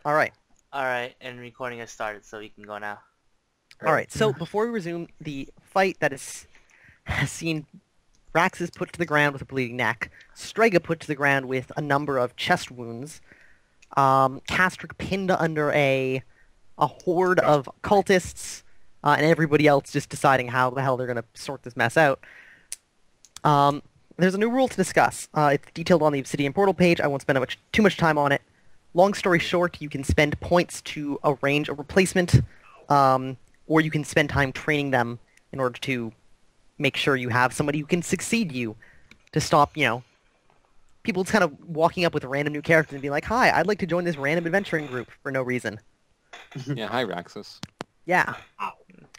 Alright. Alright, and recording has started, so we can go now. Alright, so before we resume the fight that has seen Raxus put to the ground with a bleeding neck, Strega put to the ground with a number of chest wounds, Castric pinned under a horde of cultists, and everybody else just deciding how the hell they're going to sort this mess out. There's a new rule to discuss. It's detailed on the Obsidian Portal page. I won't spend too much time on it. Long story short, you can spend points to arrange a replacement, or you can spend time training them in order to make sure you have somebody who can succeed you to stop, people just kind of walking up with random new characters and being like, "Hi, I'd like to join this random adventuring group for no reason." Yeah, hi, Raxus. Yeah. Wow.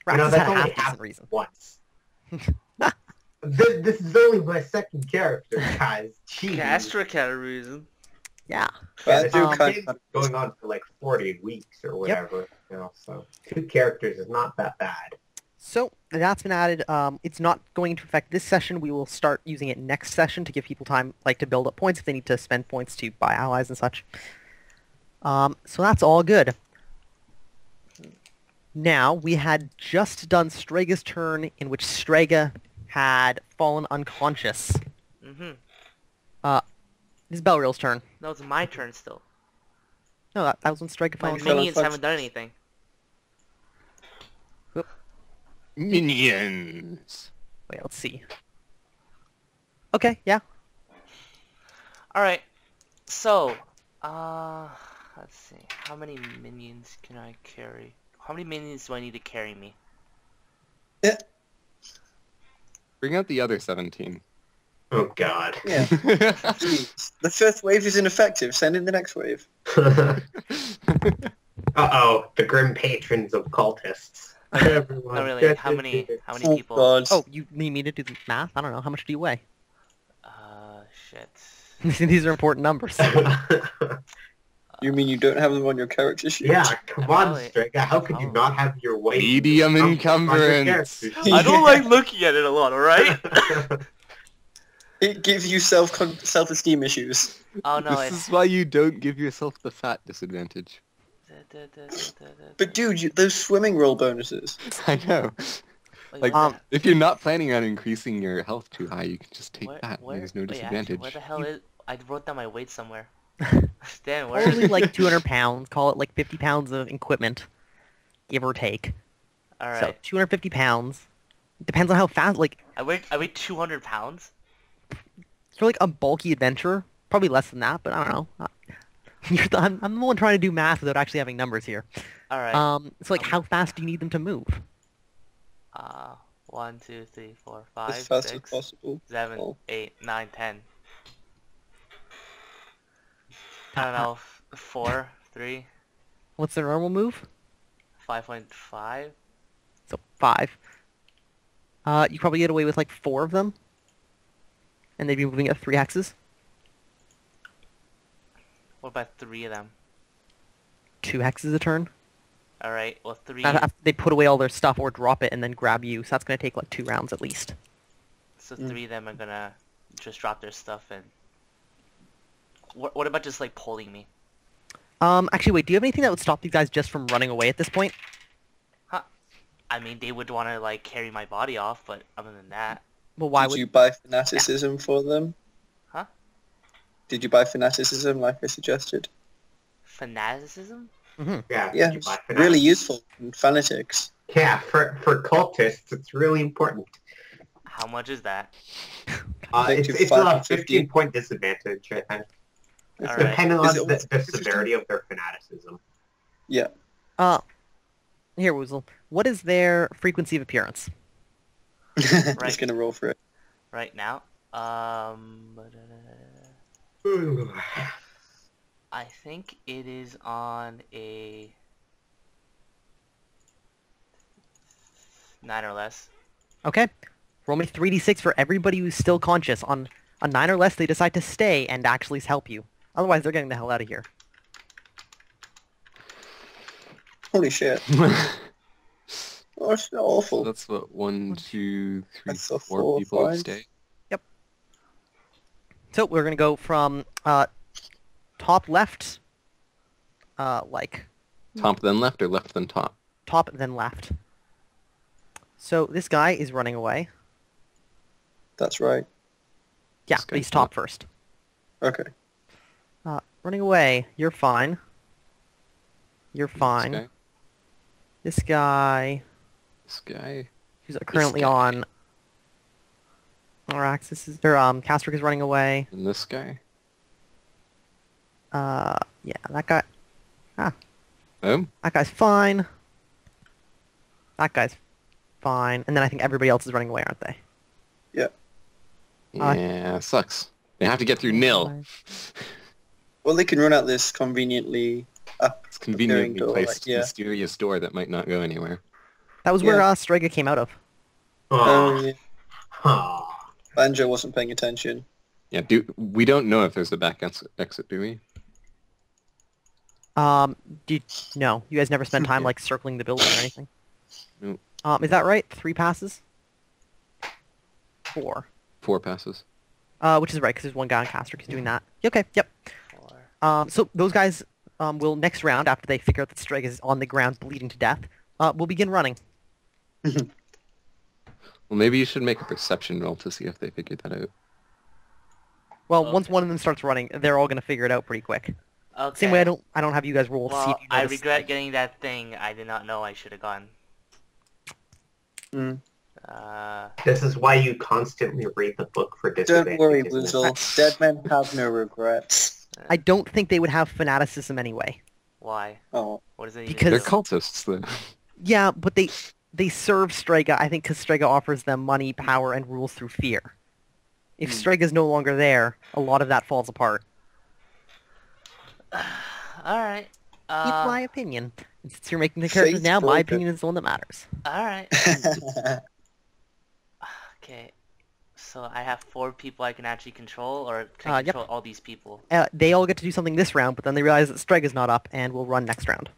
Raxus that's had a only half-decent reason. once. this is only my second character, guys. Jeez. Castric had a reason. Yeah. Yeah, I do this kind game's going on for like 40 weeks or whatever. So 2 characters is not that bad. So, that's been added. It's not going to affect this session. We will start using it next session to give people time, to build up points if they need to spend points to buy allies and such. So that's all good. Now, we had just done Strega's turn, in which Strega had fallen unconscious. Mm-hmm. This is Belriel's turn. No, it's my turn still. No, that was when Strega fell My unconscious. minions haven't done anything. Minions! Wait, let's see. Okay, yeah. Alright, so, let's see. How many minions can I carry? How many minions do I need to carry me? Bring out the other 17. Oh god. Yeah. Jeez. The first wave is ineffective. Send in the next wave. Uh-oh, the grim patrons of cultists. Everyone. Not really. How many Oh, people? God. Oh, you need me to do the math? I don't know. How much do you weigh? Shit. These are important numbers. You mean you don't have them on your character sheet? Yeah, come on, Probably- Strega. How could you not have your weight? Medium on your encumbrance. character I don't like looking at it a lot, alright? sheet? It gives you self-esteem issues. Oh no, This it's... is why you don't give yourself the fat disadvantage. But dude, those swimming roll bonuses. I know. Wait, Like, if you're not planning on increasing your health too high, you can just take that. There's no wait, disadvantage. actually, where the hell is... I wrote down my weight somewhere. Damn, where is Probably it? like 200 pounds. Call it like 50 pounds of equipment, give or take. So Alright. 250 pounds. Depends on how fast. I weigh 200 pounds? For like a bulky adventurer, probably less than that. But I don't know. I'm the one trying to do math without actually having numbers here. Alright. So how fast do you need them to move? 1, 2, 3, 4, 5, As fast as 6, possible. 7, Oh. 8, 9, 10. I don't know. 4, 3, What's the normal move? 5.5. So 5. You probably get away with like 4 of them, and they'd be moving at 3 axes. What about 3 of them? 2 hexes a turn. Alright, well 3... After they put away all their stuff or drop it and then grab you, so that's going to take like 2 rounds at least. So 3 of them are gonna just drop their stuff and... What about just like pulling me? Actually wait, do you have anything that would stop these guys just from running away at this point? Huh. I mean, they would want to like carry my body off, but other than that... Well, why Did would... you buy fanaticism for them? Huh? Did you buy fanaticism like I suggested? Fanaticism? Mm-hmm. Yeah, Yeah, you buy really fanatics. useful in fanatics. Yeah, for cultists, it's really important. How much is that? Make It's you a 5 to 15-point disadvantage, I think. It's Alright. depending Is on it the severity of their fanaticism. Yeah. Here, Woozle. What is their frequency of appearance? Just gonna roll for it. Right now? Ooh. I think it is on a 9 or less. Okay. Roll me 3d6 for everybody who's still conscious. On a 9 or less, they decide to stay and actually help you. Otherwise, they're getting the hell out of here. Holy shit. Oh, it's not So awful. that's what, 1, 2, 3, That's a 4 4, people 5. stay? So we're going to go from top left like Top then left or left then top? top then left. So this guy is running away. That's right. Yeah, This but he's guy's top not. first. Okay. Running away. You're fine. You're This fine. guy. This guy, This guy. who's currently guy. on our axis, Castric is running away. And this guy. Yeah, that guy. Oh. That guy's fine. That guy's fine. And then I think everybody else is running away, aren't they? Yeah, sucks. They have to get through nil. Well, they can run out this conveniently up. It's conveniently door, placed like, yeah. mysterious door that might not go anywhere. That was where Strega came out of. Oh, yeah. Aw. Banjo wasn't paying attention. Yeah, we don't know if there's a back exit, do we? No, you guys never spend time Yeah. like circling the building or anything. Nope. Is that right? 3 passes? 4. 4 passes. Which is right, because there's one guy on Castric who's doing that. Okay, yep. 4. So those guys will next round, after they figure out that Strega is on the ground bleeding to death, will begin running. Well, maybe you should make a perception roll to see if they figured that out. Well, Okay. once one of them starts running, they're all gonna figure it out pretty quick. Okay. Same way I don't have you guys roll to see Well, if you I notice, regret like- getting that thing I did not know I should have gone. Mm. This is why you constantly read the book for Don't disadvantage. worry, isn't it? Woozle. Dead men have no regrets. I don't think they would have fanaticism anyway. Why? Oh. What does it even Because- They're do? cultists, though. Yeah, but they serve Strega, I think, because Strega offers them money, power, and rules through fear. If Strega's no longer there, a lot of that falls apart. Alright. It's my opinion. And since you're making the characters Faith now, my broken. opinion is the one that matters. Alright. Okay. So I have 4 people I can actually control, or can I Yep. control all these people? They all get to do something this round, but then they realize that Strega's not up, and will run next round.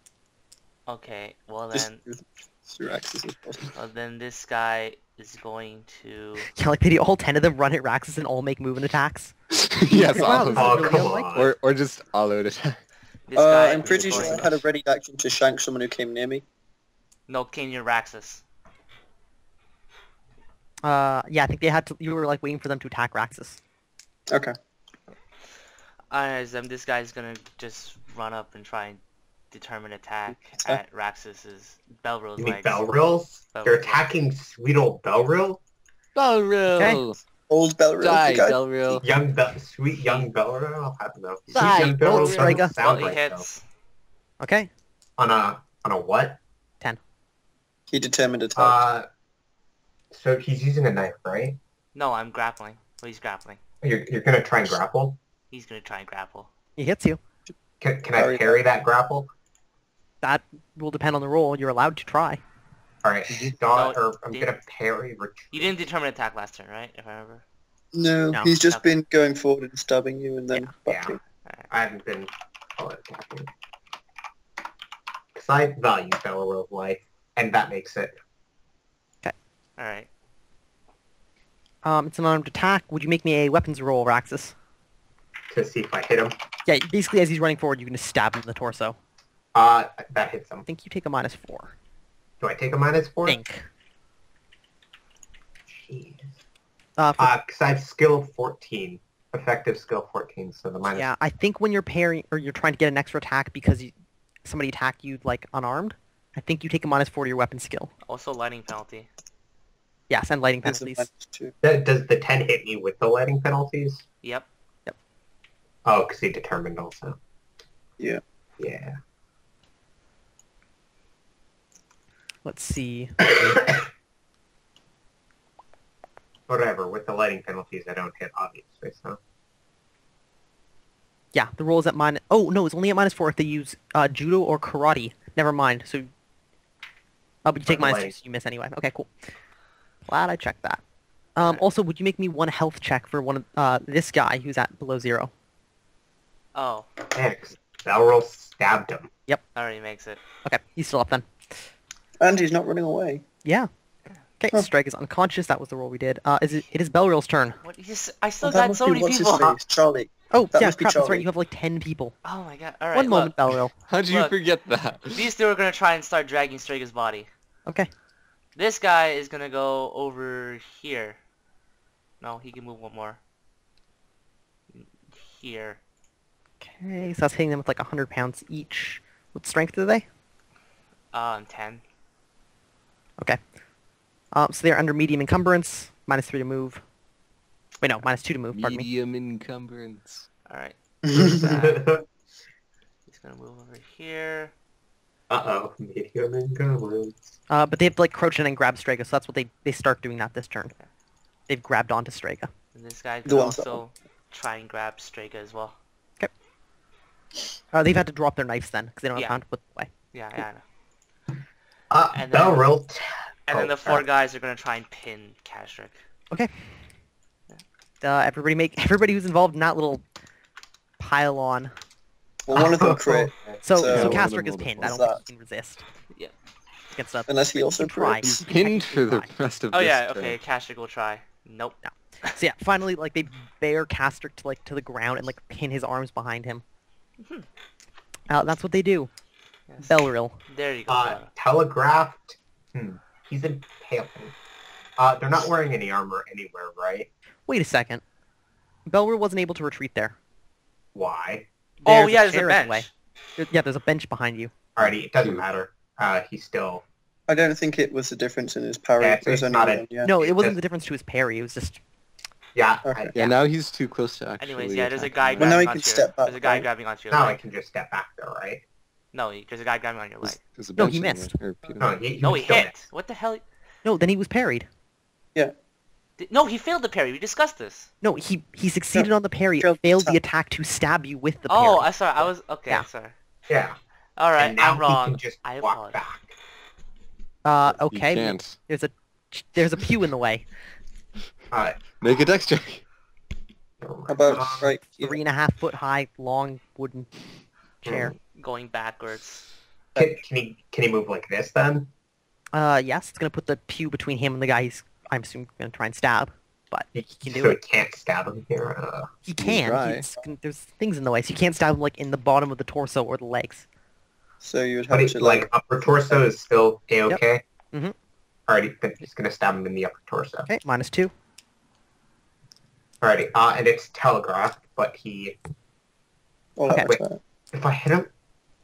Okay, well Just then, through axis as possible. this guy is going to... Yeah, like, did all 10 of them run at Raxus and all make movement attacks? Yes, Wow, all of this them. is Oh, really come unlikely. on. Or just all out attack. This guy I'm is pretty sure going- I had a ready action to shank someone who came near me. No, Kenyan Raxus. Yeah, I think they had to. You were like waiting for them to attack Raxus. Okay. Alright, this guy's gonna just run up and try and determine attack at Raxus's Belril's You mean legs. Belril's? Belril's You're legs. attacking sweet old Belril? Belril! Old Belril, Die, the guy. Belril! Sweet young Belril? I don't know. Sweet Die, young Belril Belril. doesn't Well, sound He right, though. hits. Okay. On a what? He determined attack. So he's using a knife, right? No, I'm grappling. Well, he's grappling. You're gonna try and grapple? He's gonna try and grapple. He hits you. Can I Parry parry that grapple? That will depend on the roll. You're allowed to try. Alright, I'm did- gonna parry retreat. You didn't determine attack last turn, right? If I remember. No, No, he's just okay. been going forward and stabbing you and then backing. I haven't been attacking. Because I value Belril's life, and that makes it. Alright. It's an unarmed attack. Would you make me a weapons roll, Raxus? To see if I hit him. Yeah, basically as he's running forward, you can just stab him in the torso. That hits him. I think you take a -4. Do I take a -4? Think. Jeez. For Because I have skill 14. Effective skill 14, so the minus... Yeah, I think when you're parrying, or you're trying to get an extra attack because somebody attacked you, like, unarmed, I think you take a -4 to your weapon skill. Also lightning penalty. Yes, and lighting There's a penalties. -2. Does the 10 hit me with the lighting penalties? Yep. Oh, because he determined also. Yeah. Yeah. Let's see. Whatever, with the lighting penalties I don't hit, obviously, so... Yeah, the roll is at minus... Oh, no, it's only at -4 if they use judo or karate. Never mind, so... Oh, but you take But -2, lighting. so you miss anyway. Okay, cool. Glad I checked that. Also, would you make me one health check for one of this guy who's at below 0? Oh, Thanks. Belril stabbed him. already makes it. Okay, he's still up then. And he's not running away. Yeah. Okay, Huh. Strike is unconscious. That was the roll we did. It is Belril's turn. What? I still Well, that got must so be many what's his people. face? Charlie. Oh, That yeah, must be crap, that's right. Charlie. You have like 10 people. Oh my god. Alright, One look. moment, Belrill. How'd you Look. forget that? These two are gonna try and start dragging Straga's body. Okay. This guy is gonna go over here. No, he can move one more. Here. Okay, so that's hitting them with like 100 pounds each. What strength are they? 10. Okay. So they're under medium encumbrance. -3 to move. Wait, no, -2 to move, pardon me. Medium encumbrance. Alright. Uh-oh, He's gonna move over here. medium encumbrance. But they have to like crouch in and grab Strega, so that's what they start doing that this turn. They've grabbed onto Strega. And this guy The can ones that- also try and grab Straga as well. They've had to drop their knives then, because they don't have Yeah. time to put them away. Yeah, I know. And then- Belrill. And then the 4 guys are gonna try and pin Kashrik. Okay. Everybody who's involved in that little pile-on. Well, one of them crit, So So- so One of them Kastrick is will pinned. I don't default. think he can resist. Yeah. Against a unless he also try. crits. He's pinned for the Technically rest of Oh this yeah, turn. okay, Kashrik will try. Nope. So yeah, finally, like they bear Kastrick to the ground and like pin his arms behind him. Mhm. That's what they do. Yes. Belrill. There you go. Telegraphed. He's impaling. They're not wearing any armor anywhere, right? Wait a second. Belrill wasn't able to retreat there. Why? Oh There's yeah, there's a chair in the way. bench. Yeah, there's a bench behind you. Alrighty, it doesn't matter. He's still... I don't think it was the difference in his parry. Yeah, There's it's only not a- one, yeah. No, it wasn't Just- the difference to his parry. It was just Yeah, Okay. Yeah, now he's too close to actually. Anyways, yeah, there's a guy attacking. Well, now grabbing he can onto your... step back, There's a guy right? grabbing onto your now I leg. can just step back there, right? No, there's a guy grabbing on your leg. There's a No, bench he in there, missed. or Peter. No, he No, he still hit. missed. What the hell? no. Then he was parried. No, he failed the parry. We discussed this. No, he succeeded on the parry. Failed Failed the attack. attack to stab you with the parry. Oh, I'm sorry. I was... Okay, Yeah. sorry. Yeah. Alright, And now I'm wrong. he can just I walk apologize. back. You Okay. can't. There's a pew in the way. Make a dex check. How about right here? 3.5 foot high, long wooden chair. Going backwards. Can he move like this then? Yes, it's gonna put the pew between him and the guy he's, I'm assuming, gonna try and stab. But he can do So it. he can't stab him here. He can. try. There's things in the way, so you can't stab him like in the bottom of the torso or the legs. So you would But have he, to like upper torso is still a-okay? Mhm. Alrighty, then he's gonna stab him in the upper torso. Okay, -2. Alrighty, and it's telegraphed, but he... All Okay. out Wait. attack. If I hit him...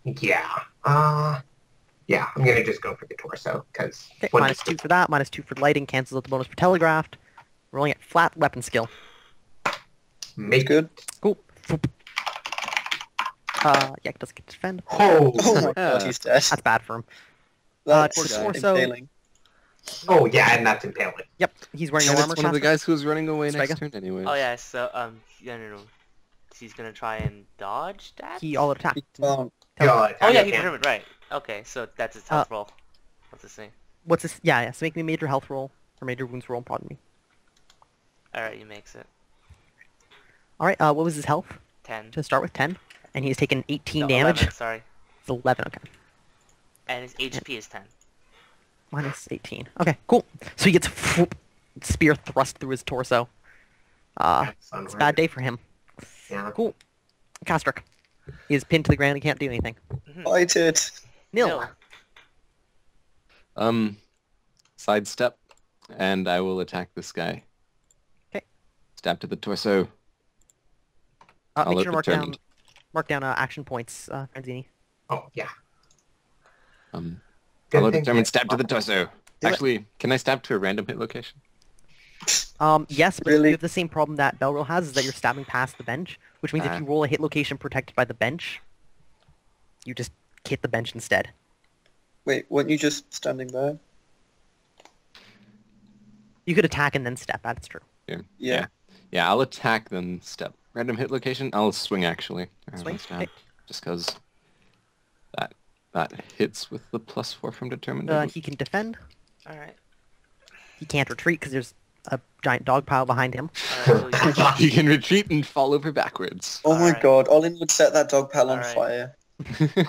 Yeah. Yeah, I'm gonna just go for the torso, because... Okay, -2 for that. -2 for lighting. Cancels out the bonus for telegraphed. Rolling at flat weapon skill. Make Good. Cool. Yeah, it doesn't get to defend. Oh, Oh my Yeah. god, he's dead. That's bad for him. That's towards torso. impaling. oh yeah, and that's impaling. Yep, he's wearing And no that's armor. one of the Casper. guys who was running away next Strega? turn anyway. Oh yeah, so no. He's gonna try and dodge that. He all attack. He can't. God, Oh yeah, I he can't. determined right. Okay, so that's his health roll. What's this thing? What's this? Yeah. So make me a major health roll or major wounds roll. Pardon me. All right, he makes it. All right. What was his health 10. to start with? 10, and he's taken 18 No, damage. 11, sorry. It's 11. Okay. And his HP is 10. -18. Okay. Cool. So he gets spear thrust through his torso. That's It's a bad day for him. Yeah. Cool. Kastrick. He is pinned to the ground. He can't do anything. Fight it. Nil. No. Sidestep, and I will attack this guy. Okay. Stab to the torso. I'll Make look sure to determined. mark down action points, Franzini. Oh, yeah. I'll Good thing determine that- stab to the torso. Do it. Actually, can I stab to a random hit location? Yes, but Really? you have the same problem that Belrill has, is that you're stabbing past the bench, which means if Ah. you roll a hit location protected by the bench, you just hit the bench instead. Wait, weren't you just standing there? You could attack and then step. That's true. Yeah. Yeah, I'll attack then step. Random hit location? I'll swing actually. rather Swing? than stab. Okay. Just because that hits with the +4 from determined. He can defend. All right. He can't retreat because there's a giant dog pile behind him. All right. So He can retreat and fall over backwards. Oh my Alright. god, Olin would set that dog pal on Alright. fire.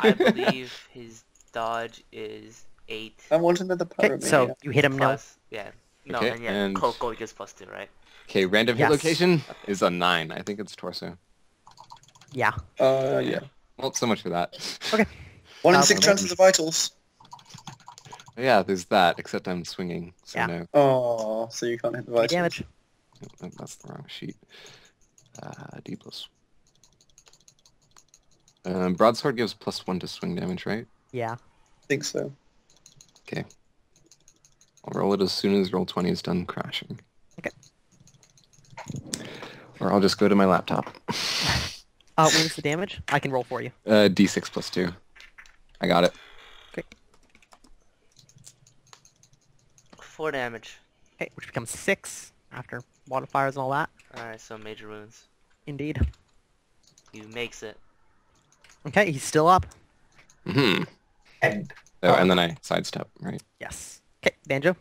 I believe his dodge is 8 I want another Okay, pyramid. so you hit him. No. plus. Yeah. No, Okay, and yeah, and- Gold gets +2, right? Okay, random hit Yes. location is a 9. I think it's torso. Yeah. Yeah. Well, so much for that. 1 in Uh, 6 chances of vitals. Yeah, there's that, except I'm swinging, so Yeah. no. Oh, so you can't hit the Give me vitals. damage. That's the wrong sheet. D plus. Broadsword gives +1 to swing damage, right? Yeah. I think so. Okay. I'll roll it as soon as roll 20 is done crashing. Okay. Or I'll just go to my laptop. What is the damage? I can roll for you. D6 plus 2. I got it. 4 damage. Okay, which becomes 6 after modifiers and all that. Alright, so major wounds. Indeed. He makes it. Okay, he's still up. Mm-hmm. And Oh, and then I sidestep, right? Yes. Okay, Banjo.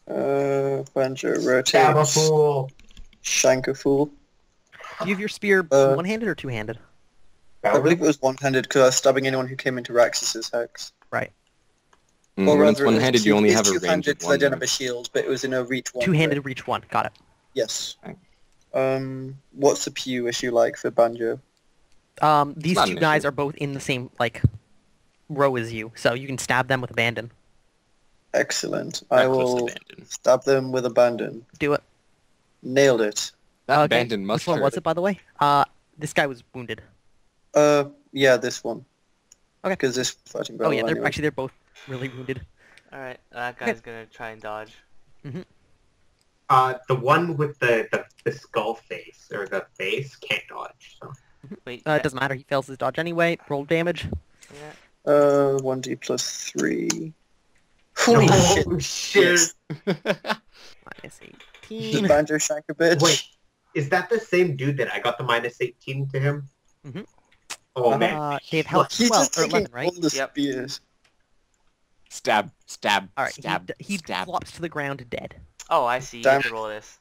Banjo stab a rotates. fool. Shank a fool. Do you have your spear Uh, one-handed or two-handed? I believe it was one-handed because I was stabbing anyone who came into Raxus's hex. Right. Or When it's rather, one-handed, you only have a it's range two-handed of 'cause I 1. don't have a shield, but it was in a reach one. Two-handed reach 1. Got it. Yes. Okay. What's the PU issue like for Banjo? These not two an guys issue. are both in the same, like, row as you, so you can stab them with abandon. Excellent. I Reckless will abandon. stab them with abandon. Do it. Nailed it. That Okay, abandon must Which one hurt. was it, by the way? This guy was wounded. Yeah, this one. Okay. Because this fighting Oh battle yeah, anyway. they're both really wounded. Alright, that guy's gonna try and dodge. The one with the skull face, or the face, can't dodge. So. Wait, It doesn't matter, he fails his dodge anyway. Roll damage. yeah. 1d plus 3. Holy shit. Oh, shit. Minus Did 18. Banjo shank a bitch? Wait, is that the same dude that I got the -18 to him? Mhm. Oh, man. They have health He's 12 just or taking 11, right? all the Yep. spears. Stab, stab, Alright, stab, he stab. flops to the ground dead. Oh, I see. You Damn. get to roll this.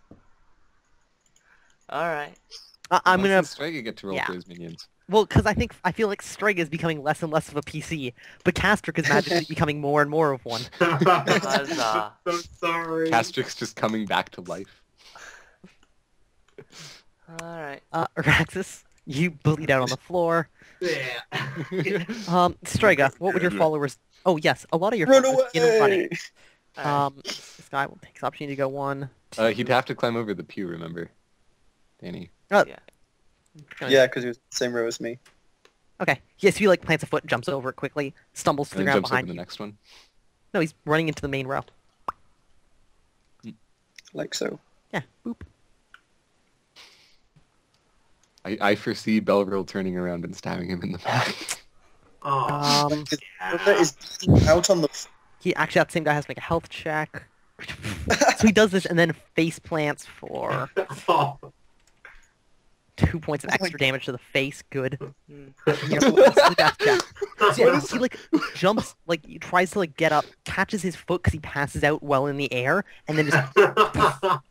Alright. I'm Once gonna... the Strega get to roll yeah. for his minions. Well, because I feel like Strega is becoming less and less of a PC, but Castric is magically becoming more and more of one. Huzzah. so sorry. Castric's just coming back to life. Alright. Araxis, you bleed out on the floor. Yeah. Strega, what would your followers... Oh, yes, a lot of your Run followers begin running. away! Alright. This guy will take his opportunity to go 1, 2... He'd have to climb over the pew, remember? Danny. Yeah. Yeah, because he was in the same row as me. Okay. Yes, he like plants a foot, jumps over it quickly, stumbles to the And then ground jumps over behind the you. next one. No, he's running into the main row. Like so. Yeah, boop. I foresee Belrill turning around and stabbing him in the back. Oh, Because yeah. Rhoda is bleeding out on the... He actually, that same guy has to make a health check. So he does this and then face plants for Oh. 2 points of Oh my extra damage to the face. Good. Mm. Here, this is the death check. So, yeah, he like jumps, like he tries to like get up, catches his foot because he passes out well in the air, and then just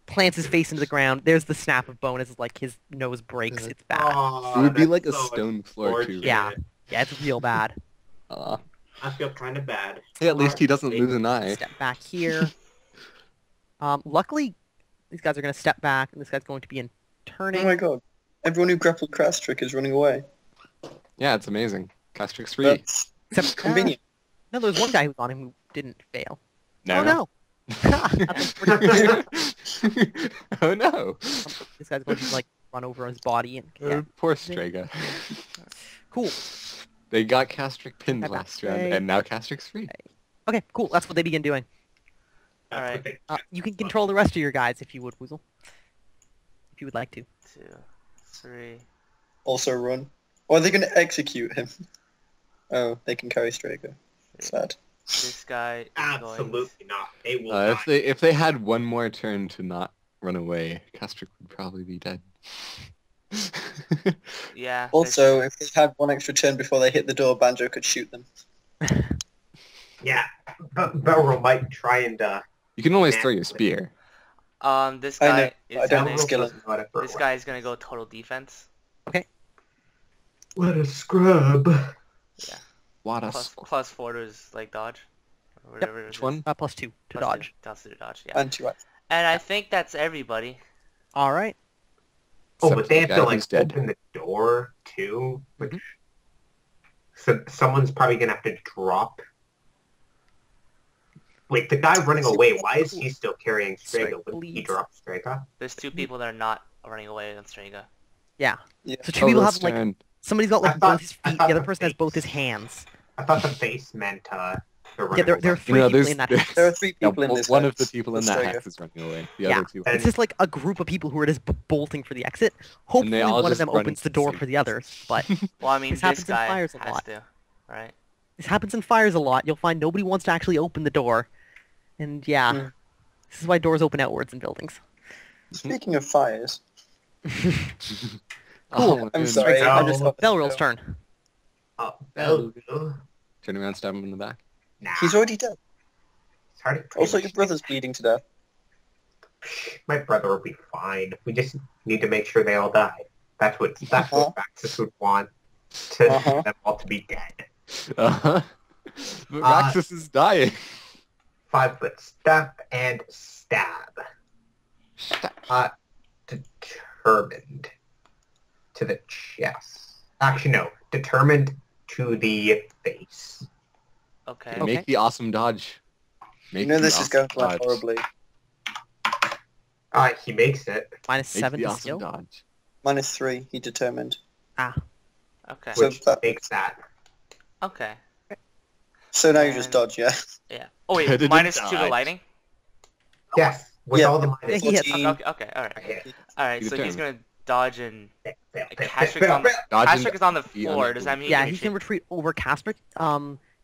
plants his face into the ground. There's the snap of bone as like his nose breaks. It's bad. It would be that's like a so stone floor, too. unfortunate. Yeah. Yeah, it's real bad. I feel kind of bad. Hey, at least he doesn't lose an eye. Step back here. Luckily, these guys are going to step back, and this guy's going to be in turning. Oh my god. Everyone who grappled Castric is running away. Yeah, it's amazing. Castric's free. That's Except convenient. No, there was one guy who was on him who didn't fail. No. Oh no! That's unfortunate. Oh no! This guy's going to like run over his body and yeah. Poor Strega. Cool. They got Castric pinned Bye-bye. last round, Right. and now Castric's free. Okay, cool. That's what they begin doing. That's Alright. what they- You can control the rest of your guys if you would, Woozle. If you would like to. 2, 3. Also run. Or are they going to execute him? Oh, they can carry Straker. Sad. This guy is Absolutely not. They will not. If they had one more turn to not run away, Castric would probably be dead. Yeah. Also, if they had one extra turn before they hit the door, Banjo could shoot them. Yeah. Belro might try and... You can always throw your spear. This I know, guy I is don't gonna, skill it. this guy is gonna go total defense. What a scrub. What a Plus 4 to his like dodge. Or whatever it Which is. one? +2 to Plus dodge. 2 to dodge, yeah. And to act. And I think that's everybody. All right. Oh, Except but they have the to guy like who's dead. open the door door too, which so someone's probably gonna have to drop. Wait, the guy running away, why is he still carrying Strega? Wouldn't he drop Strega? There's 2 people that are not running away on Strega. Yeah. Yeah. So 2 people have like turn. somebody's got I like thought- both his I feet. thought The other the person has face- both his hands. I thought the face meant the running Yeah, there are away. 3 people in that. There are 3 people in well, this one hex of the people in with that Strega. hex is running away. The Yeah. other 2 It's just like a group of people who are just bolting for the exit. Hopefully all one of just them run opens into the the door same for the others, but Well, I mean, This this happens in guy fires a has lot. to, right? this happens in fires a lot. You'll find nobody wants to actually open the door. And yeah, Mm. this is why doors open outwards in buildings. Speaking of fires, Oh, I'm man. sorry. I just got Belrill's turn. Oh, Bell. no. Turn around, stab him in the back. Nah. He's already dead. It's hard to Also, your brother's bleeding to death. My brother will be fine. We just need to make sure they all die. That's what Raxus would want to them all to be dead. Uh-huh. But Raxus is dying. 5-foot step and stab. Determined to the chest. Actually, no. Determined to the face. Okay. Okay. Make the awesome dodge. Make You know the this is awesome going to land dodge. horribly. He makes it. Minus Make 7 the to awesome skill. dodge. -3, he determined. Okay. So Which that- makes that. Okay. So now you just And- dodge, yeah? Yeah. Oh I wait, didn't minus 2 to dodge. lightning. Yes. With Yeah. all the Yeah, minus. he hits. 14. Okay. All right. Okay. All right. You So he's determined. gonna dodge and Fail, Castrick's on Dodge and Castrick is on the be floor. Does that mean Yeah, he he can can retreat over Castrick.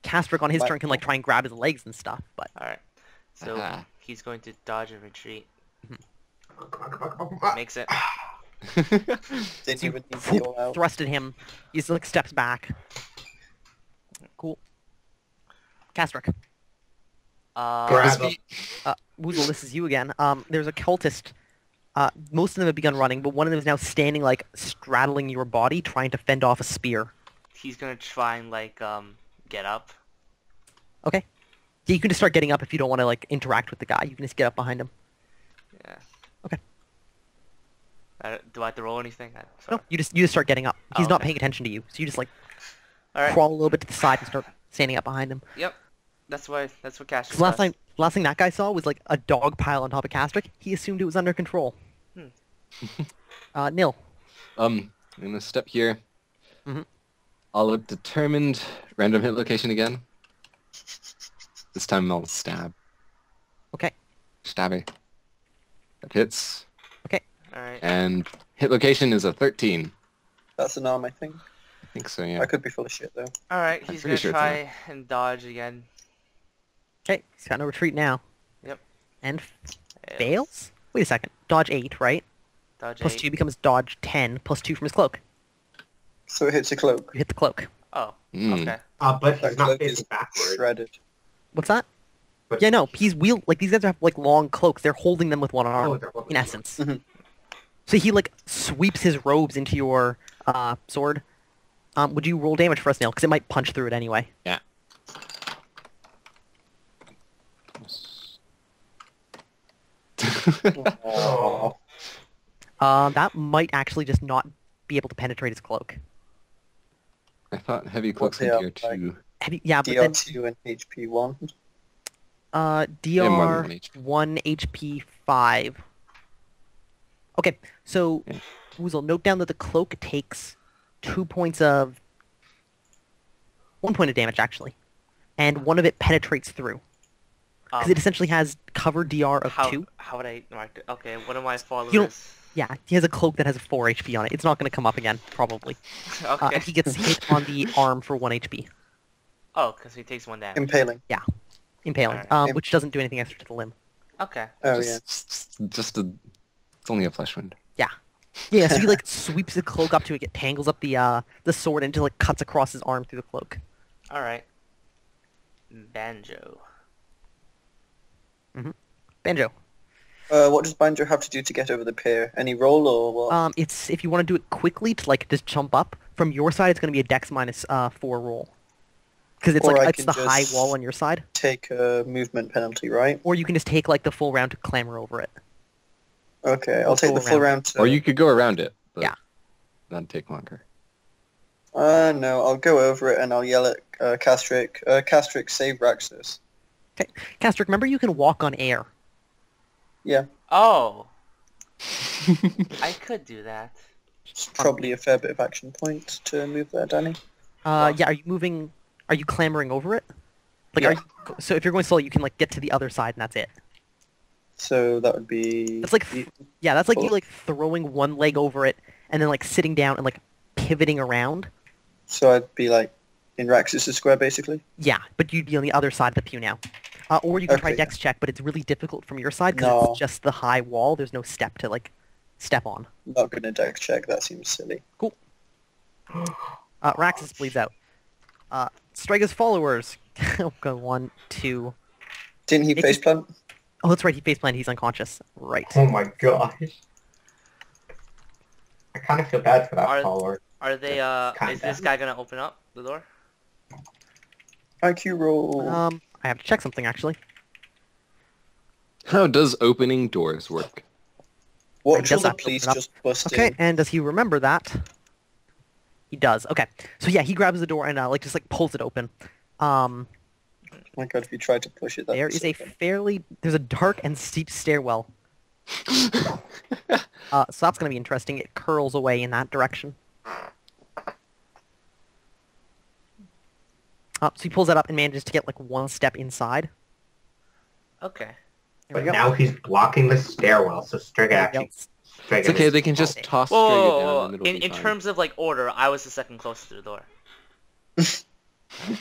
Castrick on his But- turn can like try and grab his legs and stuff, but All right. So Ah. he's going to dodge and retreat. Come on. Makes it. Didn't you even need to go out. thrusted him. He's like steps back. Cool. Castrick. Grab him. Woozle, this is you again. There's a cultist. Most of them have begun running, but one of them is now standing, like, straddling your body, trying to fend off a spear. He's gonna try and like get up. Okay. Yeah, you can just start getting up if you don't want to, like, interact with the guy. You can just get up behind him. Yeah. Okay. Do I have to roll anything? No, you just start getting up. He's Oh, not okay. paying attention to you, so you just, like, All right. crawl a little bit to the side and start standing up behind him. Yep. That's what Castrick 'Cause does. last thing that guy saw was, like, a dog pile on top of Castrick. He assumed it was under control. Nil. I'm gonna step here. Mhm. I'll look determined. Random hit location again. This time I'll stab. Okay. Stabby. That hits. All right. And hit location is a 13. That's an arm, I think. I think so, yeah. I could be full of shit, though. All right. I'm He's pretty gonna sure it's try and dodge again. Okay, he's got no retreat now. Yep. And fails? Wait a second. Dodge 8, right? Dodge Plus 8. 2 becomes dodge 10, plus 2 from his cloak. So it hits your cloak. You hit the cloak. Oh. Mm. Okay. But That he's not cloak is facing backwards. shredded. What's that? But- Yeah, no, he's like, these guys have, like, long cloaks. They're holding them with one arm, Oh, they're holding in them. essence. Mhm. So he, like, sweeps his robes into your, sword. Would you roll damage for us, Neil? Because it might punch through it anyway. Yeah. Aww. That might actually just not be able to penetrate his cloak. I thought heavy cloaks What in they tier are, like- 2. Yeah, but then, DR2 and HP 1. DR Yeah, more than 1 HP. 1 HP 5. Okay, so, Yeah. Woozle, note down that the cloak takes 2 points of... 1 point of damage, actually. And one of it penetrates through. Because it essentially has cover DR of 2. How would I mark it? Okay. One of my You don't- followers. Yeah, he has a cloak that has 4 HP on it. It's not going to come up again, probably. Okay. And he gets hit on the arm for 1 HP. Oh, because he takes 1 damage. Impaling. Impaling, Alright. which doesn't do anything extra to the limb. Okay. Oh, yeah. Just a... It's only a flesh wound. Yeah, so he like sweeps the cloak up to it, tangles up the sword, and just like cuts across his arm through the cloak. All right. Banjo. Banjo. What does Banjo have to do to get over the pier? Any roll or what? It's if you want to do it quickly to like just jump up from your side, it's going to be a Dex minus 4 roll. Because it's Or I like it's can the high just- wall on your side, Take a movement penalty, right? or you can just take like the full round to clamber over it. Okay, I'll Or take go the full around. round to... Or you could go around it. But Yeah. That'd take longer. No, I'll go over it and I'll yell at Castric. Castric, save Raxus. Castric, remember you can walk on air. Yeah, Oh, I could do that. it's probably a fair bit of action point to move there, Danny. Yeah, are you moving... Are you clambering over it? Like, Yeah. so if you're going slow, you can, like, get to the other side and that's it. So that would be... That's like... Yeah, that's like you, like, throwing one leg over it and then, like, sitting down and, like, pivoting around. So I'd be like in Raxus' square, basically. Yeah, but you'd be on the other side of the pew now. Or you can try Okay. dex check, but it's really difficult from your side because No. it's just the high wall. There's no step to, like, step on. Not gonna dex check, that seems silly. Cool. Raxus bleeds out. Striga's followers. Go 1, 2... Didn't he It can- faceplant? Oh, that's right, he faceplanted, he's unconscious. Right. Oh my gosh. I kind of feel bad for that Are- follower. Are they, Kinda. is this guy gonna open up the door? IQ roll. I have to check something, actually. How does opening doors work? Watch guess all the I'll open police it up. just bust Okay, in. and does he remember that? He does. Okay. So yeah, he grabs the door and like just like pulls it open. Oh my god, if you tried to push it, There is a there's a dark and steep stairwell. So that's gonna be interesting. It curls away in that direction. So he pulls that up and manages to get like one step inside. Okay. There we But go. now he's blocking the stairwell, so Striga There we go. actually... Striga It's okay, is- they can just toss Whoa, Striga whoa, down whoa. and it'll In be fine. terms of like order, I was the second closest to the door.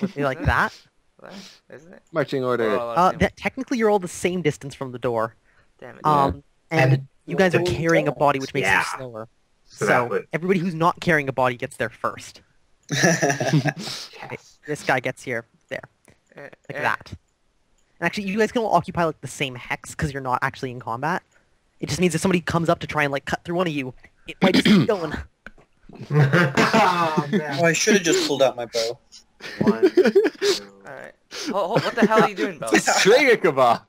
Would be like that. What? Isn't it? Marching We're order. all on the same- Technically, you're all the same distance from the door. Damn it. And And you guys are the- carrying a body, which makes Yeah. you slower. So that So would... everybody who's not carrying a body gets there first. Yes. This guy gets here, there, Eh, like eh. that. And actually, you guys can all occupy like the same hex because you're not actually in combat. It just means if somebody comes up to try and like cut through one of you, it might just keep going. Oh, man. Oh, I should have just pulled out my bow. 1, 2... Alright. Oh, what the hell are you doing, Bell? Striga kebab!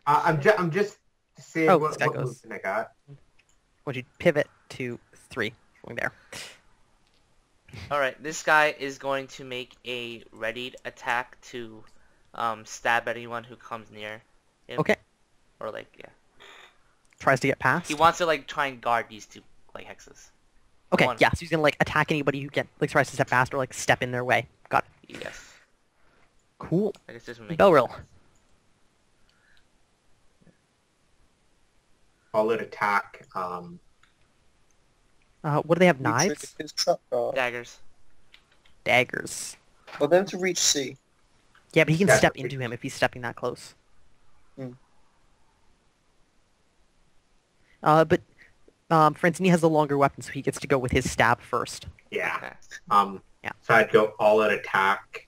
I'm just seeing Oh, what this guy goes. movement I got. Would you pivot to 3, going there? Alright, this guy is going to make a readied attack to stab anyone who comes near him. Okay. Or like, yeah. Tries to get past. He wants to like try and guard these two like hexes. Okay, One. yeah, so he's gonna like attack anybody who tries to step past or like step in their way. Got it. Yes. Cool. I guess this would make Belrill. Followed attack. What do they have? You Knives? triggered his trap guard. daggers. Daggers. For them to reach C. Yeah, but he can Yeah, step but- into him if he's stepping that close. Hmm. But Francini has the longer weapon, so he gets to go with his stab first. Yeah. Okay. Yeah. So I'd go all out attack.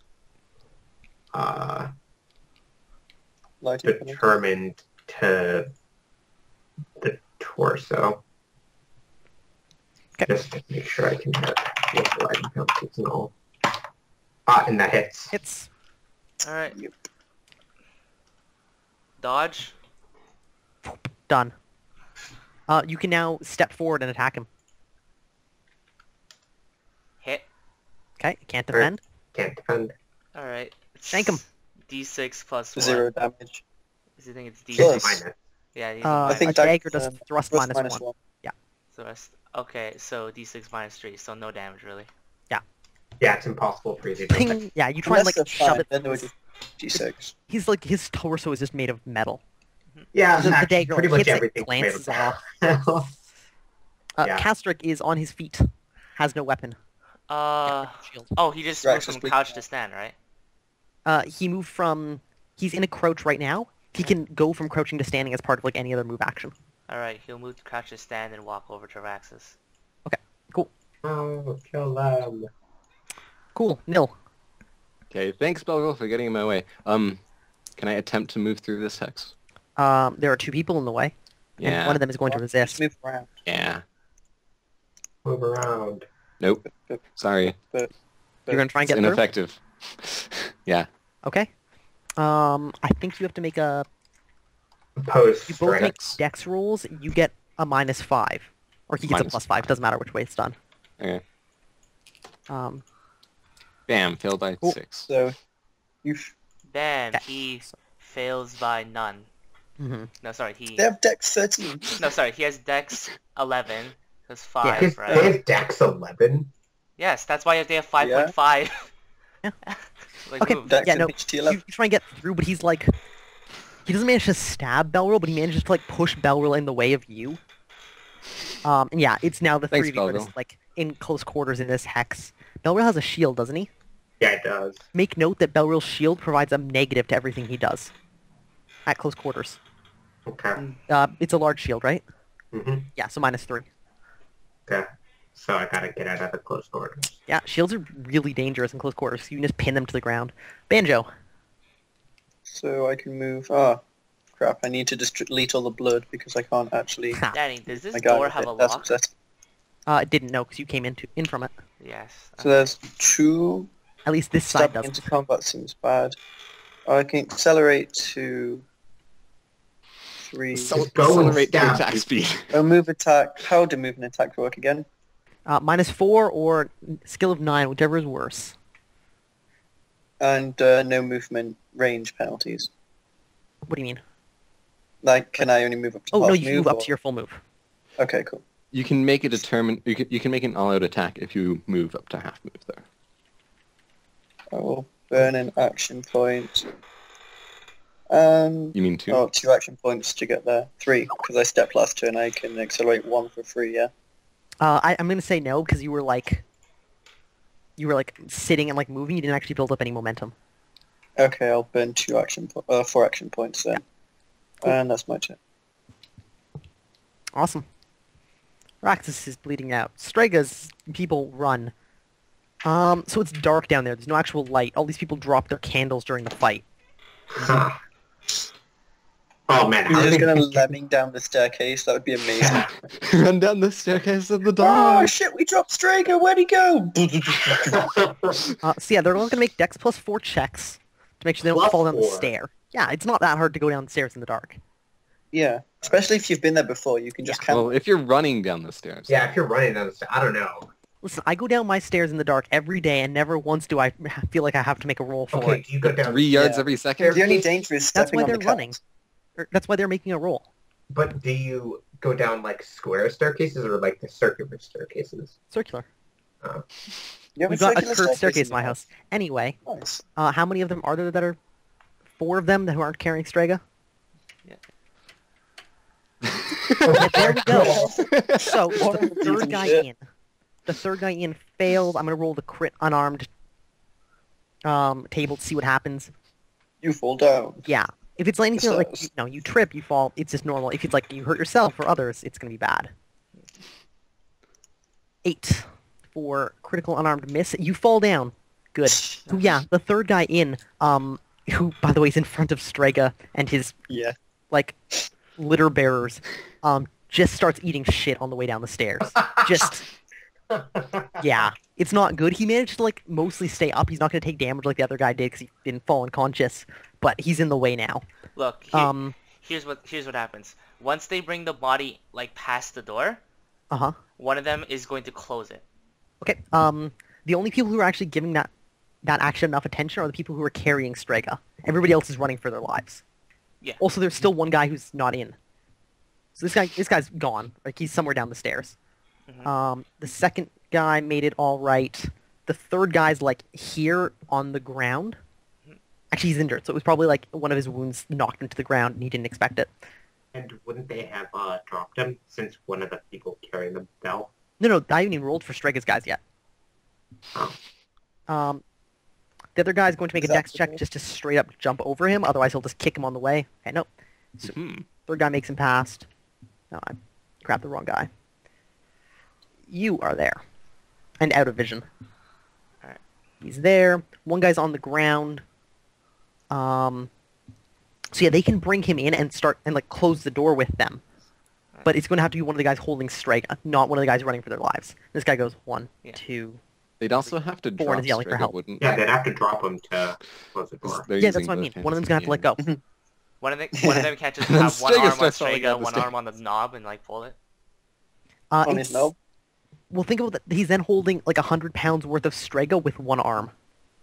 Lighting penalty. Determined to the torso. Okay. Just to make sure I can hit with the lighting penalties and all. And that hits. Hits. Alright. Yep. Dodge. Done. You can now step forward and attack him. Hit. Okay, can't defend. Can't defend. Alright. Shank him. D6 plus 0 what? damage. Does he think it's D6? Plus. Minus. Yeah, he's I I think a that, dagger does thrust minus 1. 1. So that's, okay, so D6 minus 3, so no damage really. Yeah, it's impossible for you to defend. Ping! Yeah, you try and Unless like they're shove fine, it. then they through would his- just D6. He's like his torso is just made of metal. Yeah, The actually, dagger pretty much hits it, everything. glances off. Yeah. Castric is on his feet, has no weapon. Shield. Oh, he just Right, moved so from speak couch now. to stand, right? He moved from. He's in a crouch right now. He can go from crouching to standing as part of like any other move action. Alright, he'll move to couch to stand and walk over to Raxus. Cool. Oh, kill them. Cool. Nil. Okay, thanks, Belrill, for getting in my way. Can I attempt to move through this hex? There are 2 people in the way. And Yeah. one of them is going to Just resist. move around. Yeah. Move around. Nope. Sorry. You're going to try and It's get through? ineffective. Yeah. Okay. I think you have to make a... Post You both make strikes. dex rolls. You get a -5. Or he gets a -5. +5. Doesn't matter which way it's done. Okay. Um, Bam, failed by Cool. 6. So, you Bam, Okay. he fails by none. mhm. No, sorry, he... they have Dex 13. No, sorry, he has Dex 11. That's 5, They right? have Dex 11. Yes, that's why they have 5.5. Yeah. Like, Okay. move. Dex Yeah, and no. HT You 11. try and get through, but he's like, he doesn't manage to stab Belrill, but he manages to like push Belrill in the way of you. And yeah, it's now the Thanks, three of you are Belrill. just like in close quarters in this hex. Belrill has a shield, doesn't he? Yeah, it does. Make note that Belrill's shield provides a negative to everything he does at close quarters. Okay. It's a large shield, right? Mm-hmm. Yeah, so -3. Okay. So I gotta get out of the close quarters. Yeah, shields are really dangerous in close quarters. You can just pin them to the ground. Banjo. So I can move. Ah, crap! I need to just delete all the blood because I can't actually. Ha. Danny, does this I got door it. have a That's lock? upsetting. I didn't know because you came in from it. Yes. So there's 2. At least this side Stepping doesn't. into combat seems bad. I can accelerate to 3. Just go and Accelerate to stab attack people. speed. Oh, move attack. How do move and attack work again? -4 or skill of 9, whichever is worse. And no movement range penalties. What do you mean? Like, can I only move up to Oh half no, you can move up or- to your full move. Okay, cool. You can make a determined. You can make an all-out attack if you move up to half move there. I will burn an action point. And You mean 2? oh, 2 action points to get there. 3, because I stepped last turn. I can accelerate 1 for free. Yeah. I'm gonna say no because you were like sitting and like moving. You didn't actually build up any momentum. Okay, I'll burn 4 action points then. Cool. And that's my turn. Awesome. Raxus is bleeding out. Strega's people run. So it's dark down there. There's no actual light. All these people drop their candles during the fight. Huh. Oh man, You're how just did gonna lemming down the staircase. That would be amazing. Run down the staircase of the Oh dark. shit! We dropped Strager. Where'd he go? So yeah, they're all gonna make Dex +4 checks to make sure they don't Plus fall down the 4. stair. Yeah, it's not that hard to go down the stairs in the dark. Yeah, especially if you've been there before, you can just count. Well, if you're running down the stairs. Yeah, if you're running down the stairs, I don't know. Listen, I go down my stairs in the dark every day, and never once do I feel like I have to make a roll for Okay, it. do you go down? 3 yards Yeah. every second. The only danger is That's stepping why on they're the running. cars. That's why they're making a roll. But do you go down like square staircases or like the circular staircases? Circular. You have We've got a circular curved staircase in your my house. Anyway, Nice. how many of them are there that are... 4 of them who aren't carrying Strega? Yeah, there we go. So, What the a piece third of guy shit. in. The third guy in fails. I'm going to roll the crit unarmed table to see what happens. You fall down. Yeah. If it's anything This like, does. you trip, you fall, it's just normal. If it's like you hurt yourself or others, it's going to be bad. 8 for critical unarmed miss. You fall down. Good. So yeah, the third guy in, who, by the way, is in front of Strega and his, Yeah. like, litter bearers, just starts eating shit on the way down the stairs. Just, yeah. It's not good. He managed to, like, mostly stay up. He's not going to take damage like the other guy did because he didn't fall unconscious, but he's in the way now. Look, here's what happens. Once they bring the body like past the door, Uh-huh. one of them is going to close it. Okay, the only people who are actually giving that action enough attention are the people who are carrying Strega. Everybody else is running for their lives. Yeah. Also, there's still one guy who's not in. So this guy's gone. Like, he's somewhere down the stairs. The second guy made it all right. The third guy's, like, here on the ground. Actually, he's injured, so it was probably, like, one of his wounds knocked into the ground, and he didn't expect it. And wouldn't they have dropped him since one of the people carrying the bell? No, I haven't even rolled for Strega's guys yet. Oh. The other guy's going to make a Is that dex check cool? just to straight up jump over him, otherwise he'll just kick him on the way. Okay, no. So, third guy makes him past. No, I grabbed the wrong guy. You are there. And out of vision. Alright. He's there. One guy's on the ground. So yeah, they can bring him in and start and like close the door with them. But it's going to have to be one of the guys holding Strega, not one of the guys running for their lives. This guy goes 1, Yeah. 2. They'd also have to Four drop is yelling for Strega, help. wouldn't Yeah, they? they'd have to drop him to close the 'Cause door. they're Yeah, that's using what I the mean. One of them's hands going to have to let in. go. One of them can't just And then have one Strega arm on starts falling Strega, down the one stairs. arm on the knob, and like pull it. On his knob. Well, think about that. He's then holding like 100 pounds worth of Strega with one arm.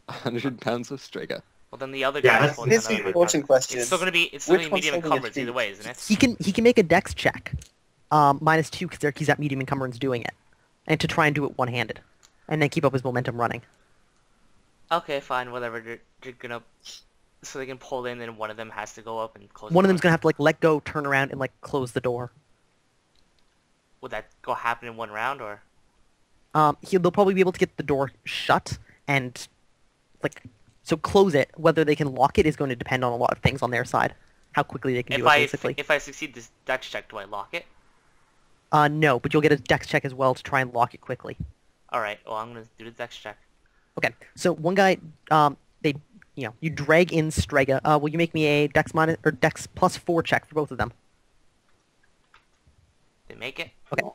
100 pounds of Strega. Well, then the other Yeah, guy's that's- holding Here's the another important question. It's still gonna be Which one's medium holding encumbrance its either feet? way, isn't it? He can make a dex check, -2 because he's at medium encumbrance doing it, and to try and do it one-handed, and then keep up his momentum running. Okay, fine, whatever. They're gonna, so they can pull in, and one of them has to go up and close. One the of them's door. gonna have to like let go, turn around, and like close the door. Would that go happen in one round or? They'll probably be able to get the door shut and like so close it. Whether they can lock it is going to depend on a lot of things on their side. How quickly they can do it, basically. If I succeed this dex check, do I lock it? No, but you'll get a dex check as well to try and lock it quickly. All right. Well, I'm gonna do the dex check. Okay, so one guy, you drag in Strega. Will you make me a dex +4 check for both of them? They make it. Okay.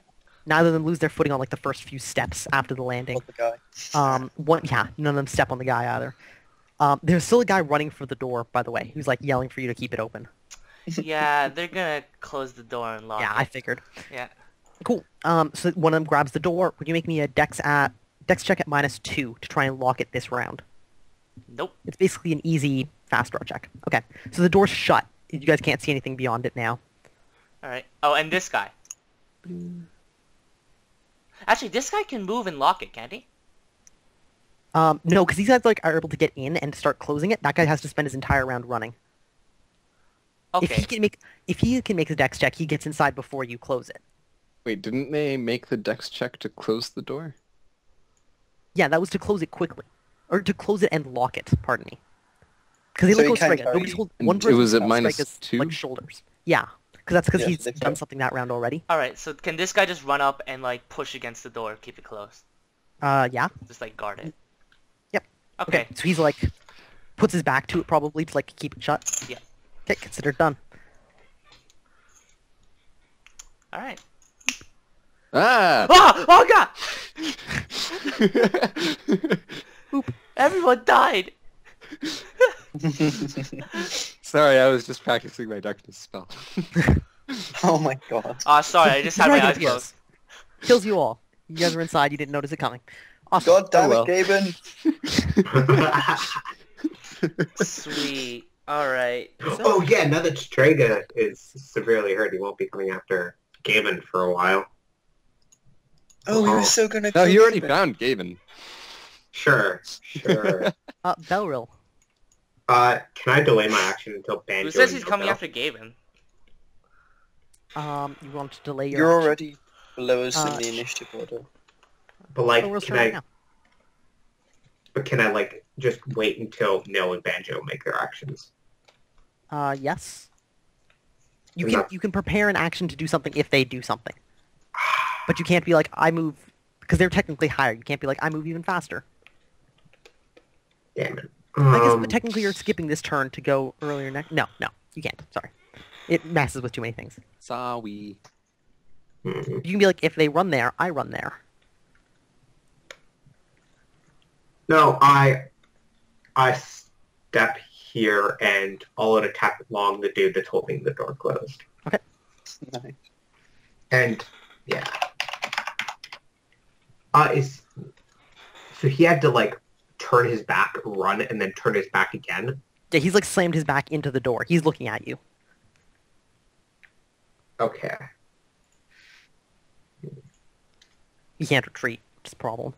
Neither of them lose their footing on like the first few steps after the landing. Not the guy. None of them step on the guy either. There's still a guy running for the door, by the way, who's like yelling for you to keep it open. Yeah, they're gonna close the door and lock Yeah, it. I figured. Yeah. Cool. So one of them grabs the door. Would you make me a dex check at -2 to try and lock it this round? Nope. It's basically an easy fast draw check. Okay, so the door's shut. You guys can't see anything beyond it now. All right. Oh, and this guy. Actually, this guy can move and lock it, can't he? No, because these guys like are able to get in and start closing it. That guy has to spend his entire round running. Okay. If he can make the dex check, he gets inside before you close it. Wait, didn't they make the dex check to close the door? Yeah, that was to close it quickly, or to close it and lock it. Pardon me. Because they So let he go can't Strega. carry- Nobody's hold And one it person was at holds Strega's, -2? like shoulders. Yeah, because that's because Yeah, he's they done can't. something that round already. All right. So can this guy just run up and like push against the door, keep it closed, Yeah. just like guard it? Yep. Okay. So he's like puts his back to it probably to like keep it shut. Yeah. Okay, considered done. All right. Ah! Oh! Oh God! Everyone died. Sorry, I was just practicing my darkness spell. Oh my god. Oh, sorry. I just had my eyes closed. Kills you all. You guys were inside. You didn't notice it coming. Awesome. God damn well. it, Gaben. Sweet. All right. Oh yeah, now that Strega is severely hurt, he won't be coming after Gavin for a while. Oh, we were so gonna No, kill you already Gaben. found Gavin. Sure. Belril. Can I delay my action until Banjo? Who says and he's coming Yoko? after Gavin? You want to delay your You're action? already below us in Uh, the initiative order. But like, Belril's can turn right I? now. But can I like just wait until Nil and Banjo make their actions? Yes. You Is can that- you can prepare an action to do something if they do something, but you can't be like I move because they're technically higher. You can't be like I move even faster. Damn it. I guess, but technically you're skipping this turn to go earlier next. No, you can't. Sorry, it messes with too many things. Sorry. Mhm. You can be like if they run there, I run there. No, I step here and I'll attack along the dude that's holding the door closed. Nice. And yeah. So he had to like turn his back, run, and then turn his back again? Yeah, he's like slammed his back into the door. He's looking at you. Okay. He can't retreat. Which is a problem.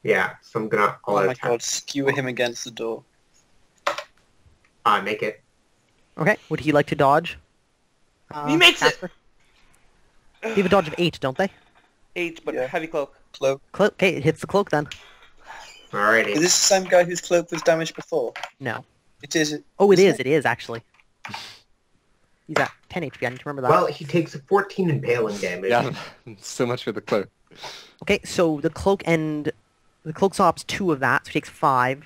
Yeah, so I'm gonna Oh my attack. god, skewer him against the door. Make it. Okay, would he like to dodge? He makes it! Casper? They have a dodge of 8, don't they? 8, but Yeah. heavy cloak. Cloak. Cloak. Okay, it hits the cloak then. Alrighty. Is this the same guy whose cloak was damaged before? No. It is. Oh, it Isn't is. It is actually. He's at 10 HP. I need to remember that. Well, he takes 14 impaling damage. Yeah, so much for the cloak. Okay, so the cloak stops 2 of that, so he takes 5 to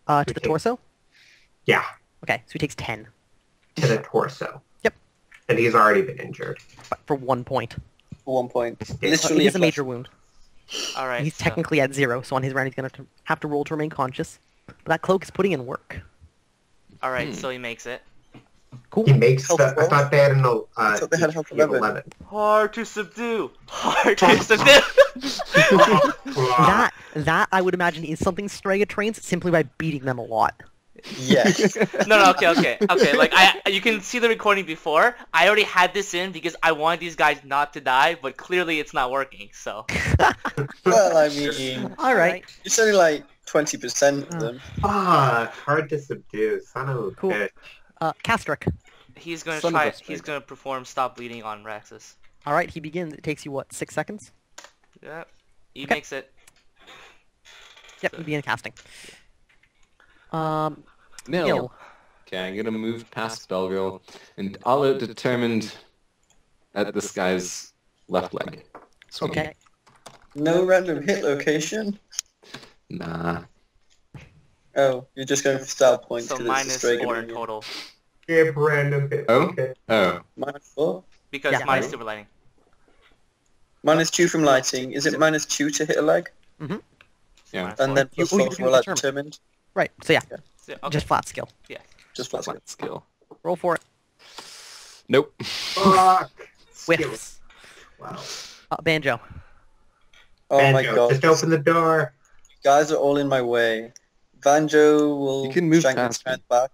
the Okay. torso. Yeah, Okay, so he takes 10 to the torso. Yep. And he's already been injured. for 1 point. For 1 point. Yeah. Literally It is a flesh major wound. Alright. He's so- technically at 0, so on his round he's going to have to roll to remain conscious. But that cloak is putting in work. Alright, so he makes it. Cool. He makes Health the. I 12? thought they had an. I thought they had health HP of 11. Hard to subdue. Hard to subdue. That I would imagine is something Strega trains simply by beating them a lot. Yes. No, okay. Like you can see the recording before. I already had this in because I wanted these guys not to die, but clearly it's not working. So. Well, I mean, All right. it's only like 20% of them. Fuck. Hard to subdue. Son of a Cool. bitch. Castric. He's gonna Son of a try. Sprite. He's gonna perform stop bleeding on Rexus. All right, he begins. It takes you what, 6 seconds? Yep. He Okay. makes it. Yep, you begin casting. Nil. Nil. Okay, I'm gonna move past Belleville, and I'll determined at this guy's left leg. Swing. Okay. No random hit location? Nah. Oh, you're just going for style points So because it's a minus Strega 4 in minion. total Give random hit. Oh? Okay. Oh. -4? because Yeah. minus super lighting. -2 from lighting. Is it -2 to hit a leg? Yeah. Minus And 4. then plus You 4 can for all that determine. determined? Right, so yeah, So, okay. just flat skill. Just plus Flat skill. Roll for it. Nope. Fuck. Whiffs. Wow. Banjo. Oh my Banjo, god. just open the door. Guys are all in my way. Banjo will You can move shank past his hand back.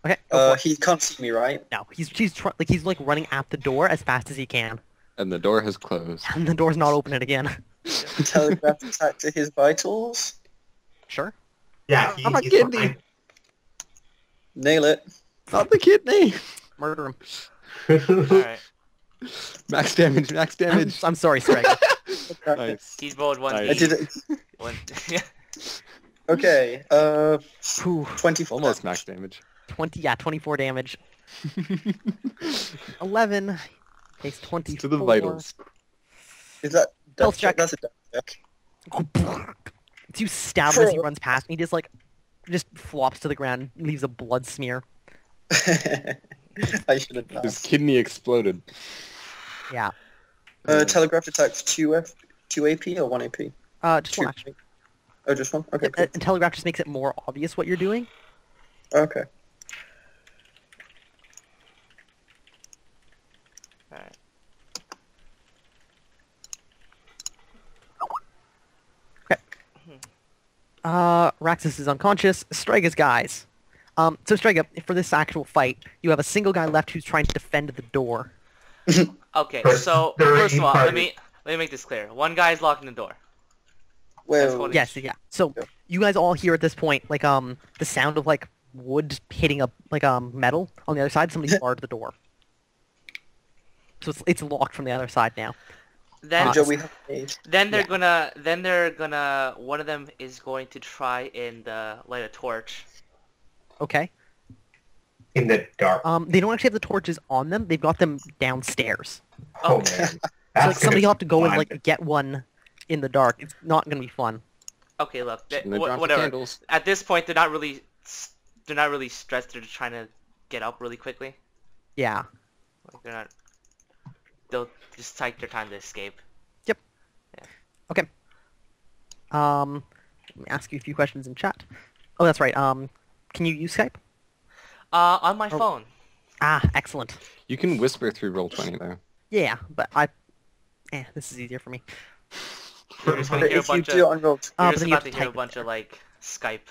Okay, go for it. He can't see me, right? No, he's like running at the door as fast as he can, And the door has closed. and the door's not opening again. Telegraph attack to his vitals. Sure. Yeah, I'm a he's kidney. behind- Nail it. Not the kidney! Murder him. Alright. Max damage, max damage. I'm sorry, Strega. Nice. He's rolled one. Nice. I did it. One. Yeah. Okay, Whew. 24 Almost damage. max damage. 24 damage. 11 takes 24. To the vitals. Is that Health death check. check? That's a death check. You stab him as he runs past, and he just flops to the ground, and leaves a blood smear. I should have His passed. kidney exploded. Yeah. Telegraph attack for 2 AP or 1 AP? Just 2 one action. Oh, just one? Okay, cool. And Telegraph just makes it more obvious what you're doing. Okay. Alright. Raxus is unconscious. Strega's guys. So Strega, for this actual fight, you have a single guy left who's trying to defend the door. Okay. First, So the first of raiding all, let party. me make this clear. One guy's locking the door. Well, what it Yes, yeah. So Yeah. you guys all hear at this point the sound of wood hitting a metal on the other side. Somebody's barred the door. So it's locked from the other side now. Then Joe, we have made. then they're gonna one of them is going to try and light a torch. Okay. In the dark. They don't actually have the torches on them. They've got them downstairs. Oh Okay. man. So That's somebody will have to go fun. and get one in the dark. It's not gonna be fun. Okay, look, And they drop the whatever. candles. At this point, they're not really stressed. They're just trying to get up really quickly. Yeah. Like they're not. They'll just take their time to escape. Okay. Let me ask you a few questions in chat. Oh, that's right. Can you use Skype? On my phone. Ah, excellent. You can whisper through Roll20 though. Yeah, but this is easier for me. You're just gonna But hear a if you bunch do it of. on roll, You're but just then you have about to to hear a type it. bunch of Skype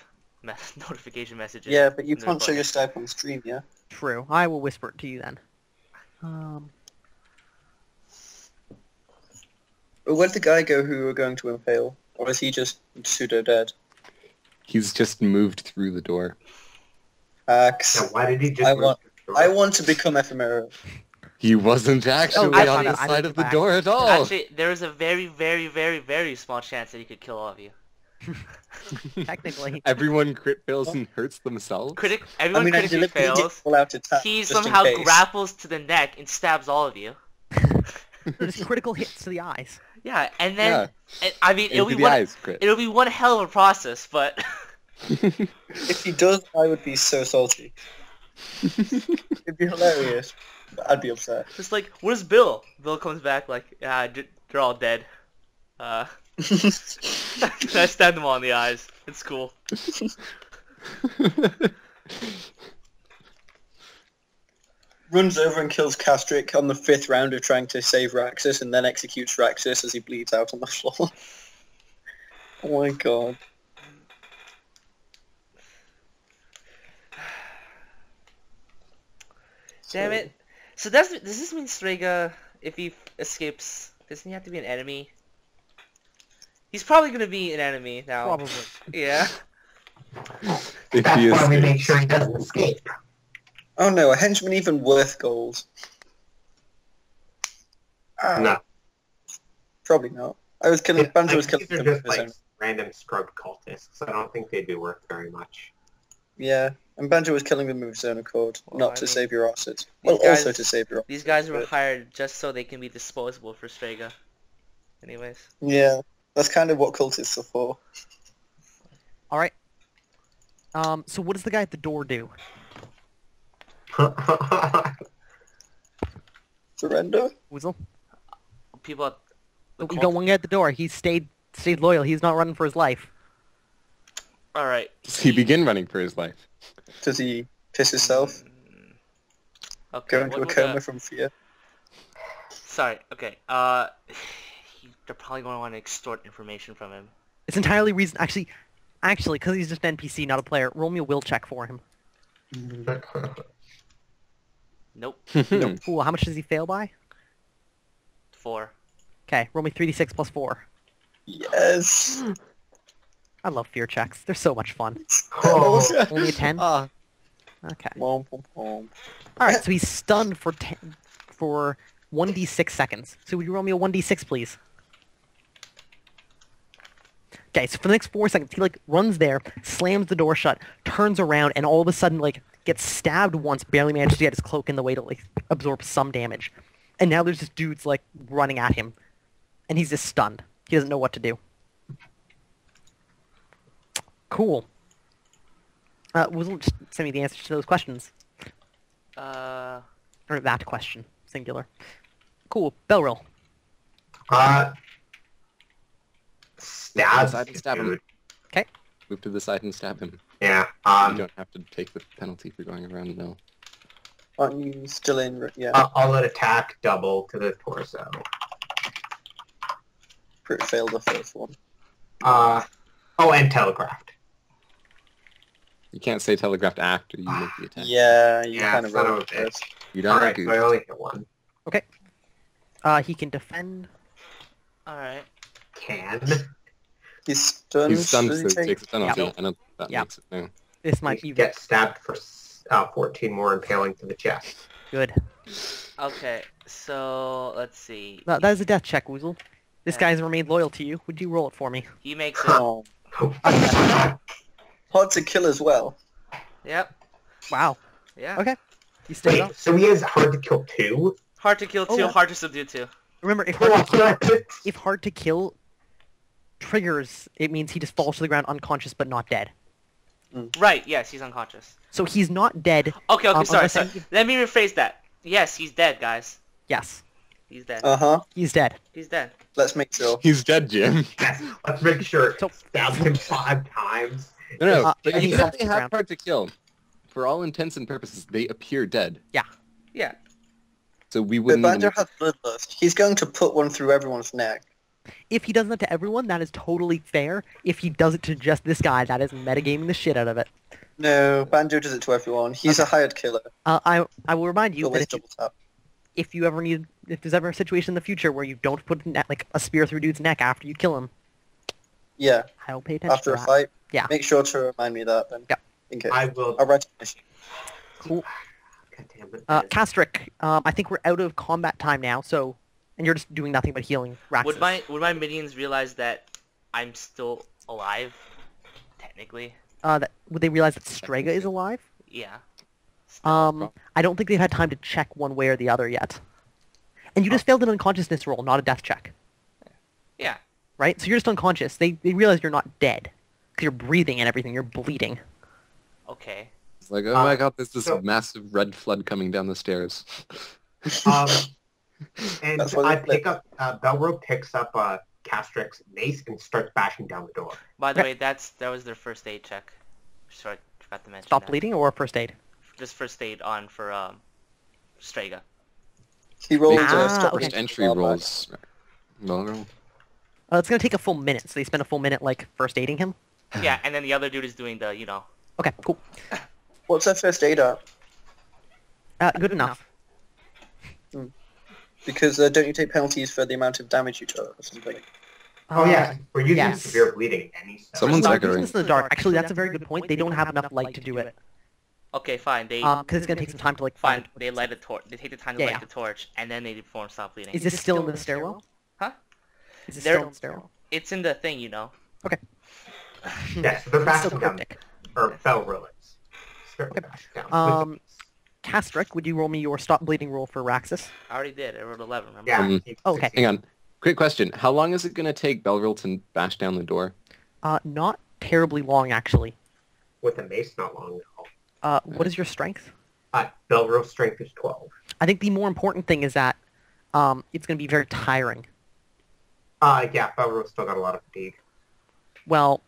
notification messages. yeah, but you in the can't show recording. your Skype on stream, yeah? True. I will whisper it to you then. Where'd the guy go who we were going to impale? Or is he just pseudo-dead? He's just moved through the door. Axe. Now, why did he just I move want- the door? I want to become ephemera. He wasn't actually I on found the out. I side know of the the door at all. Actually, there is a very, very, very, very small chance that he could kill all of you. Technically. Everyone crit fails and hurts themselves. Everyone I critically deliberately did fails. pull out attack He just in somehow case. grapples to the neck and stabs all of you. There's critical hits to the eyes. Yeah, and then Yeah. I mean it'll Into be the one. eyes crit. It'll be one hell of a process, but If he does, I would be so salty. It'd be hilarious. But I'd be upset. just like, where's Bill? Bill comes back like, yeah, they're all dead. I stabbed them all in the eyes. It's cool. runs over and kills Castric on the 5th round of trying to save Raxus, and then executes Raxus as he bleeds out on the floor. Oh my god. Damn it. So does this mean Strega, if he escapes, doesn't he have to be an enemy? He's probably gonna be an enemy now. Probably. Yeah. If That's he why we make escapes. sure he doesn't escape. Oh no, a henchman even worth gold? No. Probably not. Banjo was killing These are them just with his like own. random scrub cultists. I don't think they'd be worth very much. Yeah, and Banjo was killing them with his own accord, Well, not I to mean, save your assets. Well, guys- also to save your These guys were but- hired just so they can be disposable for Strega. Anyways. Yeah, that's kind of what cultists are for. All right. So what does the guy at the door do? Surrender? Weasel? People at the We got one guy at the door. He stayed loyal. He's not running for his life. Alright. Does he begin running for his life? Does he piss himself? Okay. Go into what a would, coma from fear? Sorry, okay. They're probably going to want to extort information from him. It's entirely reason. Actually, because he's just an NPC, not a player. Roll me a will check for him. Nope. Cool. How much does he fail by? 4. Okay. Roll me 3d6 plus 4. Yes! I love fear checks. They're so much fun. Oh. Only a 10. Ah. Okay. Womp, womp, womp. All right. So he's stunned for 1d6 seconds. So would you roll me a 1d6, please? Okay, so for the next 4 seconds, he like runs there, slams the door shut, turns around, and all of a sudden like gets stabbed once, barely manages to get his cloak in the way to like absorb some damage. And now there's just dudes like running at him, and he's just stunned. He doesn't know what to do. Cool. We'll just send me the answers to those questions, or that question, singular. Cool. Belrill. Stab. Side and stab him. dude. Okay. Move to the side and stab him. Yeah. You don't have to take the penalty for going around, no. Aren't you still in? Yeah, I'll let attack double to the torso. pretty failed the first one. And telegraphed. You can't say telegraphed after you make the attack. Yeah, you Yeah, kind of son of rolled a it bitch. first. You don't Alright, have so I to. only hit one. He can defend. Alright. Can. He's stunned. He's stunned, Does so he it takes a penalty. Yeah. I don't think that Yeah. makes it, no. This might be Get stabbed for 14 more impaling to the chest. good. Okay, so let's see. That is a death check, Woozle. This Yeah. guy's remained loyal to you. Would you roll it for me? He makes it. Oh. Hard to kill as well. Yep. Wow. Yeah. Okay. You stayed up. Wait, so he is hard to kill too? Hard to kill 2, yeah. hard to subdue 2. Remember, if hard to kill triggers, it means he just falls to the ground unconscious but not dead. Right, yes, he's unconscious. So he's not dead. Okay, sorry, unless sorry. any- Let me rephrase that. Yes, he's dead, guys. Yes, He's dead. Uh-huh. he's dead. He's dead. Let's make sure. He's dead, Jim. Yes, let's make sure. So- Stabbed him 5 times. No, Uh, but and he even falls if to they the have ground. hard to kill, for all intents and purposes, they appear dead. Yeah. So we But wouldn't Banjo even... has bloodlust. He's going to put one through everyone's neck. If he does that to everyone, that is totally fair. If he does it to just this guy, that is metagaming the shit out of it. No, Banjo does it to everyone. He's a hired killer. I will remind you that Always double tap. if there's ever a situation in the future where you don't put like a spear through a dude's neck after you kill him, Yeah, I'll pay attention after to a that. fight. Yeah. Make sure to remind me of that then. Yep. In case. I will. I'll write a mission. Cool. God damn it. Castric, I think we're out of combat time now, so... And you're just doing nothing but healing Raxus. Would my minions realize that I'm still alive? Technically. Would they realize that Strega is alive? Yeah. I don't think they've had time to check one way or the other yet. And you just failed an unconsciousness roll, not a death check. Yeah. Right? So you're just unconscious. They realize you're not dead. Because you're breathing and everything. You're bleeding. Okay. It's like, oh my god, there's this so- massive red flood coming down the stairs. And That's what I it- pick up, Belro picks up Castric's mace and starts bashing down the door. By the Okay. way, that was their first aid check. Sorry, I forgot to mention Stop that. bleeding or first aid? Just first aid on for Strega. He rolled Make Ah, stop okay. first bleeding entry while back. rolls. Belgirl. It's gonna take a full minute, so they spend a full minute like first aiding him. Yeah, and then the other dude is doing the, you know. Okay, cool. What's that first aid at? Good enough. Because don't you take penalties for the amount of damage you took or something? Oh yeah, we're using yes. severe bleeding any stuff. Someone's No, like I'm using a- this in the dark. Actually, that's a very good point. They don't have enough light to do it. Okay, fine. They Because it's gonna take some time to like fine. find. They light a torch. They take the time to Yeah, light yeah. the torch, and then they perform stop bleeding. Is this still in the stairwell? Huh? Is this They're- still in the stairwell? It's in the thing, you know. Okay. Yeah, so they're It's still bashing down, cryptic. or fell ruins. Okay. Bashing down. Castrick, would you roll me your stop bleeding roll for Raxus? I already did. I rolled 11. Remember? Yeah. Oh, okay. Hang on. Quick question. How long is it going to take Belgirl to bash down the door? Not terribly long, actually. With a mace, not long at What is your strength? all. Belgrove strength is 12. I think the more important thing is that it's going to be very tiring. Yeah, Belgrove's still got a lot of fatigue. Well,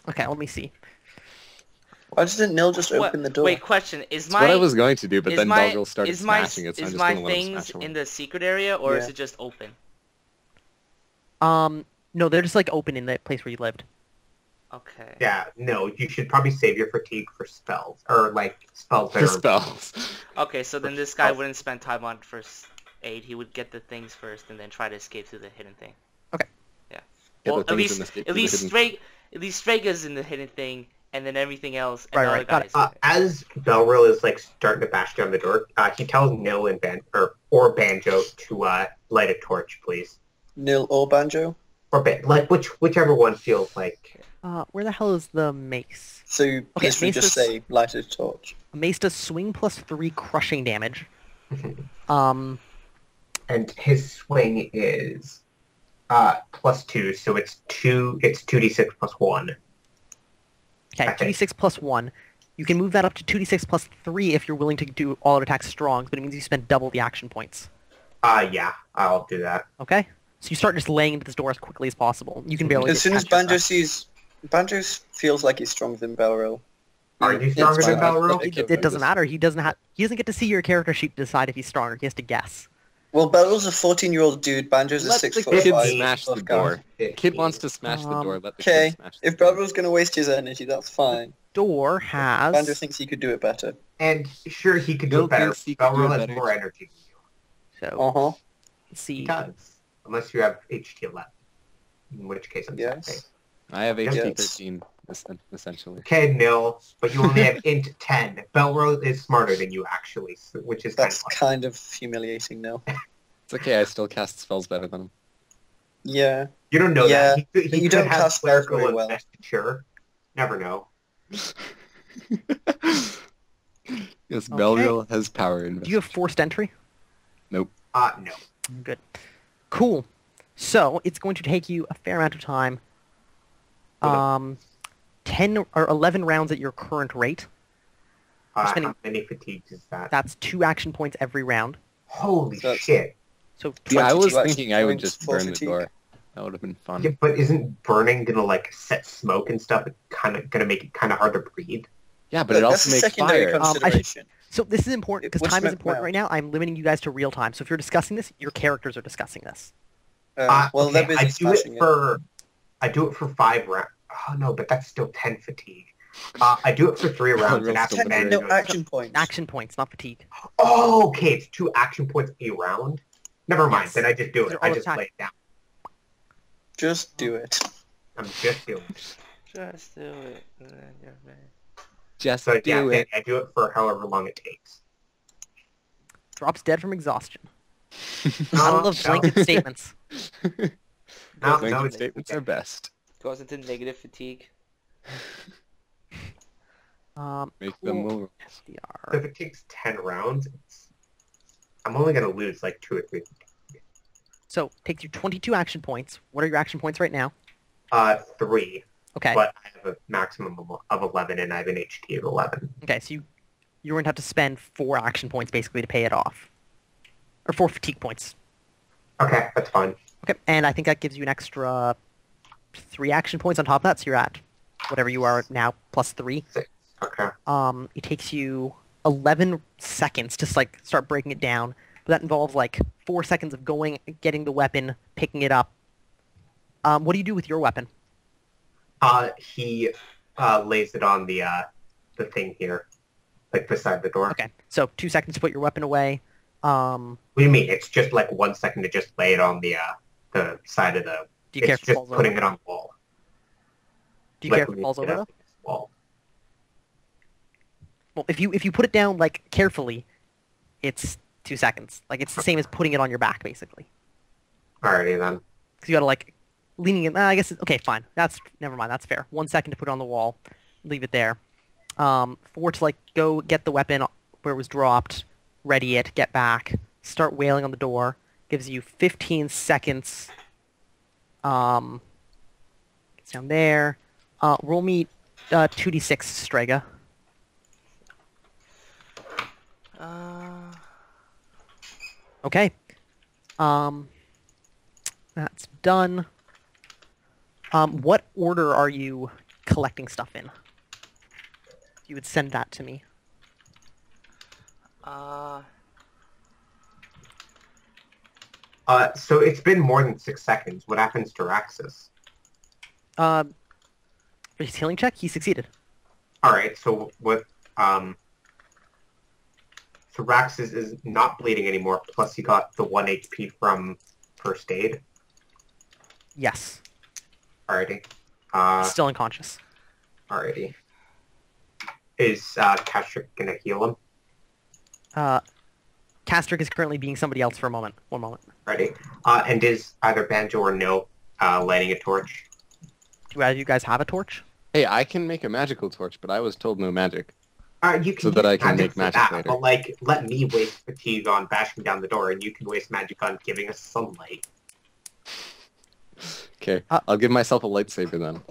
okay, let me see. Why didn't Nil just What- open the door? Wait, question. Is That's my what I was going to do, but is then my Belgirl started is my smashing it, so I'm is just my going to let him things smash away. in the secret area, or is Yeah. it just open? No, they're just like open in the place where you lived. Okay. Yeah, no, you should probably save your fatigue for spells. Or, like, spells that For are... spells. Okay, so then this guy wouldn't spend time on first aid. He would get the things first and then try to escape through the hidden thing. Okay. Yeah. Get Well, the things and escape at through the least hidden- Straga's in the hidden thing, and then everything else. And Right, the right, other got guys. As Belril is, like, starting to bash down the door, he tells Nil and or Banjo to light a torch, please. Nil or Banjo? Or like, whichever one feels like... Where the hell is the mace? So you literally mace just is- say light a torch. A mace does swing plus 3 crushing damage. And his swing is plus 2, so it's 2d6 plus 1. Okay, Okay. 2d6 plus 1. You can move that up to 2d6 plus 3 if you're willing to do all out attacks strong, but it means you spend double the action points. Yeah, I'll do that. Okay? So you start just laying into this door as quickly as possible. You can barely As get soon as past your Banjo attack. sees... Banjo feels like he's stronger than Belril. Are you stronger than Belril? It doesn't matter. He doesn't get to see your character sheet to decide if he's stronger. He has to guess. Well, Belril's a 14-year-old dude. Banjo's a Let the 6'5". kid smash the tough guy. door. The kid wants to smash the door. Let the Okay, kid smash the if door. Belril's going to waste his energy, that's fine. Door has... Banjo thinks he could do it better. And sure, he could do Bill it better. thinks he could do Belril it has better. more energy than you. So, Uh-huh. let's see. He does. Unless you have HT 11. In which case I'm Yes. sorry. I have Yes. HP 13, essentially. Okay, Nil, but you only have int 10. Belril is smarter than you, actually, which is That's kind of kind of humiliating now. It's okay, I still cast spells better than him. Yeah. You don't know Yeah, that. He but you could don't have cast spells clerical very well. investiture. Never know. Yes, Belriel has power in Do you have forced entry? No. Good. Cool. So, it's going to take you a fair amount of time. 10 or 11 rounds at your current rate. spending- How many fatigues is that? That's 2 action points every round. Holy That's- shit. So, Yeah, I was 22 thinking I would points just for burn the fatigue. door. That would have been fun. Yeah, but isn't burning gonna like set smoke and stuff? It's kind of gonna make it kind of hard to breathe. Yeah, but Look, it that's also a makes secondary fire. I should- consideration. So this is important It because would time is smoke important well. right now. I'm limiting you guys to real time. So if you're discussing this, your characters are discussing this. Well, Okay, they're busy I do smashing it it. for 5 rounds. Oh no, but that's still 10 fatigue. I do it for 3 rounds and Real after simple. that, No action points. Action points, not fatigue. Oh, okay, it's 2 action points a round. Never mind. Yes. Then I just do it. They're I all just attack. lay it down. Just do it. I'm just doing it. Just do it. and then you're mad. Just So do yeah, it. I do it for however long it takes. Drops dead from exhaustion. I No, love no. blanket statements. No, Blanket no, it's- statements are best. Goes into negative fatigue. Make them cool. move. If SDR. it takes 10 rounds, I'm only gonna lose like 2 or 3. So takes you 22 action points. What are your action points right now? 3. Okay. But I have a maximum of 11, and I have an HT of 11. Okay, so you're going to have to spend 4 action points basically to pay it off. Or 4 fatigue points. Okay, that's fine. Okay, and I think that gives you an extra 3 action points on top of that, so you're at whatever you are now, plus 3. 6. Okay. It takes you 11 seconds to like start breaking it down. But that involves like 4 seconds of going, getting the weapon, picking it up. What do you do with your weapon? He lays it on the thing here, like beside the door. Okay, so 2 seconds to put your weapon away. What do you mean? It's just like 1 second to just lay it on the side of the. Do you care It's if it just falls putting over? it on the wall. Do you care if it falls over though? Wall. Well, if you put it down like carefully, it's 2 seconds. Like it's the same as putting it on your back, basically. Alrighty then. Because you gotta like leaning it. I guess okay, fine. That's never mind. That's fair. 1 second to put it on the wall, leave it there. 4 to like go get the weapon where it was dropped, ready it, get back, start wailing on the door. Gives you 15 seconds. Gets down there. Roll me 2d6, Strega. Okay. That's done. What order are you collecting stuff in? You would send that to me. So it's been more than 6 seconds. What happens to Raxus? For his healing check, he succeeded. Alright, so what, so Raxus is not bleeding anymore, plus he got the 1 HP from first aid. Yes. Alrighty. Still unconscious. Alrighty. Is, Kastrick gonna heal him? Castrick is currently being somebody else for a moment. 1 moment. Alrighty. And is either Banjo or Nil, lighting a torch? Do either of you guys have a torch? Hey, I can make a magical torch, but I was told no magic. You can So that use I can make for magic that, later. But, like, let me waste fatigue on bashing down the door, and you can waste magic on giving us sunlight. Okay, I'll give myself a lightsaber then.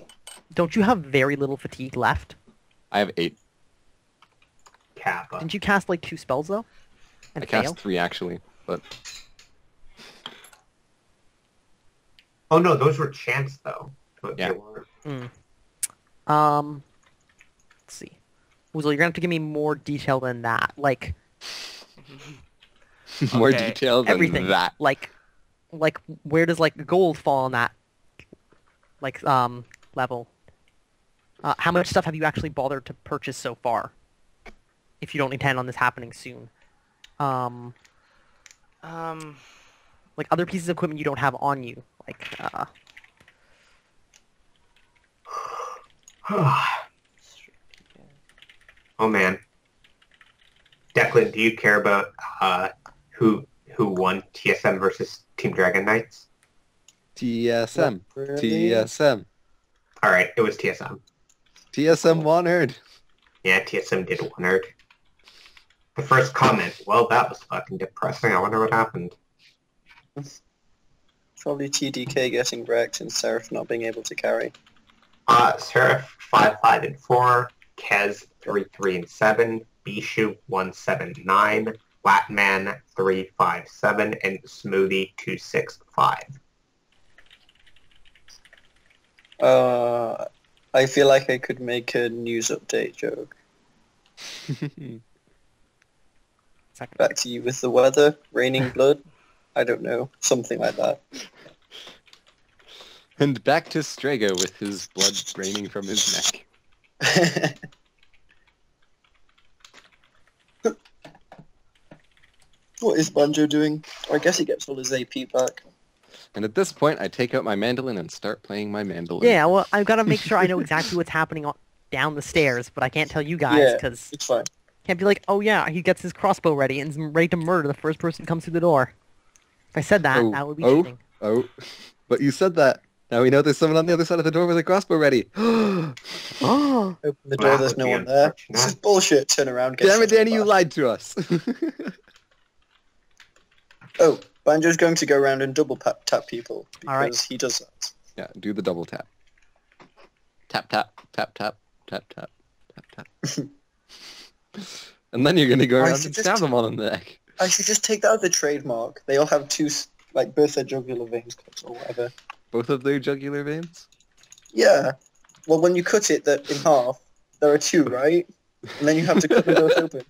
Don't you have very little fatigue left? I have 8. Kappa. Didn't you cast like 2 spells though? And I cast fail? 3 actually, but Oh no, those were chants though. But Yeah. they weren't. Let's see. Woozle, you're gonna have to give me more detail than that. Like more Okay. detail than everything. that. Like where does like gold fall on that like level? How much stuff have you actually bothered to purchase so far? If you don't intend on this happening soon. Like other pieces of equipment you don't have on you. Like Oh man. Declan, do you care about who won TSM versus Team Dragon Knights? TSM. Really? TSM. Alright, it was TSM. TSM Wanherd. Yeah, TSM did 100. The first comment, well, that was fucking depressing. I wonder what happened. Probably TDK getting wrecked and Seraph not being able to carry. Seraph 5, 5, and 4. Kez 3, 3, and 7. Bishu 1, 7, 9. Latman 3, 5, 7. And Smoothie 2, 6, 5. I feel like I could make a news update joke. second. Back to you with the weather, raining blood. I don't know, something like that. And back to Strega with his blood raining from his neck. What is Banjo doing? I guess he gets all his AP back. And at this point, I take out my mandolin and start playing my mandolin. Yeah, well, I've got to make sure I know exactly what's happening down the stairs, but I can't tell you guys Yeah. because It's fine. can't be like, oh yeah, he gets his crossbow ready and is ready to murder the first person who comes through the door. If I said that, that would be cheating. Oh, but you said that. Now we know there's someone on the other side of the door with a crossbow ready. Oh, Open the That door, would there's no be one there. unfortunate. This is bullshit. Turn around, get Damn it, shot Danny, you back. lied to us. Oh, Banjo's going to go around and double tap people because Alright. he does that. Yeah, do the double tap. Tap, tap, tap, tap, tap, tap, tap, tap. And then you're going to go I around and suggest- stab them all in the neck. I should just take that as a trademark. They all have two, like, both their jugular veins cut or whatever. Both of their jugular veins? Yeah. Well, when you cut it in half, there are two, right? And then you have to cut them both open.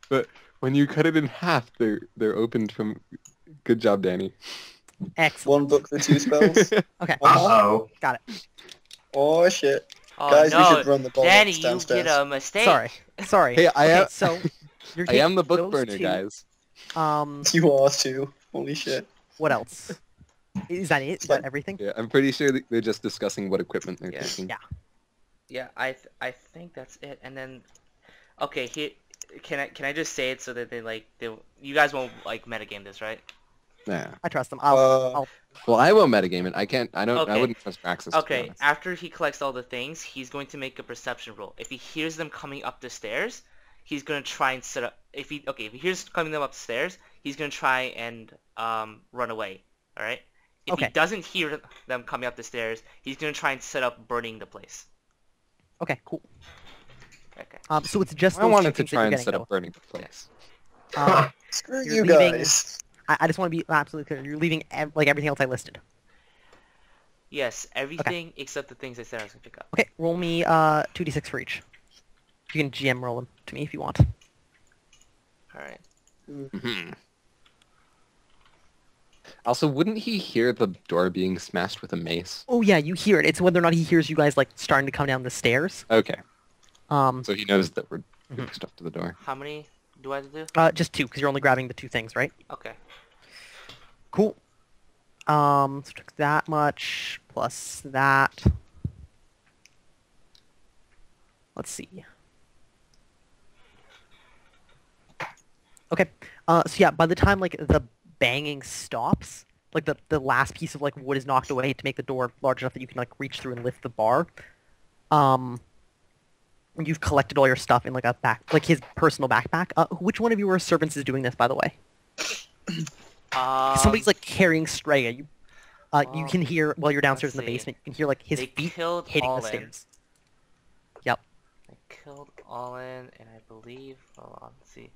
But when you cut it in half, they're opened from. Good job, Danny. Excellent. One book for 2 spells. Okay, Uh-oh. got it. Oh shit. Oh Guys, we no, should run the ball Danny, you downstairs. did a mistake. Sorry. Hey, I okay, am. so you're I am taking the book those burner, two. guys. You are too. Holy shit. What else? Is that it? Is that everything? Yeah, I'm pretty sure that they're just discussing what equipment they're Yeah. taking. Yeah. Yeah, I think that's it. And then, okay, here, can I just say it so that you guys won't like metagame this, right? Yeah. I trust them. Uh, Well, I will metagame it. I can't. I don't. I Okay. wouldn't trust Praxis. To be Okay, honest. after he collects all the things, he's going to make a perception roll. If he hears them coming up the stairs, he's gonna try and set up. If he hears coming them up the stairs, he's gonna try and run away. All right. If he Okay. doesn't hear them coming up the stairs, he's gonna try and set up burning the place. Okay, cool. Okay. So it's just I those wanted two to things that try you're and getting, set though. up burning the place. Screw You're you leaving- guys. I just want to be absolutely clear. You're leaving like everything else I listed. Yes, everything except the things I said I was gonna pick up. Okay, roll me 2d6 for each. You can GM roll them to me if you want. All right. Mhm. Also, wouldn't he hear the door being smashed with a mace? Oh yeah, you hear it. It's whether or not he hears you guys like starting to come down the stairs. Okay, Um, so he knows that we're doing stuff to the door. How many do I have to do? just 2 because you're only grabbing the 2 things, right? Okay. Cool. So took that much plus that. Let's see. Okay. So yeah, by the time like the banging stops, like the last piece of like wood is knocked away to make the door large enough that you can like reach through and lift the bar. You've collected all your stuff in like a like his personal backpack. Which one of your servants is doing this, by the way? Somebody's like carrying Strega. You can hear while you're downstairs in the let's see. basement. You can hear like his They feet killed hitting the Allen. stairs. Yep. I killed Allen, and I believe. Hold on, let's see.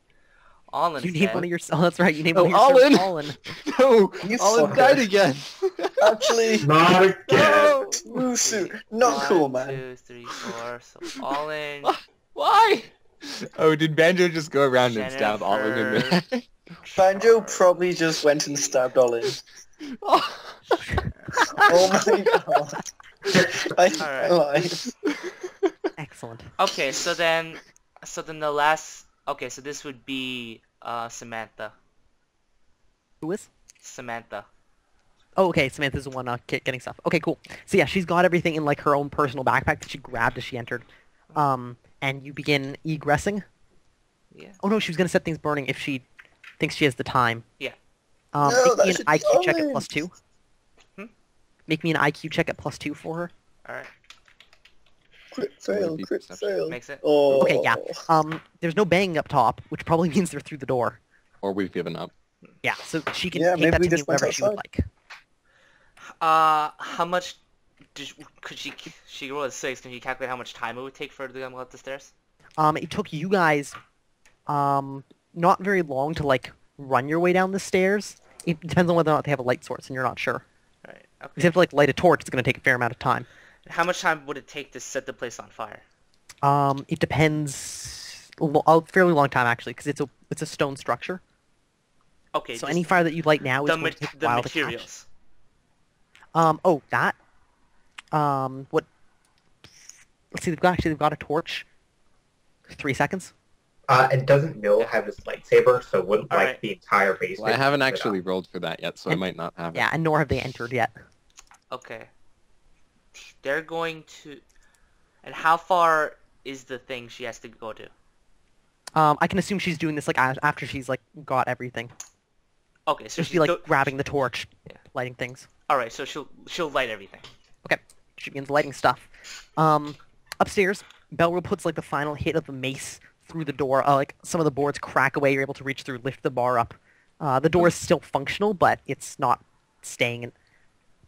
Allen's You named dead. one of your. Oh, that's right. You named Oh, one of your servants Allen! Allen. No, You Alan fucker. died again. Actually, Not again. No! too soon. Not cool, One, man. 2, 3, 4. So Allen, Why? Oh, did Banjo just go around and stab Alan in the Jennifer. head? Banjo Charles. probably just went and stabbed Olin. Oh. Oh my god. I Alright. lied. Excellent. Okay, so then the last. Okay, so this would be Samantha. Who is? Samantha. Oh, okay. Samantha's the one getting stuff. Okay, cool. So yeah, she's got everything in like her own personal backpack that she grabbed as she entered. And you begin egressing. Yeah. Oh no, she was gonna set things burning if she thinks she has the time. Yeah. No, Make that me an should be IQ check at Olin. +2. Hmm? Make me an IQ check at +2 for her. All right. Crit fail, crit fail. Makes it. Oh. Okay, yeah. There's no banging up top, which probably means they're through the door. Or we've given up. Yeah, so she can Yeah, take maybe that we to me just went whenever she would outside. like. How much could she rolled a 6? Can you calculate how much time it would take for her to go up the stairs? It took you guys, not very long to like run your way down the stairs. It depends on whether or not they have a light source, and you're not sure. All right. If you Okay. have to like light a torch, it's going to take a fair amount of time. How much time would it take to set the place on fire? It depends. A fairly long time actually, because it's a stone structure. Okay. So just any fire that you light now is the going to take a the while to catch. materials. Oh, that. What? Let's see. They've got a torch. 3 seconds. And doesn't Mill have his lightsaber, so it wouldn't light Alright. the entire basement? Well, I haven't with it actually up. rolled for that yet, so I And- might not have it. Yeah, and nor have they entered yet. Okay. They're going to. And how far is the thing she has to go to? I can assume she's doing this like after she's like got everything. Okay, so So she'd she's be like grabbing the torch, Yeah. lighting things. All right, so she'll light everything. Okay, she begins lighting stuff. Upstairs, Belro puts like the final hit of the mace through the door. Like some of the boards crack away. You're able to reach through, lift the bar up. The door is still functional, but it's not staying in.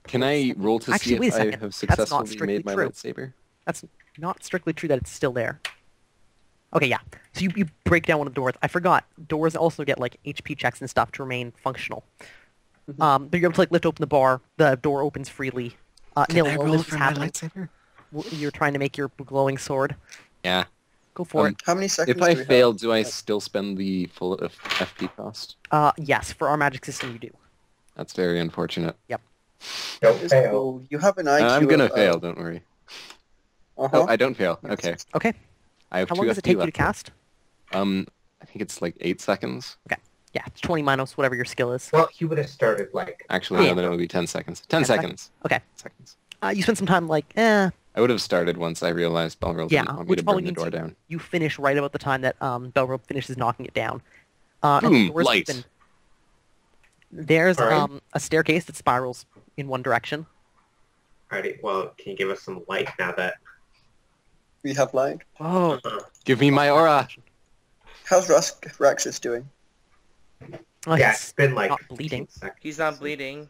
Can I roll to Actually, see wait if a I second. have That's not successfully strictly made my true. lightsaber? That's not strictly true that it's still there. Okay, yeah. So you break down one of the doors. I forgot. Doors also get like HP checks and stuff to remain functional. But you're able to like lift open the bar. The door opens freely. Nil, while this is happening, lightsaber? you're trying to make your glowing sword. Yeah. Go for it. How many seconds If I do we fail, have? do I still spend the full FP cost? Yes, for our magic system you do. That's very unfortunate. Don't It's fail. cool. You have an IQ I'm gonna of, fail, don't worry. Uh-huh. Oh, I don't fail. Okay. Okay. I have How 2 long does it FP take you to left. cast? I think it's like 8 seconds. Yeah, it's 20 minus whatever your skill is. Well, he would have started like... Actually, Yeah. no, then it would be 10 seconds. 10 10 seconds. Okay. Seconds. You spend some time like, I would have started once I realized Balrog Yeah, didn't want me which to probably burn the means door down. you finish right about the time that Belrobe finishes knocking it down. And the Boom! doors Light! open. There's Alright. a staircase that spirals in one direction. Alrighty, well, can you give us some light now that... We have light. Oh, Give me my aura! How's Raxus doing? Yeah, it's he's been like... not bleeding. 15 seconds. He's not bleeding.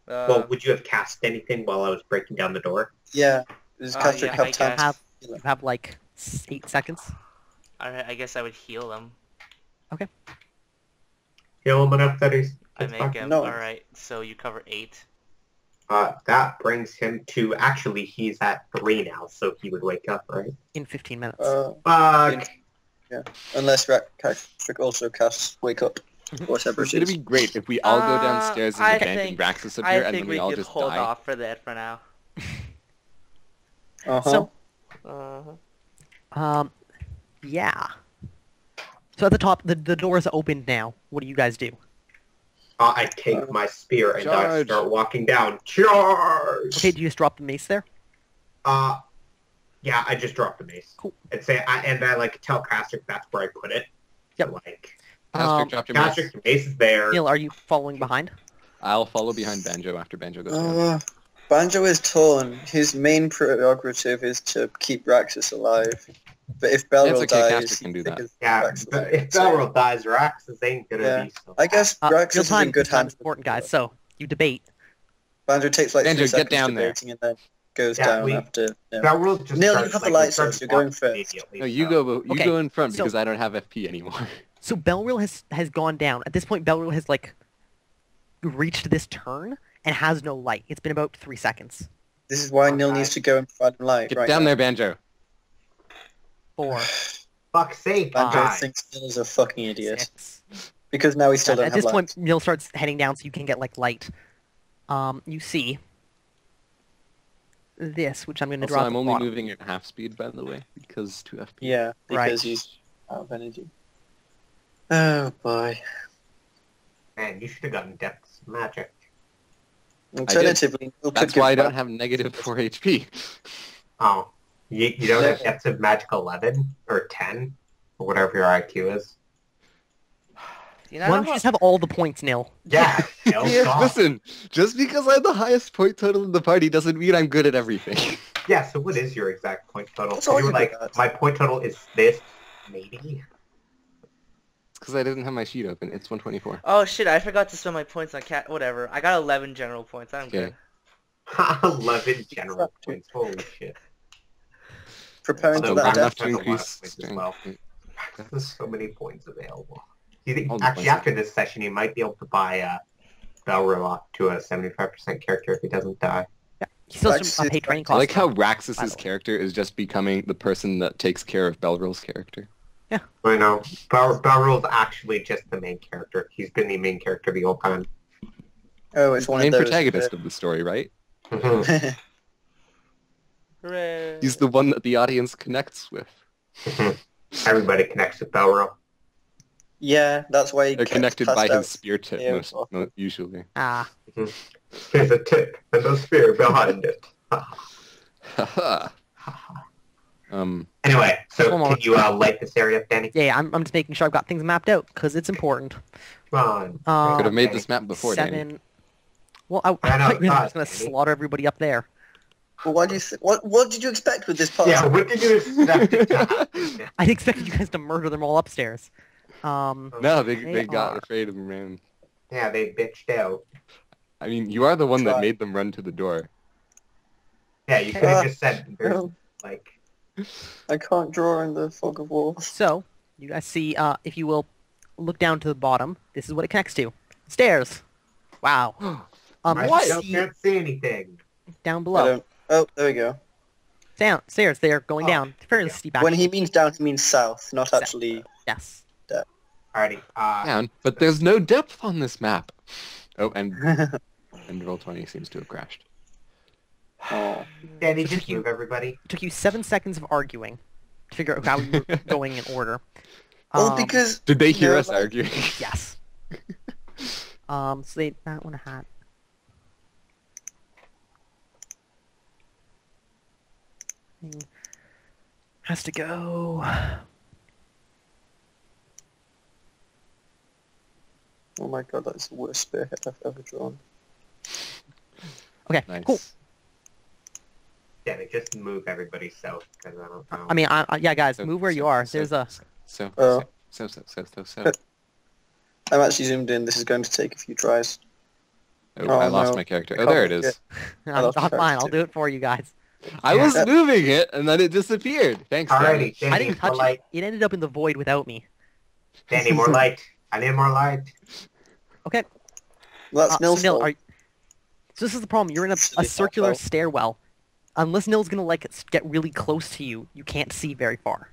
Well, would you have cast anything while I was breaking down the door? Yeah. Does Castric yeah, have I time? guess. You have like 8 seconds. Alright, I guess I would heal him. Heal him enough that he's... I it's make fine. him. No. Alright, so you cover 8. That brings him to... Actually, he's at 3 now, so he would wake up, right? In 15 minutes. Fuck! Unless Castric also casts Wake Up, whatever It's it gonna is. be great if we all go downstairs in I the bank and think- Raxus I appear and think then we we all could just hold die. off for that for now. Uh-huh. So, Uh-huh. yeah. So at the top, the door is opened now. What do you guys do? I take my spear and I Charge. start walking down. Charge! Okay, do you just drop the mace there? Yeah, I just dropped the mace. Cool. And I like tell Castric that's where I put it. Yep. So, like, Castric, drop your mace. Castric, the mace is there. Neil, are you following behind? I'll follow behind Banjo after Banjo goes down. Banjo is torn. His main prerogative is to keep Raxus alive. But if Belro It's okay, dies, Castric can do that. Yeah, Raxus but will if save. Belro dies, Raxus ain't gonna Yeah. be so I guess Real Raxus is time, in good time hands. is important, guys. So you debate. Banjo takes like Banjo, 3 get seconds down there. debating and then goes Yeah, down after. Yeah. Belro just Neil, you starts, have the like, light he starts source, you're going walking first. immediately, No, you so- go Okay, in front so- because I don't have FP anymore. So Belril has gone down. At this point, Belril has like reached this turn and has no light. It's been about 3 seconds. This is why Neil needs to go and provide him light. Get right down now. there, Banjo. 4, Fuck's sake, Banjo guys. thinks Neil is a fucking idiot. 6. Because now we still don't At have this light. point, Neil starts heading down so you can get like light. You see this, which I'm going to Also, draw. at I'm the only bottom. moving at half speed, by the way, because 2 FP. Yeah, Right. because he's out of energy. Oh boy. Man, you should have gotten Depths Magic. Alternatively, Neil could That's give why I don't back- have negative 4 HP. Oh. You don't have Depths of Magic 11? Or 10? Or whatever your IQ is? You Why know don't you just have all the points, Neil? Yeah. no, Yeah, God. listen, just because I have the highest point total in the party doesn't mean I'm good at everything. Yeah, so what is your exact point total? That's all You were you like, got. my point total is this, maybe? It's because I didn't have my sheet open. It's 124. Oh shit, I forgot to spend my points on cat. Whatever. I got 11 general points. I'm good. 11 general points. Holy shit. Preparing So for I'm that gonna death. have to That's a lot of increase. points as well. There's so many points available. You think, Hold on, actually, one after this session, you might be able to buy Belro up to a 75% character if he doesn't die. He still has Raxus some is paid training I costs. like how by Raxus's the way. character is just becoming the person that takes care of Belril's character. I know. Belro's actually just the main character. He's been the main character the whole time. Oh, He's it's the one main of those. protagonist of the story, right? Hooray. He's the one that the audience connects with. Everybody connects with Belro. Yeah, that's why he They're gets connected passed by out. his spear tip, Yeah, usually. Ah, Here's a tip and a spear behind it. Haha. Anyway, so Hold on. can you light this area up, Danny? yeah, I'm just making sure I've got things mapped out because it's important. Come on. Could have made Okay. this map before, Danny. 7. Well, I I know, thought you were just God, going to Danny. slaughter everybody up there. Well, why do you what did you expect with this part? Yeah, what did you expect to happen? I expected you guys to murder them all upstairs. No, they They got are. afraid of him, man. Yeah, they bitched out. I mean, you are the one that Try. made them run to the door. Yeah, you could have just said, there's, like... I can't draw in the fog of war. So, you guys see, if you will, look down to the bottom. This is what it connects to. Stairs. Wow. I You still see can't see anything. down I below. don't. Oh, there we go. Down stairs. They are going Oh, down. Fairly steep. When Actually. he means down, he means south, not South. actually. Yes. Alrighty. Down, but there's no depth on this map. Oh, and Roll20 seems to have crashed. Oh. Danny, So just took you- move everybody. It took you 7 seconds of arguing to figure out how you were going in order. Well, because Did they hear No, us like- arguing? Yes. So they that one had. Has to go. oh my god, that's the worst spearhead I've ever drawn. Okay, Nice. cool. Danny, just move everybody south because I don't know. I mean, yeah, guys, So- move where you so- are. so- There's a. So, Oh. so. I'm actually zoomed in. This is going to take a few tries. Oh, Oh, I lost no. my character. I Oh, there it can't is. lost Fine, track I'll too. do it for you guys. I was Yeah. moving it, and then it disappeared. Thanks, Danny. Alrighty, Danny, I didn't more touch light. it. It ended up in the void without me. Danny, more light. I need more light. Okay. Well, that's So Nil's Nil, fault. so this is the problem. You're in a Silly circular pop-out. stairwell. Unless Nil's gonna like get really close to you, you can't see very far.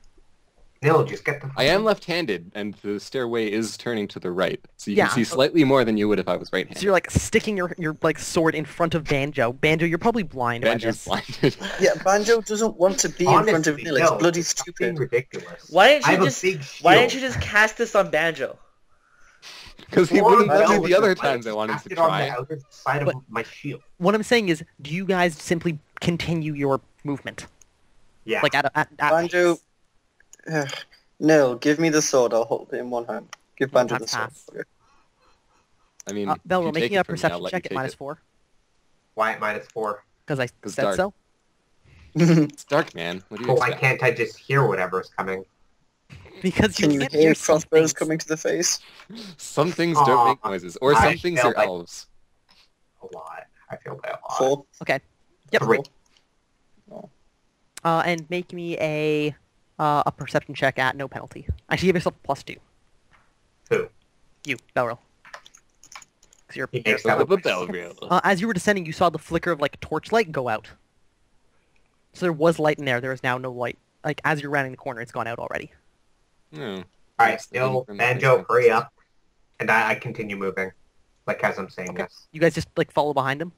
Nil, just get the. I am left-handed, and the stairway is turning to the right, so you Yeah. can see slightly more than you would if I was right-handed. So you're like sticking your like sword in front of Banjo. Banjo, you're probably blind by Banjo's this. blinded. Yeah, Banjo doesn't want to be in front of Honestly, Nil. It's no, bloody it's fucking stupid. ridiculous. Why didn't I you have just a big shield. Why didn't you just cast this on Banjo? Because he Or wouldn't let no, me the other just times I wanted cast to it on try. the outer side of But- my shield. What I'm saying is, do you guys simply continue your movement? Yeah. Like at Banjo, pace? Nil, give me the sword. I'll hold it in one hand. Give One Banjo hand the sword. pass. Okay. I mean, Bell, if we're you take making it a from me, I'll perception let check you at take minus it. 4 Why at -4? because I 'Cause said dark. so. It's dark, man. What do you Well, why expect? can't I just hear whatever's coming? Because Can you can't hear some crossbows things. coming to the face? Some things don't Aw, make noises, or I some things feel are like- elves. A lot. I feel by a lot. 4. Okay. Yep. 3. And make me a perception check at no penalty. Actually, give yourself a +2. Who? You, Belro. 'Cause you're, He makes Bell that bell up. bell. as you were descending, you saw the flicker of like torchlight go out. So there was light in there. There is now no light. Like as you're rounding the corner, it's gone out already. No. Alright, Yes, the Nil, lady from the Banjo, place. hurry up. And I continue moving. Like as I'm saying Okay. this. You guys just like follow behind him.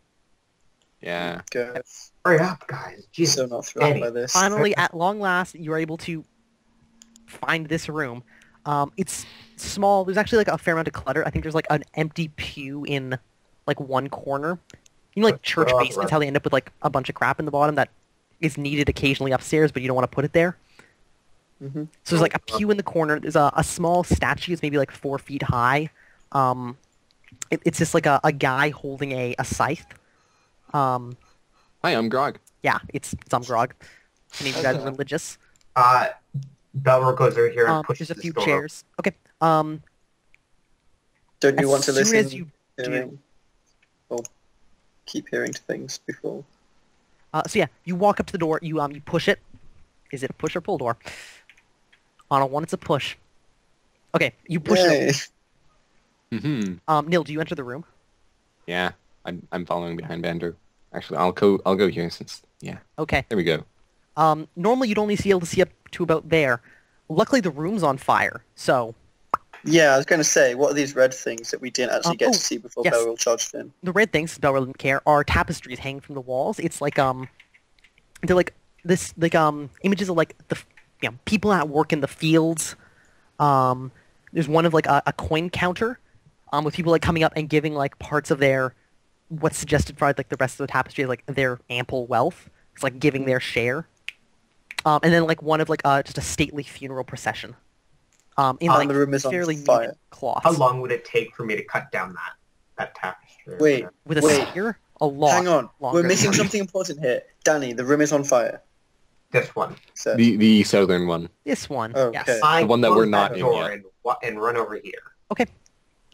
Yeah. Go. Hurry up, guys. Jesus. So not thrilled Danny. by this. Finally, at long last, you are able to find this room. It's small. There's actually like a fair amount of clutter. I think there's like an empty pew in like one corner. You know, like church Oh, basements, right. how they end up with like a bunch of crap in the bottom that is needed occasionally upstairs, but you don't want to put it there. Mm-hmm. So there's like a pew in the corner. There's a small statue. It's maybe like 4 feet high. It's just like a guy holding a scythe. Hi, I'm Grog. Yeah, it's Grog. Any of you guys are religious? Belro goes over here and pushes There's a this few door chairs. Okay. Don't As you want to soon listen? as you hearing, or keep hearing to things before? so yeah, you walk up to the door. You push it. Is it a push or pull door? On a 1, it's a push. Okay, you push it. Yay. Mm-hmm. Neil, do you enter the room? Yeah. I'm following behind Banjo. Actually, I'll go here since Okay. there we go. Normally you'd only be able to see up to about there. Luckily the room's on fire, so Yeah, I was going to say, what are these red things that we didn't actually get oh, to see before yes. Beryl charged in? the red things, Bell didn't care, are tapestries hanging from the walls. It's like they're like this like images of like the people at work in the fields. There's one of like a coin counter, with people like coming up and giving like parts of their what's suggested for like the rest of the tapestry, like their ample wealth. It's like giving their share. And then like one of like just a stately funeral procession. In like the room is on fairly fire. neat cloths. How long would it take for me to cut down that tapestry? Wait, With a Wait. spear? A lot. hang on. longer. We're missing something important here. Danny, the room is on fire. This one. So, The southern one. This one. Okay. Yes. I The one that close we're not in door yet. and run over here.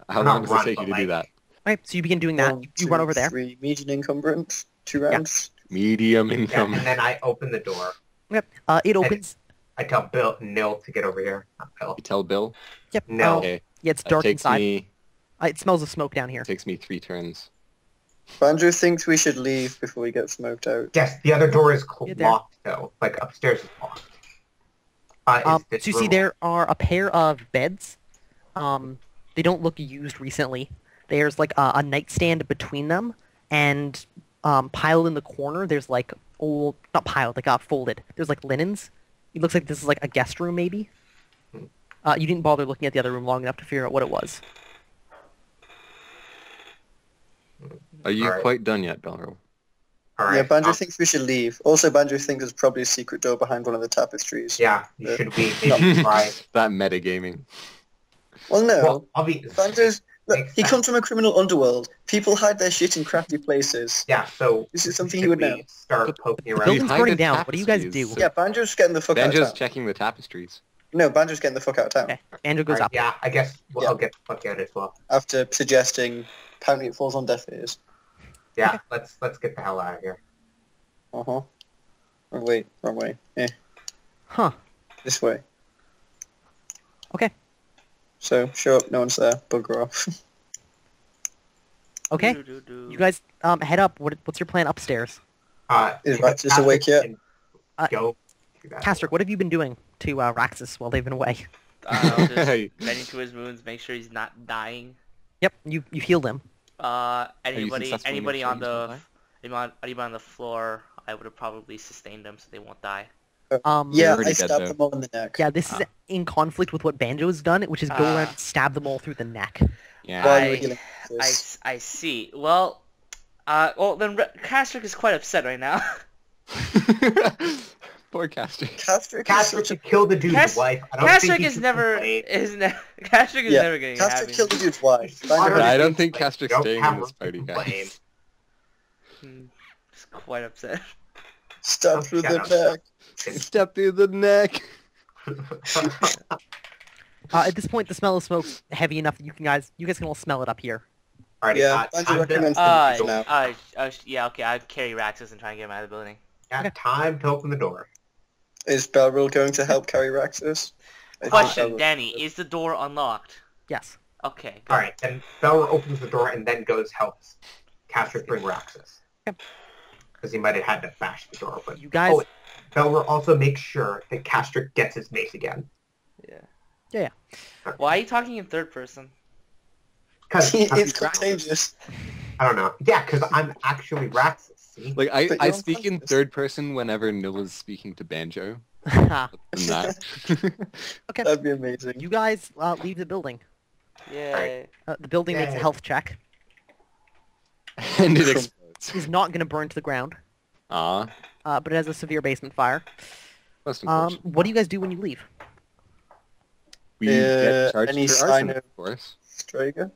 How Not long does it run, take but you to do that? Right, so you begin doing that. one, You run two, over there. 3, medium encumbrance, 2 rounds. Medium Yeah, income. and then I open the door. Yep. It opens. I tell Nil to get over here. Not Bill. You tell Bill. Yep. No. Okay. Yeah, it's It dark takes inside. me It smells of smoke down here. 3 turns. Banjo thinks we should leave before we get smoked out. Yes, the other door is You're there. locked though. Like upstairs is locked. So Is this you see room there are a pair of beds. They don't look used recently. There's like a nightstand between them, and piled in the corner, there's like old, not piled, like folded. There's like linens. It looks like this is like a guest room, maybe. You didn't bother looking at the other room long enough to figure out what it was. Are you Alright. quite done yet, Belro? Alright. Yeah, Banjo thinks we should leave. Also, Banjo thinks there's probably a secret door behind one of the tapestries. Yeah, should we maybe try? That metagaming. Well, no. Well, obviously. Banjo's... Look, Makes he sense. comes from a criminal underworld. People hide their shit in crafty places. Yeah, so This is something he should would we know. start poking The around? building's hide burning the down. What do you guys tapestries, do? so- Yeah, Banjo's getting the fuck out Banjo's of town. checking the tapestries. No, Banjo's getting the fuck out of town. Okay, Banjo goes Alright, up. yeah, I guess Yeah. I'll get the fuck out as well. After suggesting apparently it falls on deaf ears. Yeah, let's get the hell out of here. Uh-huh. Oh, wait, wrong way. Huh. This way. Okay. So, show up, no one's there. Bugger off. Okay. Do-do-do-do. You guys head up. What's your plan upstairs? Is Raxus awake yet? Go. do that. Castrick, what have you been doing to Raxus while they've been away? Just Hey. bending to his wounds, make sure he's not dying. Yep, you healed him. Anybody successful in anybody making on sure he's the anybody on the floor, I would have probably sustained them so they won't die. Yeah, already I dead, stabbed though. them all in the neck. Yeah, this is in conflict with what Banjo has done, which is go around and stab them all through the neck. Yeah. While you were I- healing Raxus. I see. Well, then Castrick is quite upset right now. Poor Caster. Castrick is Castrick such a... killed the dude's Cas- wife. I don't think Castrick he is should never complain. Castrick is Yeah, never getting Castrick happy. killed the dude's wife. I Banjo don't I did- don't think Like, Castrick's don't staying have in this room to party, complain. guys. He's quite upset. stabbed through Shut the up. neck. Step through the neck. At this point, the smell of smoke's heavy enough that you guys can all smell it up here. Alrighty, Yeah, Banjo time to, recommends Uh, the now. yeah, okay, I'd carry Raxus and try and get him out of the building. time to open the door. Is Belril going to help carry Raxus? I think Question, Belril- Danny, is the door unlocked? Yes. Okay, good. Alright, then Belra opens the door and then goes helps Castrick bring Raxus. Yep. Because he might have had to bash the door open. You guys... Oh, Belra also makes sure that Castrick gets his mace again. Yeah. Why are you talking in third person? Because it's contagious. I don't know. Yeah, because I'm actually Raxus. See? Like But I you're speak in unconscious. third person whenever Nilla's speaking to Banjo. Ha. And that. Okay. That'd be amazing. You guys leave the building. Yay. The building makes a Yay. health check. And it explodes. It's not going to burn to the ground, Aw. but it has a severe basement fire. Most unfortunate. What do you guys do when you leave? We get charged any for sign arson, of- of course. Strager?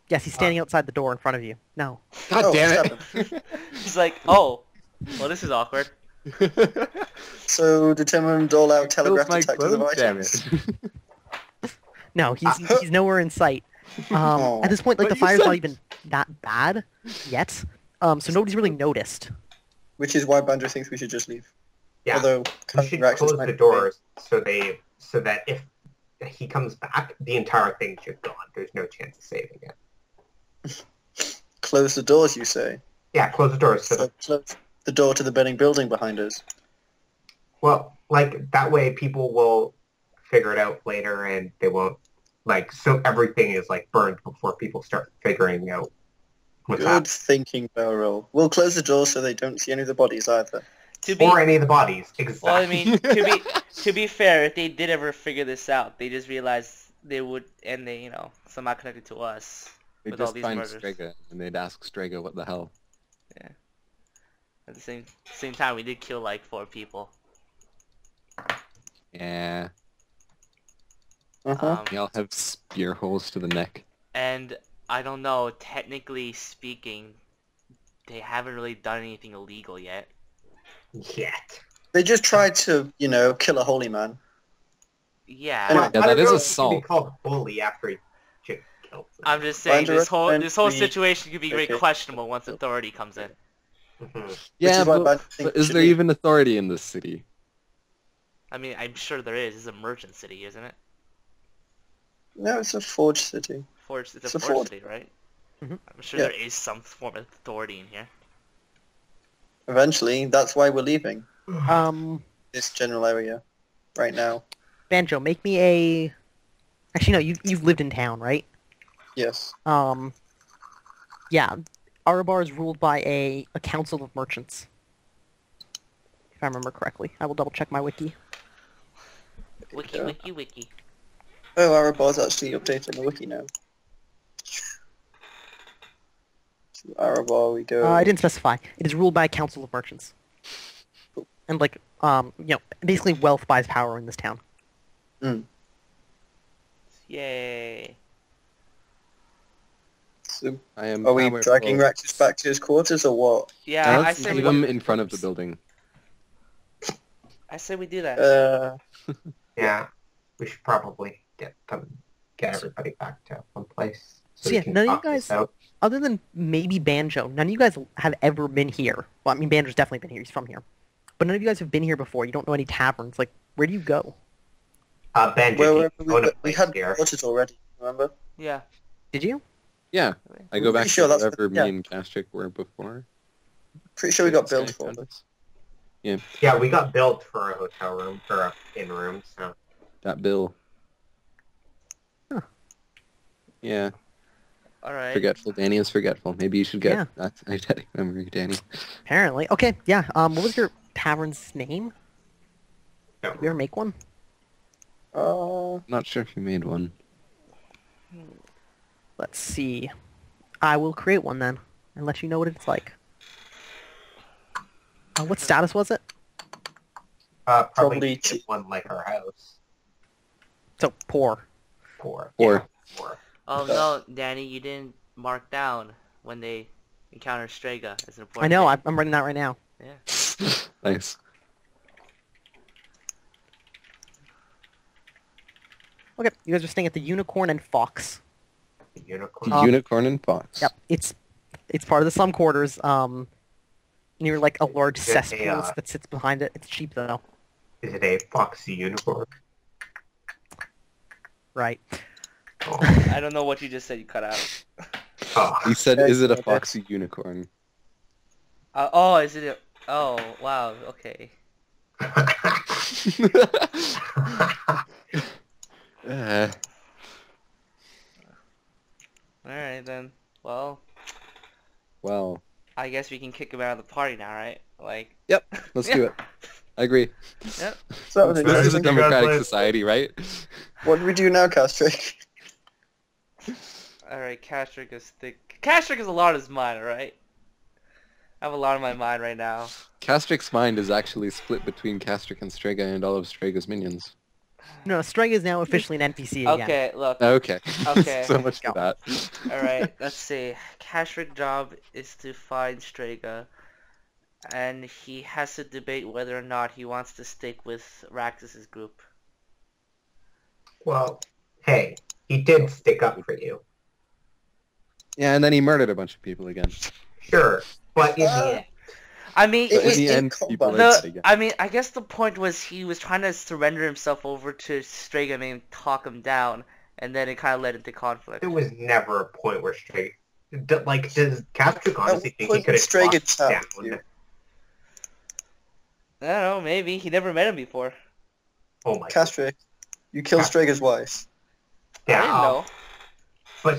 Yes, he's standing outside the door in front of you. No. God Oh, damn stab He's like, oh, well, this is awkward. it! So, determined all-out Fills telegraph my detective clothes, damn items. it. No, he's nowhere in sight. Oh. At this point, like, But the you fire's said- not even that bad yet. So nobody's really noticed. Which is why Banjo thinks we should just leave. Yeah, Although, we should Raxus close might the be- doors so that if he comes back, the entire thing's just gone. There's no chance of saving it. Close the doors, you say? Yeah, close the doors. So So, close the door to the burning building behind us. well, like that way people will figure it out later, and they won't so everything is like burned before people start figuring out what's Good happening. thinking, Belril. We'll close the doors so they don't see any of the bodies either. To be, Or any of the bodies. Exactly. well, I mean, to be fair, if they did ever figure this out, they just realized they would, and they, somehow connected to us They'd with all just these find murders. Strega, and they'd ask Strega what the hell. At the same time, we did kill like 4 people. Yeah. Uh-huh. They all have spear holes to the neck. And I don't know, technically speaking, they haven't really done anything illegal yet. Yet. They just tried to, kill a holy man. Yeah, Anyway, Yeah, I don't that is know if he can assault. be called bully after he just killed them. I'm just saying Banjo this whole recommends we- situation could be very Okay. questionable once authority comes in. Mhm. Yeah, is why but, Banjo thinks but we is should there leave. even authority in this city? I mean, I'm sure there is. It's a merchant city, isn't it? No, it's a forge city. Forge. It's It's a a forge forge. city, right? Mhm. I'm sure Yeah. there is some form of authority in here. Eventually, that's why we're leaving Banjo, this general area right now. make me a... Actually, no, you've lived in town, right? Yes. Yeah. Arabar is ruled by a council of merchants. If I remember correctly. I will double check my wiki. Wiki, Yeah. wiki, wiki. Oh, Arabar's actually updated the wiki now. To Arabar we go. I didn't specify. It is ruled by a council of merchants. And like, basically wealth buys power in this town. Mm. Yay. So, I am are we powerful. dragging Raxus back to his quarters or what? Yeah, Now I let's say leave we him in front of the building. do that. Yeah, we should probably get everybody back to one place. So we yeah, can none of you talk this guys, out. other than maybe Banjo, none of you guys have ever been here. Well, I mean, Banjo's definitely been here. He's from here. But none of you guys have been here before. You don't know any taverns. Like, where do you go? Banjo, Where do you own a we place had here? quarters already, remember? Yeah. Did you? Yeah, I go I'm back pretty sure to that's wherever what- yeah. me and Castrick were before. Pretty sure we got This guy billed for found it. us. Yeah, we got billed for a hotel room, or a inn room, so... That bill. Huh. Yeah, Alright. forgetful. Danny is forgetful. Maybe you should get Yeah. that eidetic memory, Danny. Apparently. Okay, yeah. What was your tavern's name? No. Did you ever make one? I'm not sure if you made one. Let's see. I will create one then, and let you know what it's like. What status was it? Probably Probably get cheap. one like our house. So, poor. Poor. Poor. Yeah, poor. Oh no, Danny, you didn't mark down when they encounter Strega as an important I know, thing. I'm writing that right now. Yeah. Nice. Okay, you guys are staying at the Unicorn and Fox. The unicorn. The unicorn and fox. Yep, it's part of the slum quarters, near like a large Is it a, cesspool that sits behind it. It's cheap though. Is it a foxy unicorn? Right. Oh. I don't know what you just said. You cut out. Oh. He said, is it a Okay. foxy unicorn? Oh, is it? Oh, wow. Okay. Uh, All right then. Well, well, I guess we can kick him out of the party now, right? Like. yep, let's do it. I agree. Yep. So, This is a Congratulations. democratic society, right? what do we do now, Castrick? All right. Castrick is thick. Castrick is a lot of his mind. All right. I have a lot on my mind right now. Castrick's mind is actually split between Castrick and Strega and all of Strega's minions. No, Strega is now officially an NPC again. Okay. Look. Okay. Okay. So much for Go. that. All right. Let's see. Castrick's job is to find Strega, and he has to debate whether or not he wants to stick with Raxus's group. Well, hey, he did stick up for you. Yeah, and then he murdered a bunch of people again. Sure, but in the end, I mean, It But was in the in end, people combat. are dead the, again. I mean, I guess the point was he was trying to surrender himself over to Strega and maybe talk him down, and then it kind of led into conflict. there was never a point where Strega... Like, does Castrick honestly think he point could have Strega talked tapped down? you. I don't know, maybe. He never met him before. Oh my god. Castrick, you killed Strega's wife. I didn't Yeah, know. but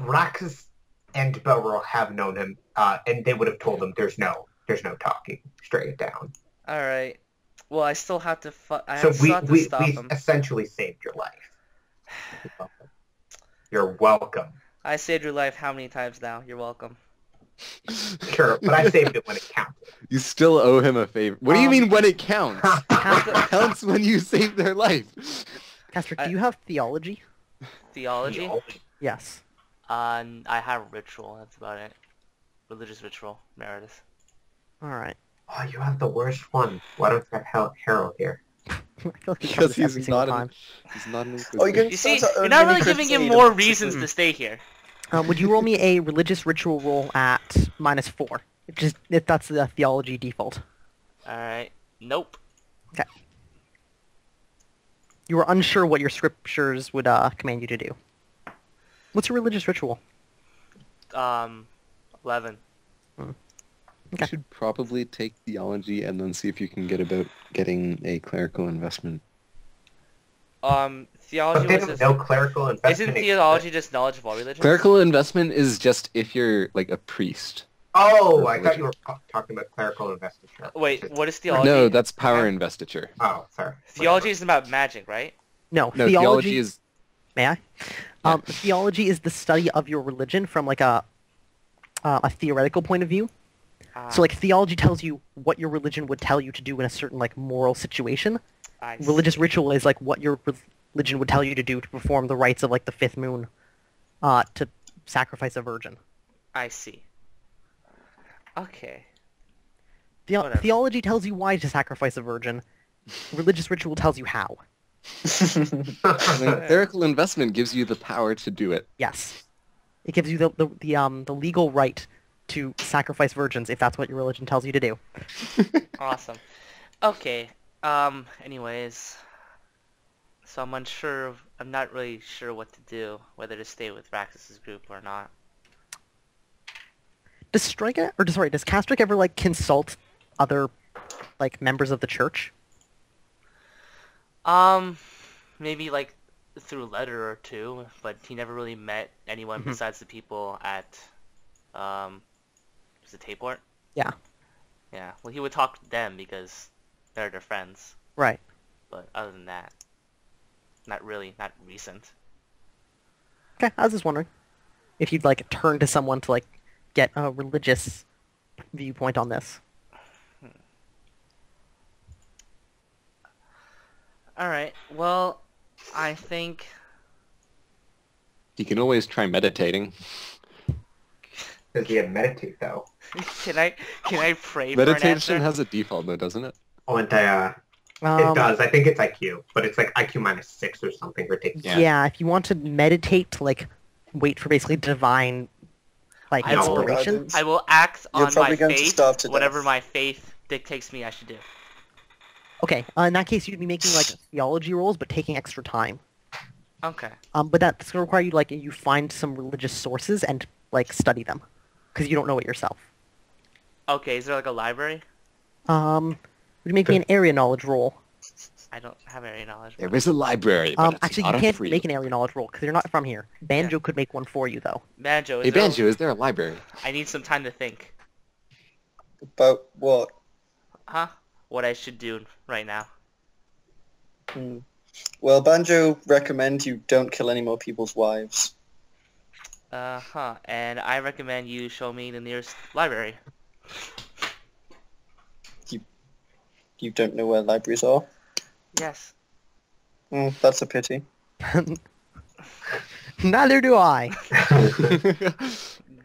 Raxus and Belro have known him, and they would have told him there's no talking straight down. Alright. Well, I still have to So still have to we stop him. essentially saved your life. You're welcome. I saved your life how many times now? You're welcome. Sure, but I saved it when it counted. You still owe him a favor. What do you mean when it counts? It Castor, counts when you save their life. Castor, do you have theology? Theology? Yes. I have ritual. That's about it. Religious ritual. Meredith. Alright. Oh, you have the worst one. Why don't you have Harold here? I feel like we Because cover this every he's single not time. He's not an Oh, you're gonna You see, start our you're own not mini really giving him crusade more of- reasons to stay here. Would you roll me a religious ritual roll at -4? If that's the theology default. Alright. Nope. You were unsure what your scriptures would command you to do. What's your religious ritual? 11. Okay. You should probably take theology and then see if you can get about getting a clerical investment. But Theology they was don't just... know clerical investment. Isn't theology just knowledge of all religions? Clerical investment is just if you're like a priest. Oh, I thought you were talking about clerical investiture. Wait, what is theology? No, that's power Okay. investiture. Oh, sorry. Theology is about magic, right? No, No, theology is... May I? Yeah. Theology is the study of your religion from like a theoretical point of view. So like theology tells you what your religion would tell you to do in a certain like moral situation. I Religious see. ritual is like what your religion would tell you to do to perform the rites of like the fifth moon, to sacrifice a virgin. I see. Okay. Whatever. Theology tells you why to sacrifice a virgin. Religious ritual tells you how. Clerical investment gives you the power to do it. Yes, it gives you the legal right to sacrifice virgins if that's what your religion tells you to do. Awesome. Okay. Anyways. So I'm unsure I'm not really sure what to do, whether to stay with Raxus's group or not. Does Castrick ever like consult other like members of the church? Maybe like through a letter or two, but he never really met anyone besides the people at was it Tayport? Yeah. Yeah. Well, he would talk to them because they're their friends. Right. But other than that, not recent. Okay, I was just wondering if you'd like turn to someone to like get a religious viewpoint on this. Alright, well, I think... You can always try meditating. Does he meditate though? Can I pray for an Meditation answer? has a default though, doesn't it? Oh, and it does. I think it's IQ, but it's like IQ minus 6 or something ridiculous. Yeah, if you want to meditate to like wait for basically divine like I will- inspiration. I will act You're on probably my going to faith, starve to whatever death. my faith dictates me I should do. Okay, in that case you'd be making like theology rolls but taking extra time. Okay. But that's gonna require you like you find some religious sources and like study them, because you don't know it yourself. Okay, is there like a library? Would you make me an area knowledge roll? I don't have area knowledge. There is a library, but it's Actually, not you a can't free make an area knowledge roll because you're not from here. Banjo could make one for you though. Banjo, Hey Banjo, is there a library? I need some time to think. About what? Huh? What I should do right now. Well, Banjo recommends you don't kill any more people's wives. And I recommend you show me the nearest library. You don't know where libraries are? Yes. That's a pity. Neither do I.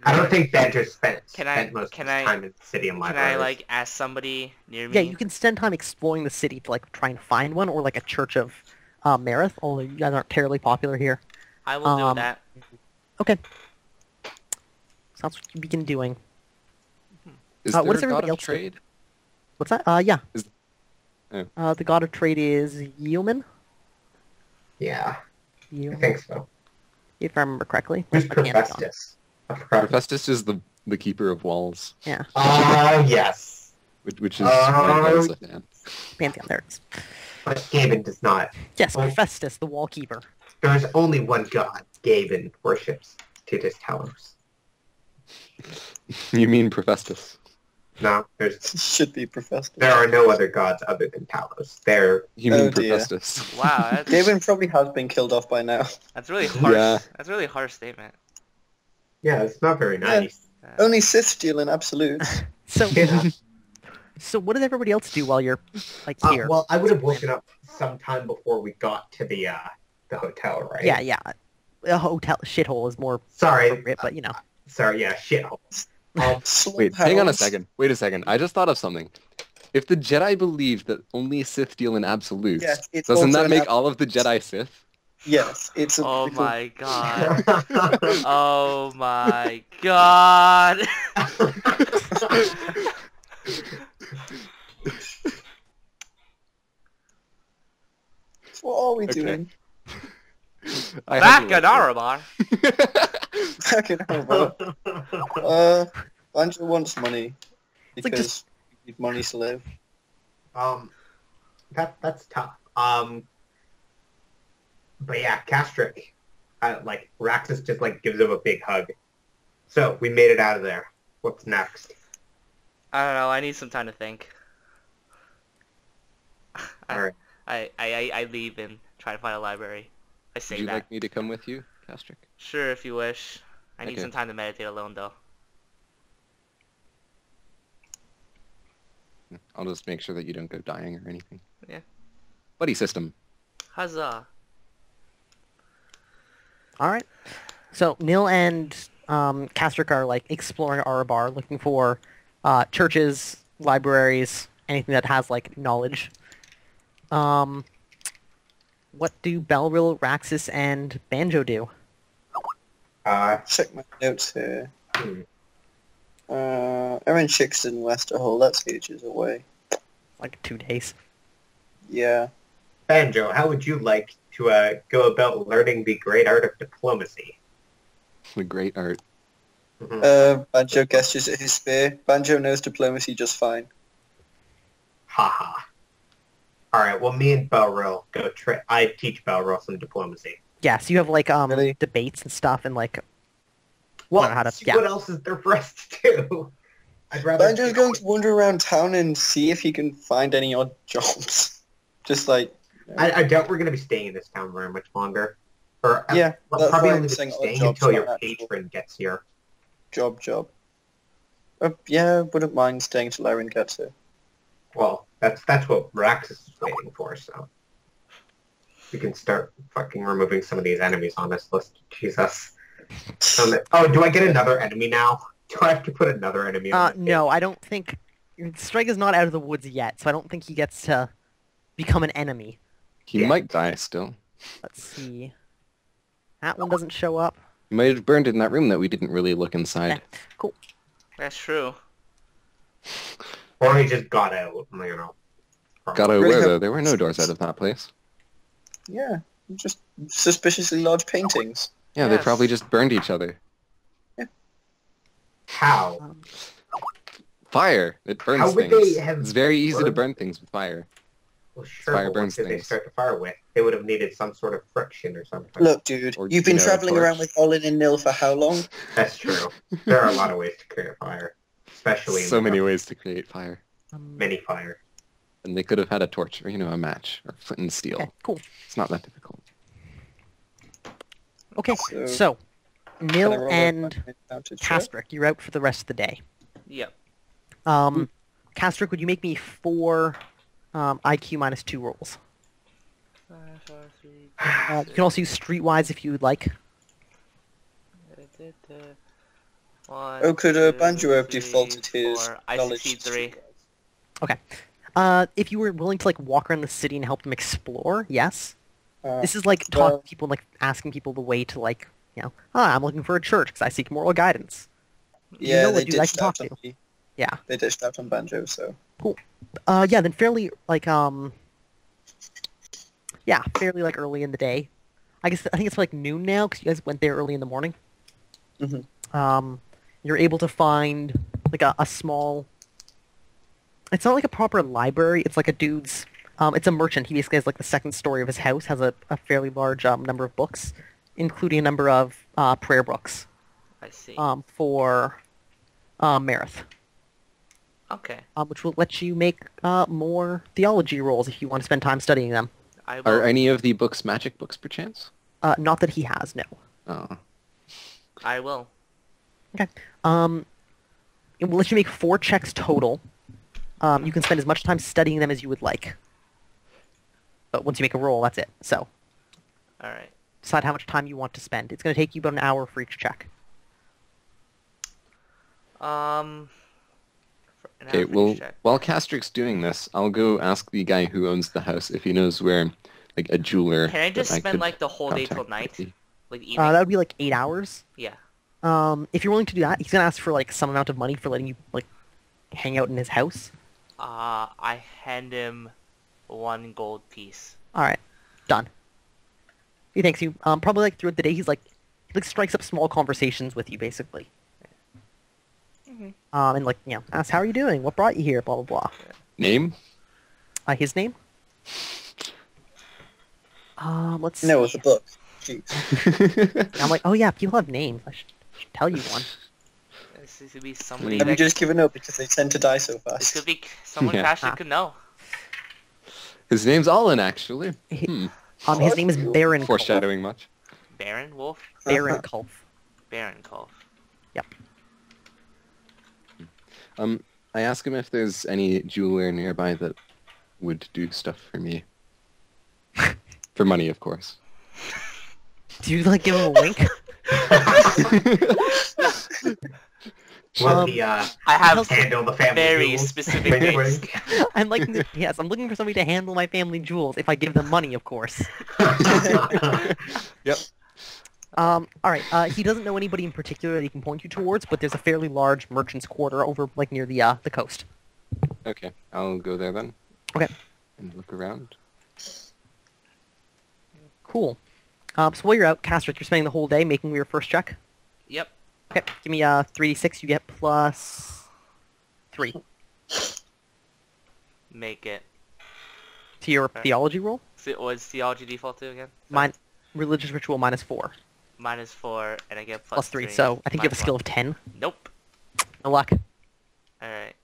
I don't think Badger spent Can I- most can of his I- time in the city and Can libraries. I like ask somebody near me? Yeah, you can spend time exploring the city to like try and find one, or like a church of Marith, although you guys aren't terribly popular here. I will do that. Okay. So that's what you begin doing. Is what there does a god everybody of else do? trade? What's that? Yeah. Oh. The god of trade is Yeoman. Yeah, I Yeoman, think so. if I remember correctly. Who's That's the Pantheon. Profestus? I forgot. Hephaestus is the keeper of walls, Yeah, Yes. which is one of the fan. Pantheon, there it is. But Gaben does not. Yes, Oh. Hephaestus, the wall keeper. There's only one god Gaben worships, Titus Talos. You mean Profestus? No, Should be Professor. there are no other gods other than Talos. You mean Oh, dear. Profestus? Wow, that's, Gavin probably has been killed off by now. that's really harsh. Yeah. That's a really harsh statement. Yeah, it's not very nice. Only Sith steal in absolutes. So, Yeah. so what did everybody else do while you're like here? Well, I would have woken up sometime before we got to the hotel, right? Yeah. A hotel shithole is more Sorry. appropriate, but you know. Sorry, yeah, shithole. Wait, hang on a second. Wait a second. I just thought of something. If the Jedi believe that only Sith deal in absolutes, Yes, it's doesn't also that an make all of the Jedi Sith? Yes, it's a Oh little- my god. Oh my god. What are we Okay. doing? I have Back a at Arabar. Fucking hell, bro. Banjo wants money It's like because you need money to live. That's tough. But yeah, Castric, like Raxus just like gives him a big hug. So we made it out of there. What's next? I don't know. I need some time to think. All right. I leave and try to find a library. I say Would you that. like me to come with you, Castric? Sure, if you wish. I need Okay. some time to meditate alone, though. I'll just make sure that you don't go dying or anything. Yeah. Buddy system. Huzzah! All right. So Nil and Kastrick are like exploring Arabar, looking for churches, libraries, anything that has like knowledge. What do Belril, Raxus, and Banjo do? Check my notes here. Hmm. I'm in Chixton, Westerhall. That's ages away. Like 2 days. Yeah. Banjo, how would you like to go about learning the great art of diplomacy? The great art. Banjo gestures at his spear. Banjo knows diplomacy just fine. Haha. All right. Well, me and Belril go. I teach Belril some diplomacy. Yeah, so you have like Really? debates and stuff, and like Well, know how to- see, yeah. what else is there for us to do? I'd rather. Banjo's going to wander around town and see if he can find any odd jobs. Just like... I doubt we're going to be staying in this town very much longer. Or Yeah, we're that's probably why only I'm saying staying odd jobs, until not your actual patron gets here. job. Yeah, wouldn't mind staying till Erin gets here. Well, that's what Raxus is waiting for. So we can start fucking removing some of these enemies on this list. Jesus. Oh, do I get another enemy now? Do I have to put another enemy on this no, I don't think... Strike is not out of the woods yet, so I don't think he gets to become an enemy. He Yeah. might die still. Let's see. That one doesn't show up. He might have burned in that room that we didn't really look inside. Okay, cool. That's true. Or he just got out, you know. Got Really aware hope- though, there were no doors out of that place. Yeah, just suspiciously large paintings. Yeah, they Yes. probably just burned each other. How? Um, Fire! It burns How would things. they have It's very easy to burned- burn things with fire. Well, sure, Fire but what burns did they things. start the fire with? They would have needed some sort of friction or something. Look, dude, Or, you've been you know, travelling torch. around with Olin and Nil for how long? That's true. There are a lot of ways to create a fire. Especially in So the many dark. ways to create fire. Many fire. And they could have had a torch, or a match, or flint and steel. Okay, cool. It's not that difficult. Okay, So- so Can I Nil roll a and encounter check? Kastrick, you're out for the rest of the day. Yep. Kastrick, would you make me 4 IQ minus 2 rolls? 5, 4, 3, You can also use Streetwise if you would like. Oh, could Banjo have defaulted his I knowledge succeed to 3. If you were willing to like walk around the city and help them explore, yes. Uh, This is like talking well- to people, like asking people the way to like, I'm looking for a church because I seek moral guidance. Yeah, know what they dude I ditched can out talk on me. Yeah. They ditched out on Banjo, so... Yeah, then fairly like fairly like early in the day. I think it's like noon now because you guys went there early in the morning. Mhm. You're able to find like a small. It's not like a proper library. It's like a dude's. It's a merchant. He basically has like the second story of his house has a fairly large number of books, including a number of prayer books I see. for Marith. Okay. Which will let you make more theology rolls if you want to spend time studying them. I will. Are any of the books magic books, perchance? Not that he has, no. Oh. I will. Okay. It will let you make 4 checks total. You can spend as much time studying them as you would like. But once you make a roll, that's it. So, Alright. decide how much time you want to spend. It's going to take you about an hour for each check. An Okay, average well, check. while Castric's doing this, I'll go ask the guy who owns the house if he knows where, like, a jeweler... Can I just that spend could like the whole day till contact might night? be. Like evening? That would be like 8 hours. Yeah. If you're willing to do that, he's going to ask for like some amount of money for letting you like hang out in his house. I hand him 1 gold piece. All right, done. He thanks you. Probably like throughout the day, he's like like strikes up small conversations with you, basically. Mhm. And like, you know, asks, how are you doing? What brought you here? Blah, blah, blah. Name? His name? Let's see. No, it's a book. Jeez. I'm like, oh yeah, people have names. I should tell you one. This could be somebody Have you that just given up because they tend to die so this fast? could be someone Yeah. Crashit could know. His name's Allen, actually. His name is Baron Kulf. Foreshadowing much. Baron Wolf? Baron Kulf. Baron Kulf. Yep. I ask him if there's any jeweler nearby that would do stuff for me. For money, of course. Do you like give him a wink? Will he I have handle the family very jewels? specific Wink, names. wink. I'm like, yes, I'm looking for somebody to handle my family jewels if I give them money, of course. Yep. All right. He doesn't know anybody in particular that he can point you towards, but there's a fairly large merchant's quarter over like near the coast. Okay, I'll go there then. Okay. And look around. Cool. So while you're out, Castrick, you're spending the whole day making your first check. Yep. Okay. Give me 3d6. You get plus 3 Make it. to your Okay. theology roll. What's theology default to again? Mine religious ritual -4 -4, and I get plus 3. So I think you have a minus skill 1. of 10. Nope. No luck. Alright.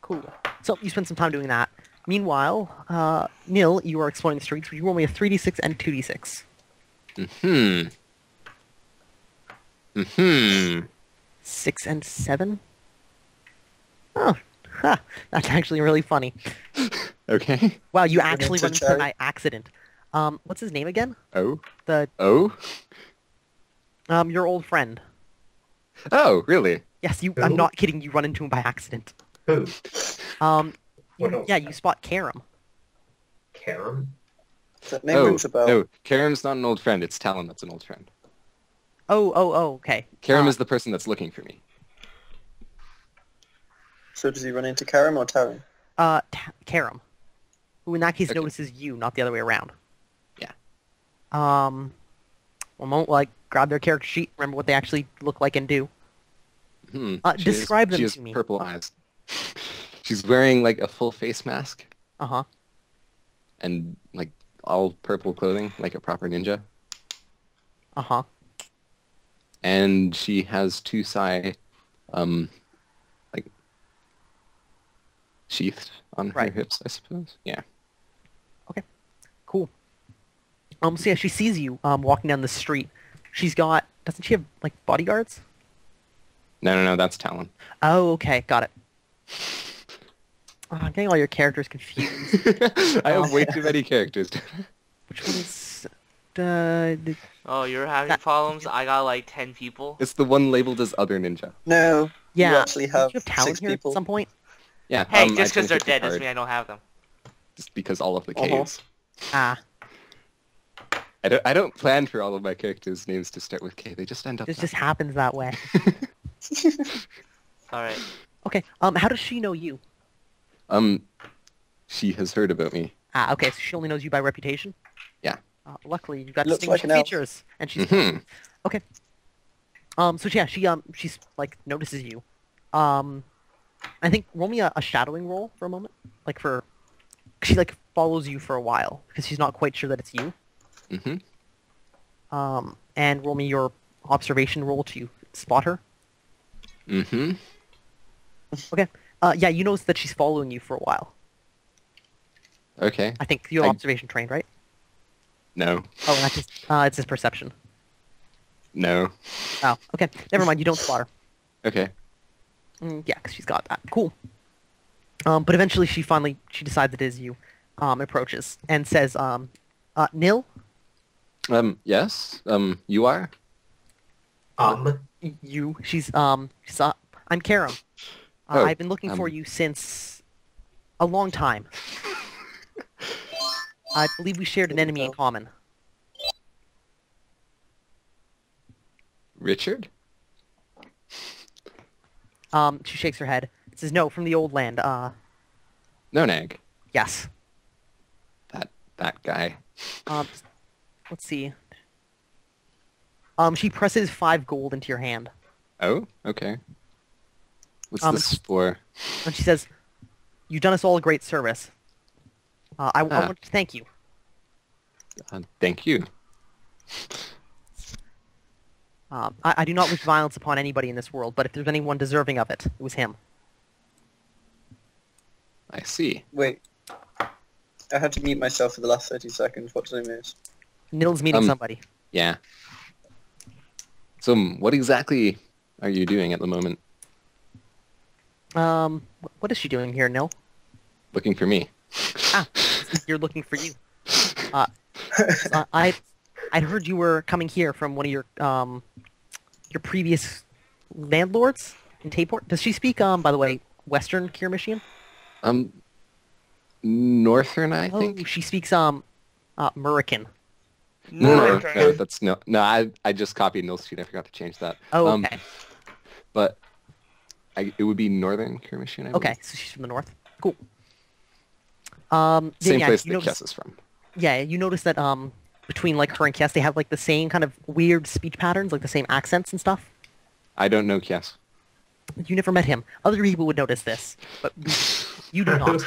Cool. So you spend some time doing that. Meanwhile, Nil, you are exploring the streets. You roll me a 3d6 and 2d6. 6 and 7. Oh, ha, that's actually really funny. Okay. Wow, you Run actually into run into him by Cherry. accident. What's his name again? Oh? The Oh? your old friend. Oh, really? Yes, you. Who? I'm not kidding. You run into him by accident. Who? Yeah, you spot Karam. Karam? That name rings a bell. No, Karam's not an old friend. It's Talon that's an old friend. Oh, okay. Karam is the person that's looking for me. So does he run into Karam or Tarim? Karam, who in that case Okay. notices you, not the other way around. Yeah. One moment, like grab their character sheet, remember what they actually look like and do. Describe them she has to me. purple eyes. She's wearing like a full face mask Uh-huh. and like all purple clothing, like a proper ninja. Uh-huh. And she has two sai, like sheathed on her Right. hips, I suppose. Yeah. Cool. So yeah, she sees you walking down the street. She's got, doesn't she have like bodyguards? No, that's Talon. Oh, okay, got it. I'm getting all your characters confused. I have way too many characters. Which one is? Oh, you're having That- problems? I got like 10 people. It's the one labeled as other ninja. No. Yeah. You actually Don't have you have talent 6 here people. at some point? Yeah. Hey, I just because they're printed the dead doesn't card mean I don't have them. just because all of the Uh-huh. K's. Ah, I don't plan for all of my characters' names to start with K. They just end up. this that just way. happens that way. Alright. Okay. How does she know you? She has heard about me. Ah, okay. So she only knows you by reputation. Yeah. Luckily, you've got Looks like distinguishing an elf. features, and she's Mhm. okay. So yeah, she's like notices you. I think roll me a shadowing roll for a moment, like for she like follows you for a while because she's not quite sure that it's you. Mhm. And roll me your observation roll to spot her. Mhm. Okay. Yeah, you notice that she's following you for a while. Okay. I think you're I- observation trained, right? No. Oh, that's just it's his perception. No. Oh, okay. Never mind. You don't spot her. Okay. Yeah, because she's got that. Cool. But eventually she decides it is you, approaches and says, Nil, Yes. You are. I'm Karam. Oh, I've been looking for you since a long time. I believe we shared an enemy in common. Richard. She shakes her head. Says, no, from the old land. No, Nag. Yes. That guy. Let's see. She presses 5 gold into your hand, Oh, okay. What's Um, this for? and she says, "You've done us all a great service. I Ah. want to thank you. Thank you. I do not wish violence upon anybody in this world, but if there's anyone deserving of it, it was him." I see. Wait. I had to mute myself for the last 30 seconds. What did I miss? Nil's meeting somebody. Yeah. So, what exactly are you doing at the moment? What is she doing here, Nil? Looking for me. Ah, you're looking for you. I'd heard you were coming here from one of your previous landlords in Taport. Does she speak, by the way, Western Kirmishian? Northern, I Oh, think. she speaks, Murican. No, that's no. I just copied Nil's sheet. I forgot to change that. Oh, okay. But it would be Northern Kirmishian, I believe. Okay, so she's from the north. Cool. Same yeah, place you that notice- Kess is from. Yeah, you notice that between like her and Kess, they have like the same kind of weird speech patterns, like the same accents and stuff. I don't know Kess. You never met him. Other people would notice this, but you do not.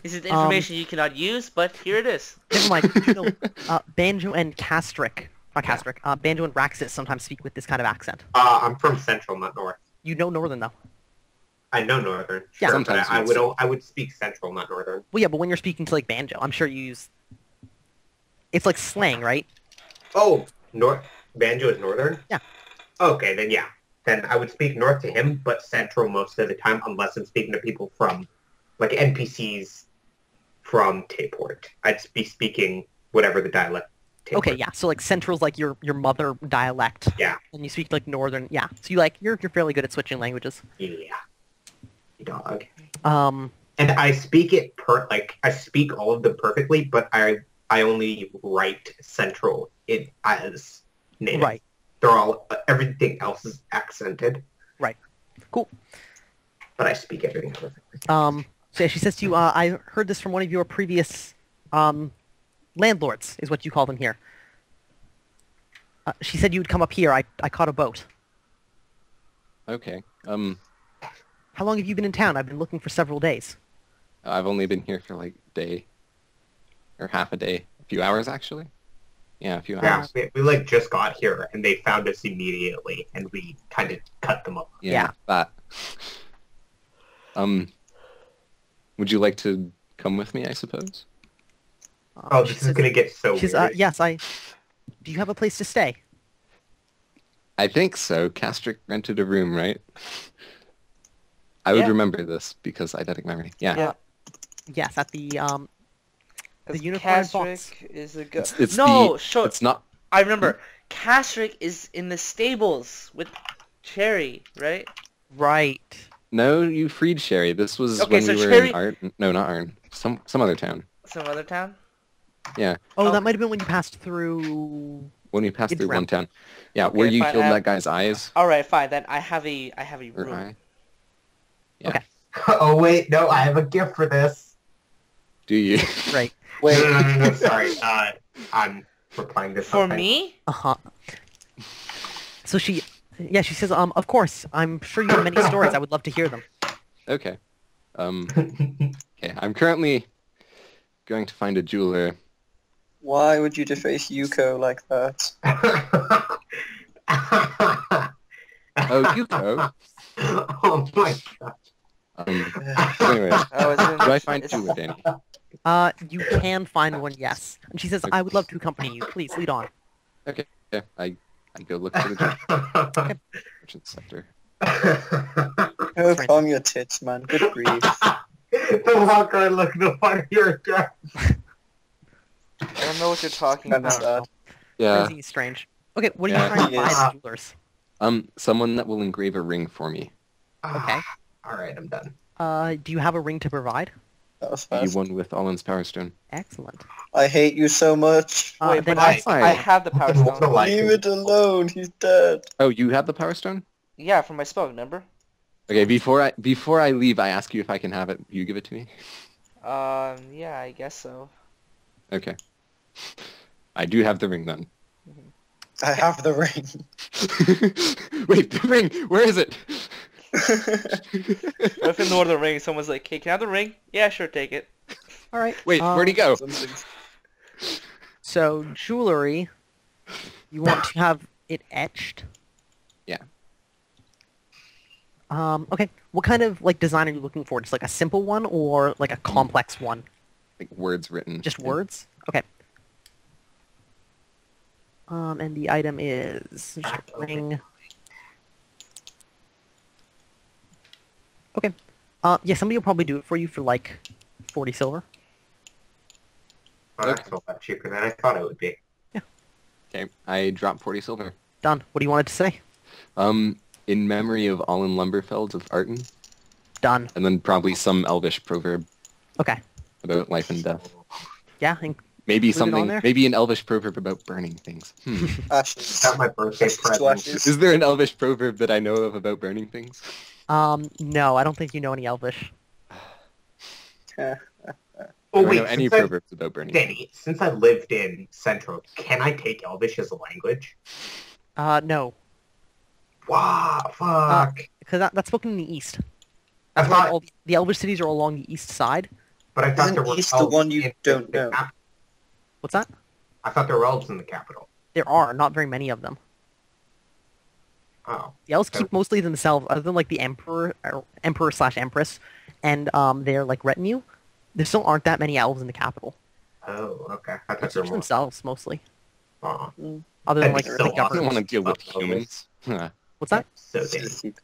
This is information you cannot use, but here it is. Never mind. You know, Banjo and Castric, not Castric. Banjo and Raxus sometimes speak with this kind of accent. I'm from Central, not North. You know Northern though. I know Northern. Yeah. Sure, Sometimes but you I would speak Central, not Northern. Well, yeah, but when you're speaking to like Banjo, I'm sure you use. It's like slang, right? Oh, Banjo is Northern? Yeah. Okay, then yeah. Then I would speak North to him, but Central most of the time, unless I'm speaking to people from, like, NPCs from Taport. I'd be speaking whatever the dialect. Taport. Okay, yeah. So like Central's like your mother dialect. Yeah. And you speak like Northern. Yeah. So you're fairly good at switching languages. Yeah. Dog. Um. And I speak it I speak all of them perfectly, but I only write Central as native. Right. They're all everything else is accented, Right. Cool. but I speak everything perfectly. So yeah, she says to you, I heard this from one of your previous landlords, is what you call them here. She said you would come up here. I caught a boat. Okay. How long have you been in town? I've been looking for several days. I've only been here for like a day. Or half a day. A few hours, actually. Yeah, a few hours. Yeah, we like just got here and they found us immediately, and we kind of cut them off. Yeah. That. Would you like to come with me, I suppose? Oh, She this is says- gonna get so She's, weird. yes, do you have a place to stay? I think so. Castric rented a room, right? I would Yeah. remember this because eidetic memory. Yeah. Yeah. Yes, at the As unicorn box. Castric is a good. It's No, the, sure. It's not. I remember. Castric is in the stables with Cherry, right? Right. No, you freed Sherry. This was Okay, when so we were Cherry- in Arn. No, not Arn. Some other town. Some other town. Yeah. Oh, Okay. that might have been when you passed through. When we passed through Interim. one town. Yeah, Okay, where you fine, killed I- that guy's eyes. All right, fine. Then I have a Or room. eye. Yeah. Okay. Oh wait, no, I have a gift for this. Do you? Right. Wait, no, sorry. I'm replying to For something. me? Uh-huh. So she says, of course, I'm sure you have many stories. I would love to hear them. Okay. Okay. I'm currently going to find a jeweler. Why would you deface Yuko like that? Oh, Yuko. Oh my god. Anyway, Oh, is it in do I this- find it's- jeweler, Danny? You can find one, yes. And she says, I would love to accompany you. Please, lead on. Okay. Yeah, I go look for the jeweler. Merchant sector. Oh, French. calm your tits, man. Good grief. The longer I look, the funnier it gets. I don't know what you're talking Kinda about. sad. Yeah. Crazy is strange. Okay, what are Yeah, you trying to he buy is. at the jewelers? Someone that will engrave a ring for me. Okay. Alright, I'm done. Do you have a ring to provide? That was The fast. one with Allen's Power Stone. Excellent. I hate you so much. Wait, Then but I fine. have the power What's the stone. like? Leave it alone. He's dead. Oh, you have the Power Stone? Yeah, from my spell, remember? Okay, before I leave, I ask you if I can have it. You give it to me? Yeah, I guess so. Okay. I do have the ring then. I have the ring. Wait, the ring. Where is it? What if in the Lord of the Rings, someone's like, "Hey, can I have the ring?" Yeah, sure, take it. All right. Wait, where'd he go? So jewelry, you want to have it etched. Yeah. Okay. What kind of like design are you looking for? Just like a simple one or like a complex one? Like words written. Just words? Okay. And the item is just a ring. Okay. Yeah, somebody will probably do it for you for like 40 silver. Oh, that's a lot cheaper than I thought it would be. Okay, I dropped 40 silver. Done. What do you want it to say? In memory of Allen Lumberfeld of Arden, Done. and then probably some Elvish proverb Okay. about life and death. Yeah, and Maybe Put it on something. there? Maybe an Elvish proverb about burning things. Ashes. Is that my birthday Ashes to present? ashes. Is there an Elvish proverb that I know of about burning things? no, I don't think you know any Elvish. Oh I don't wait, know any since I, proverbs about burning things. Danny, since I lived in Central, can I take Elvish as a language? No. Wow, fuck. Because that's spoken in the east. I Like, thought, the Elvish cities are along the east side. but I thought Isn't there were East the elves one you in don't the know? cap- What's that? I thought there were elves in the capital. There are, not very many of them. Oh, The elves keep mostly to themselves, other than like the emperor/empress, and their like retinue. There still aren't that many elves in the capital. oh, okay. I They thought keep there to were more. themselves mostly, Oh, other than That'd like be the so I don't awesome. government. want to deal with Elvish. humans. Huh. What's that? so Danny,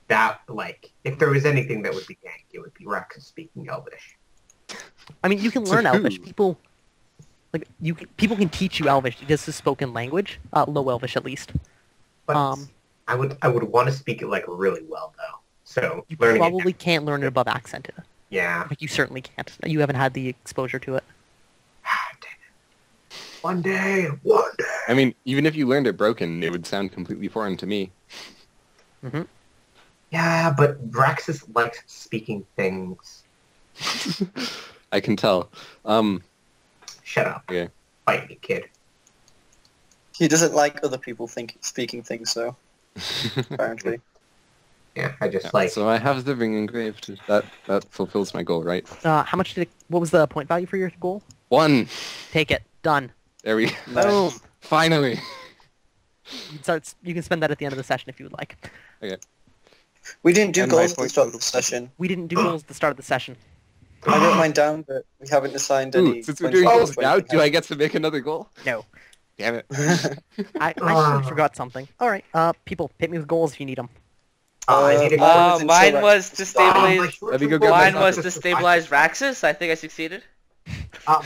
that, like, if there was anything that would be dank, it would be Rex speaking Elvish. I mean, you can To learn Elvish. who? People can teach you Elvish. It is a spoken language, Low Elvish at least. But I would want to speak it, like, really well, though. So, You learning probably can't learn it above accented. yeah. Like you certainly can't. You haven't had the exposure to it. Damn it. One day. I mean, even if you learned it broken, it would sound completely foreign to me. Yeah, but Braxis likes speaking things. I can tell. Shut up. Okay. Fight me, kid. He doesn't like other people speaking things, though, apparently. Yeah, I just Yeah, like... so I have the ring engraved. That fulfills my goal, right? How much did it? What was the point value for your goal? 1. Take it. Done. There we Nice. Boom. Finally. You can spend that at the end of the session if you would like. Okay. We didn't do And my goals at the point start of total. the session. We didn't do goals at the start of the session. I wrote mine down, but we haven't assigned any. Ooh, since we're doing 20 goals now, 20. do I get to make another goal? No. Damn it. I actually forgot something. All right. People, hit me with goals if you need them. I need to go... mine was in Mine Silver. was to stabilize. Let me go grab Mine my was soccer. to stabilize Raxus. I think I succeeded.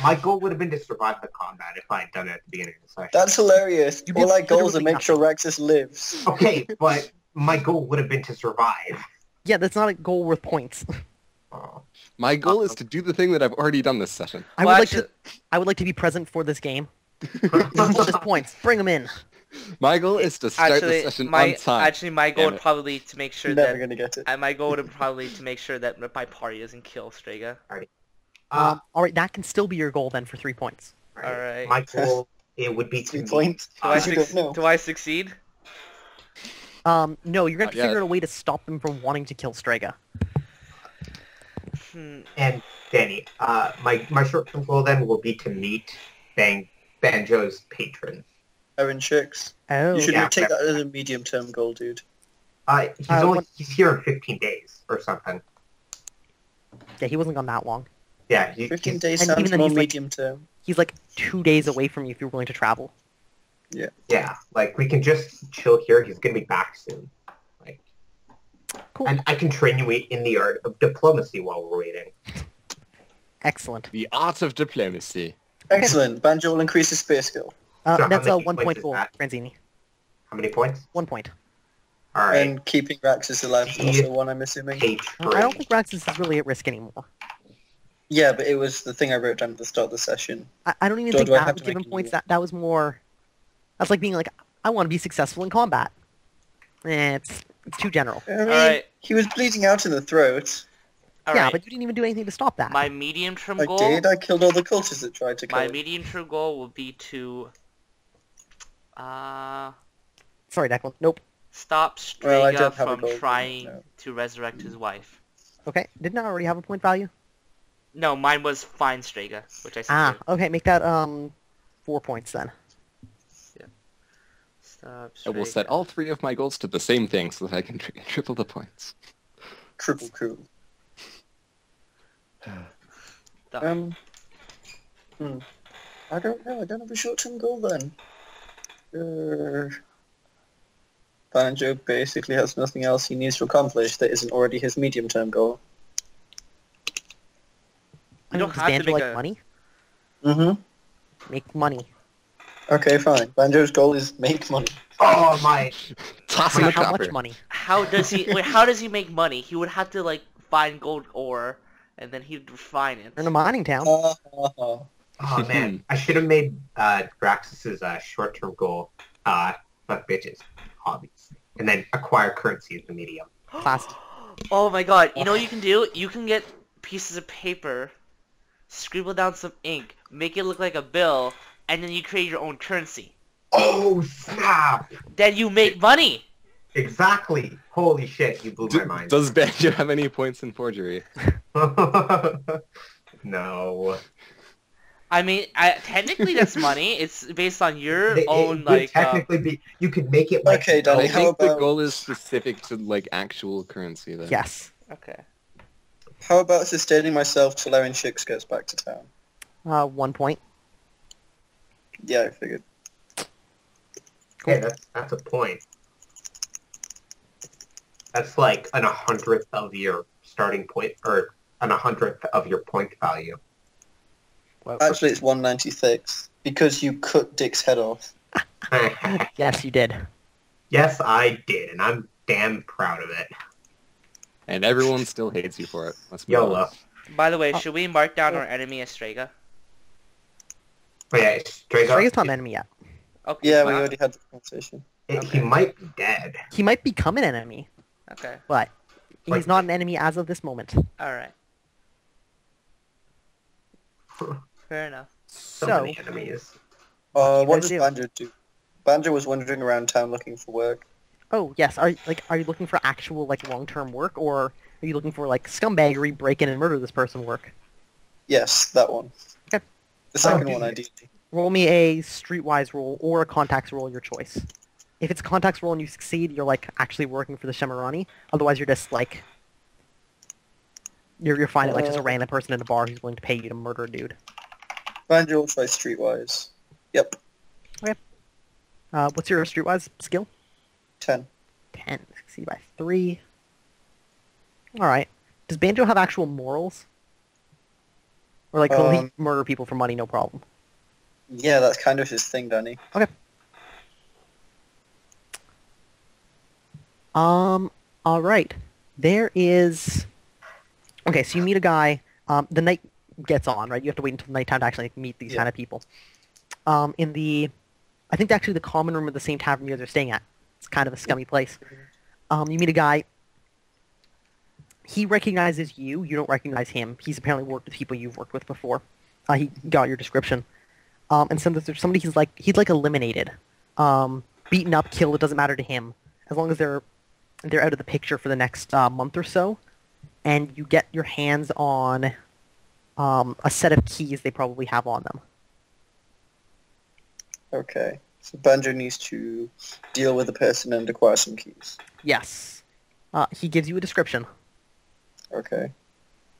My goal would have been to survive the combat if I had done it at the beginning of the session. That's hilarious. You All did our goals are literally make sure Raxus lives. Okay, but my goal would have been to survive. Yeah, that's not a goal worth points. Oh. My goal is to do the thing that I've already done this session. I Well, would actually- like to be present for this game. Just points. Bring them in. My goal is to start the session on time. My goal Damn would it. probably to make sure Never that gonna get it. my goal would probably to make sure that my party doesn't kill Strega. All right, that can still be your goal then for 3 points. Alright. My goal, it would be to 3 meet- points. Do I, You don't know. do I succeed? No, you're gonna have to Not figure yet. out a way to stop them from wanting to kill Strega. And Danny, my short-term goal then will be to meet Banjo's patron. Aaron Chicks. Oh. You should yeah. take that as a medium-term goal, dude. He's here in 15 days or something. Yeah, he wasn't gone that long. Yeah, 15 days and sounds even then more he's like- medium-term. He's like 2 days away from you if you're willing to travel. Yeah, like we can just chill here. He's gonna be back soon. Like, Cool. and I can train you in the art of diplomacy while we're waiting. Excellent. The art of diplomacy. Excellent. Banjo will increase his spear skill. So how That's a many 1 point points is for that? Franzini. How many points? 1 point. All right, And keeping Raxus alive is also one, I'm assuming. page I 3. don't think Raxus is really at risk anymore. Yeah, but it was the thing I wrote down at the start of the session. I don't even Do think I that have would to give him make a points. rule? That was more... That's like being like, I want to be successful in combat. It's too general. I mean, Alright. he was bleeding out in the throat. Yeah, Alright. but you didn't even do anything to stop that. My medium-term I goal. did. I killed all the cultists that tried to kill My him. medium-term goal will be to Sorry, Declan. Nope. Stop Well, I Strega don't have a from gold, trying no. to resurrect his wife. Okay. Didn't I already have a point value? No, mine was find Strega, which I said Ah, too. okay. Make that 4 points then. Stop I will set Strega. all 3 of my goals to the same thing so that I can triple the points. Triple cool. Die. I don't know. I don't have a short-term goal then. Banjo basically has nothing else he needs to accomplish that isn't already his medium-term goal. You don't Does have to Banjo make like a... money? Mm-hmm. Make money. Okay, fine. Banjo's goal is make money. Oh my! Tossing the How copper. much money? How does he... Wait, how does he make money? He would have to, like, find gold ore, and then he'd refine it. We're in a mining town. Oh man, I should have made Draxus's short-term goal fuck bitches, obviously, and then acquire currency as the medium. Class. Oh my god, you know what you can do? You can get pieces of paper, scribble down some ink, make it look like a bill, and then you create your own currency. Oh snap! Then you make money! Exactly. Holy shit, you blew my mind. Does Banjo have any points in forgery? No. I mean, technically that's money. It's based on your It own, would like, technically be. You could make it like. Okay, Danny, I how think the about- goal is specific to like actual currency then. Yes. Okay. How about sustaining myself till Erin Shix gets back to town? 1 point. Yeah, I figured. Yeah, that's a point. That's like an 100th of your starting point, or an 100th of your point value. Well, Actually, it's 196 because you cut Dick's head off. yes, you did. Yes, I did, and I'm damn proud of it. And everyone still hates you for it. Let's be YOLO. honest. By the way, should we mark down our enemy as Strega? But yeah, straight up, Strega's not an enemy yet. Okay. Yeah, we wow. already had the conversation. he might be dead. He might become an enemy, Okay. but he's Like- not an enemy as of this moment. Alright. Fair enough. So So, many enemies. you What guys does do? Banjo do? Banjo was wandering around town looking for work. oh yes, are you looking for actual like long-term work, or are you looking for like scumbaggery, break in and murder this person work? Yes, that one. Okay. The second Oh, one, dude. ideally. Roll me a streetwise roll or a contacts roll, your choice. If it's a contacts roll and you succeed, you're like actually working for the Shemirani. Otherwise, you're just like you're finding like just a random person in a bar who's willing to pay you to murder a dude. Banjo will try streetwise. Yep, What's your streetwise skill? 10. 10. Succeed by 3. All right. Does Banjo have actual morals? Or like will he Um, murder people for money, no problem? Yeah, that's kind of his thing, Danny. All right. There is. Okay, so you meet a guy. The night gets on, right? You have to wait until nighttime to actually meet these Yeah. kind of people. In the, I think actually the common room of the same tavern you guys are staying at. It's kind of a scummy place. You meet a guy. He recognizes you. You don't recognize him. He's apparently worked with people you've worked with before. He got your description. And so there's somebody he's like eliminated, beaten up, killed. It doesn't matter to him as long as they're out of the picture for the next month or so, and you get your hands on a set of keys they probably have on them. Okay. So Banjo needs to deal with the person and acquire some keys. Yes. He gives you a description. Okay.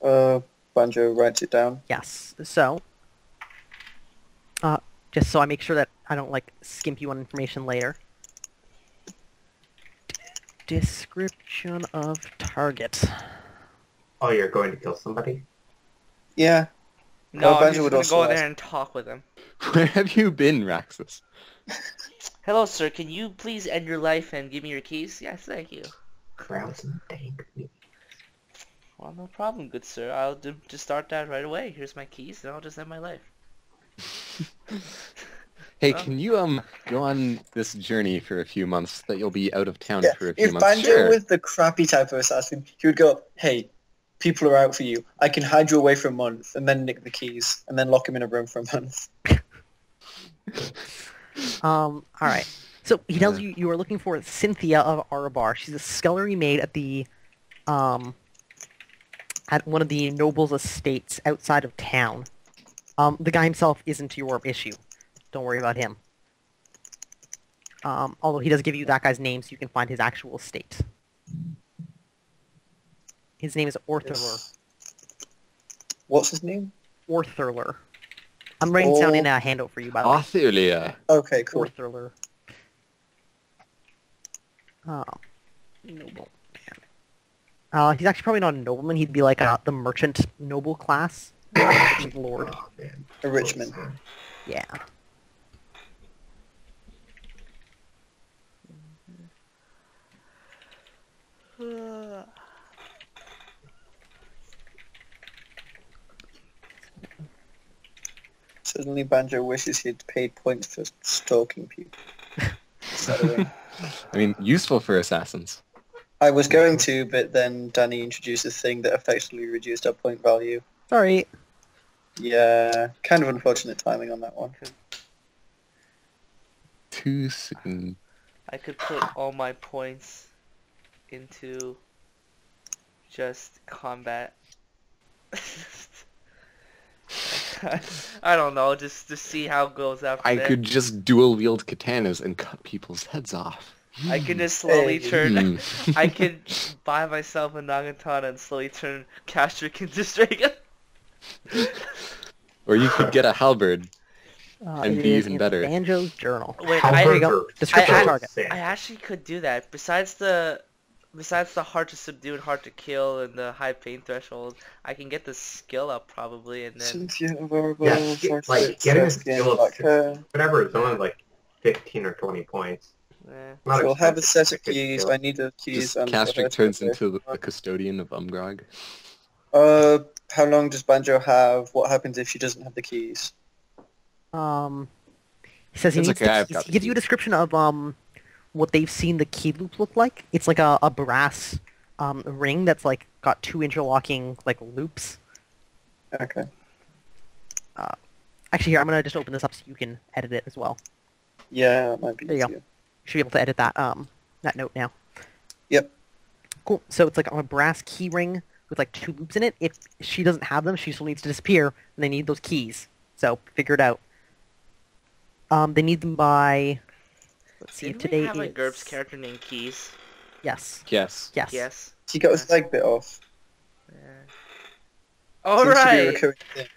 Banjo writes it down. Yes. So, just so I make sure that I don't like skimp you on information later. Description of target. Oh, you're going to kill somebody? Yeah. No, I'm Banjo just would gonna also go ask- there and talk with him. Where have you been, Raxus? Hello, sir. Can you please end your life and give me your keys? Yes, thank you. Crowds and thank me. Well, no problem, good sir. I'll just start that right away. Here's my keys, and I'll just end my life. Hey, Well. can you go on this journey for a few months that you'll be out of town Yeah. for a few If months? Banjo Sure. was the crappy type of assassin, he would go, hey, people are out for you. I can hide you away for a month and then nick the keys and then lock him in a room for a month. Alright. So he tells you you are looking for Cynthia of Arabar. She's a scullery maid at one of the nobles' estates outside of town. The guy himself isn't your issue. Don't worry about him. Although he does give you that guy's name so you can find his actual estate. His name is Orthurler. What's his name? Orthurler. I'm writing it down in a handout for you, by the way. Arthuria. Okay, cool. Orthurler. Noble. He's actually probably not a nobleman. He'd be like the merchant noble class. Merchant lord. Oh, man. A Richmond. Yeah. Suddenly Banjo wishes he'd paid points for stalking people. So, I mean, useful for assassins. I was going to, but then Danny introduced a thing that effectively reduced our point value. Sorry. Yeah, kind of unfortunate timing on that one. Too soon. I could put all my points into just combat. I don't know, just to see how it goes after I that. could just dual wield katanas and cut people's heads off. I can just slowly Hey. turn. I can buy myself a Nagatana and slowly turn Castric into Straga. Or you could get a halberd. And It be is even in better. Banjo's journal. Wait, There you go. Description I- of target. I actually could do that. Besides the hard to subdue and hard to kill and the high pain threshold, I can get the skill up probably, and then Cynthia of Orbo, Yeah, getting a skill of her. whatever, it's only like 15 or 20 points. Not She'll have a expensive, set of it's a good keys. skill. I need the keys. Just and Castric turns into the custodian of Umgrog. How long does Banjo have? What happens if she doesn't have the keys? He says he It's needs okay, the I've keys. got He the gives you a keys. description of what they've seen the key loop look like. It's like a brass ring that's like got two interlocking like loops. Okay. Actually, here I'm gonna just open this up so you can edit it as well. Yeah, that might be There you go. easier. You should be able to edit that that note now. Yep. Cool. So it's like on a brass key ring with like two loops in it. If she doesn't have them, she still needs to disappear, and they need those keys. So figure it out. They need them by. Let's see. didn't Today we have a is GURPS character named Keys? Yes. Yes. Yes. Yes. He got his leg bit off. Yeah. All Seems to be a right. recurring thing.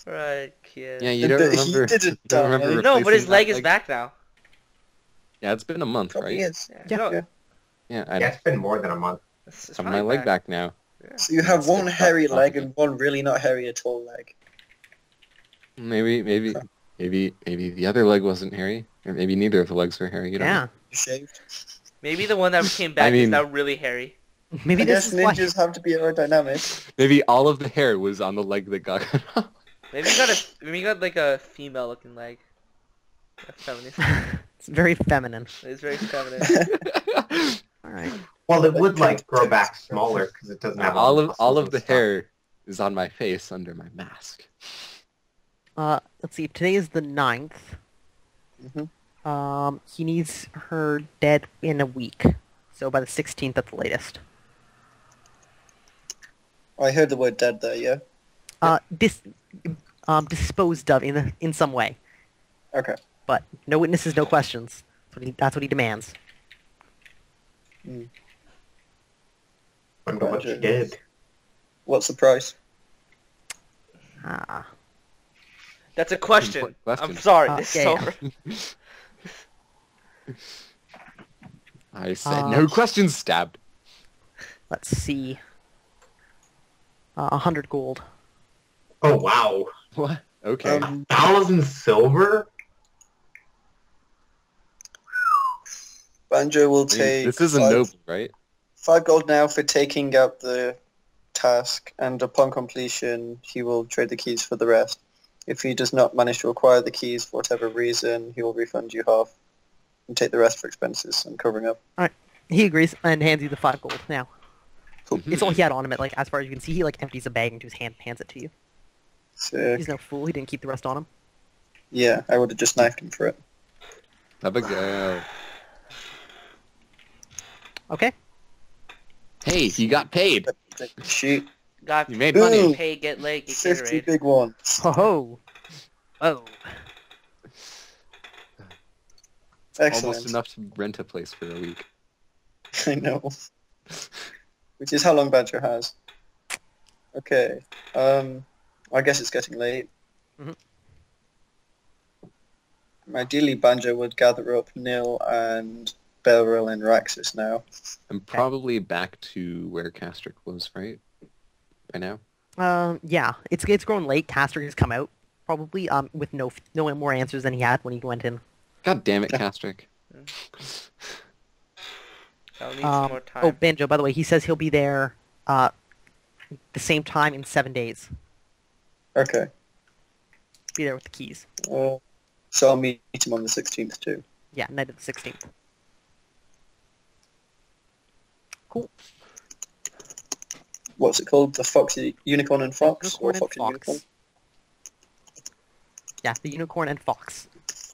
Right, kid. Yeah, you don't He remember. didn't you don't die. remember No, but his replacing leg that is back now. Yeah, it's been a month, Probably right? is. Yeah. no, Yeah. Yeah, I Yeah, it's been more than a month. it's have my finally leg back now. So you have That's one good. hairy leg Awesome. and one really not hairy at all leg. Maybe the other leg wasn't hairy, or maybe neither of the legs were hairy. You don't Yeah. know. You shaved. Maybe the one that came back is mean- now really hairy. Maybe I this guess is why. ninjas have to be aerodynamic. Maybe all of the hair was on the leg that got cut off. Maybe you got like a female looking leg. A feminist. It's very feminine. It's very feminine. All right. Well, it would like grow back smaller because it doesn't have all the of muscles and the stuff. hair is on my face under my mask. Let's see. If today is the 9th, Mhm. he needs her dead in a week. So by the 16th at the latest. I heard the word dead there, yeah? Disposed of in some way. Okay. But no witnesses, no questions. That's what he demands. Wonder what she did. What's the price? Ah. That's a question. Important question. I'm sorry. Yeah, This yeah. is over. I said no questions. Stabbed. Let's see. 100 gold. Oh wow, What? Okay. 1,000 silver. Banjo will I mean, take this isn't noble, right? 5 gold now for taking out the task, and upon completion, he will trade the keys for the rest. If he does not manage to acquire the keys for whatever reason, he will refund you half and take the rest for expenses and covering up. He agrees and hands you the 5 gold now. Cool. It's all he had on him. Like as far as you can see, he like empties a bag into his hand, hands it to you. So, He's no fool. He didn't keep the rest on him. yeah, I would have just knifed him for it. Abigail. Okay. Hey, you got paid. Shoot. Got You made money. money. Pay, get late, get 50 Gatorade. big ones. Ho ho. Oh. Excellent. Almost enough to rent a place for a week. I know. Which is how long Badger has. Okay. I guess it's getting late. Mhm. Ideally, Banjo would gather up Nil and Belril and Raxus now. I'm probably back to where Castric was, right? By now? Yeah. It's grown late. Caster has come out probably with no more answers than he had when he went in. God damn it, Castric. I'll need some more time. Oh, Banjo. By the way, he says he'll be there the same time in 7 days. Okay. Be there with the keys. So I'll meet him on the 16th too. Yeah, night of the 16th. Cool. What's it called? The Foxy Unicorn and Fox? Unicorn Or and Fox and Fox. Unicorn? Yeah, the unicorn and fox.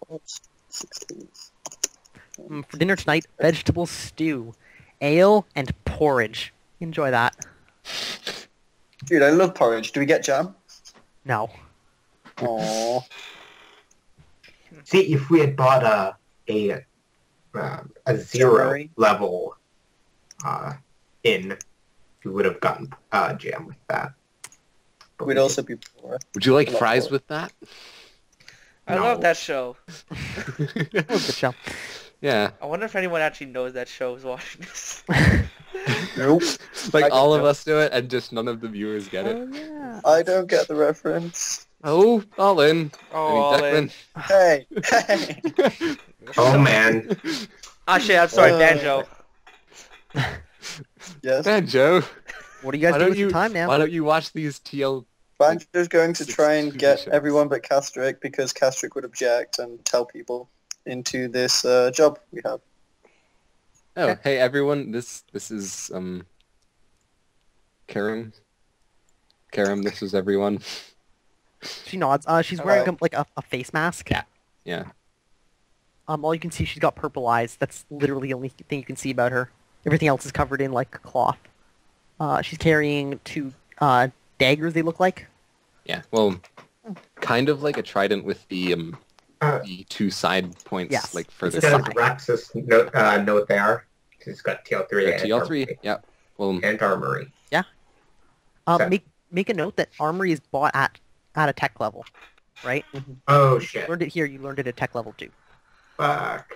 Fox, 16th. For dinner tonight, vegetable stew, ale, and porridge. Enjoy that. Dude, I love porridge. Do we get jam? No. Aww. See, if we had bought a zero January. level in, we would have gotten jam with that. But We'd we also be poor. Would you like A lot fries more. with that? I No. love that show. That was a good show. Yeah. I wonder if anyone actually knows that show is watching this. Nope. Like I all don't of know. us do it and just none of the viewers get it. Oh, yeah. I don't get the reference. Oh, all in. Oh, I mean, Hey! Hey! Declan. Oh man, Actually, I'm sorry, Uh, Banjo. Yes. Man, Joe. What are you guys Why doing don't with your you time now? Why don't you watch these TL? Banjo's going to try and 60 get shows. everyone but Castric because Castric would object and tell people into this job we have. Oh, hey everyone. This is Karam. Karam, this is everyone. She nods. She's wearing Hello. like a face mask. Yeah. Yeah. All you can see, she's got purple eyes. That's literally the only thing you can see about her. Everything else is covered in like cloth. She's carrying two daggers. They look like. Yeah. Well, kind of like a trident with the Uh, two side points Yes, like further. it's a does down. side. Raxus know what they are? He's got TL3 and TL3. Armory. Yeah. Well, And Armory. So- Make a note that armory is bought at a tech level, right? Oh You shit. learned it here. You learned it at tech level too. Fuck.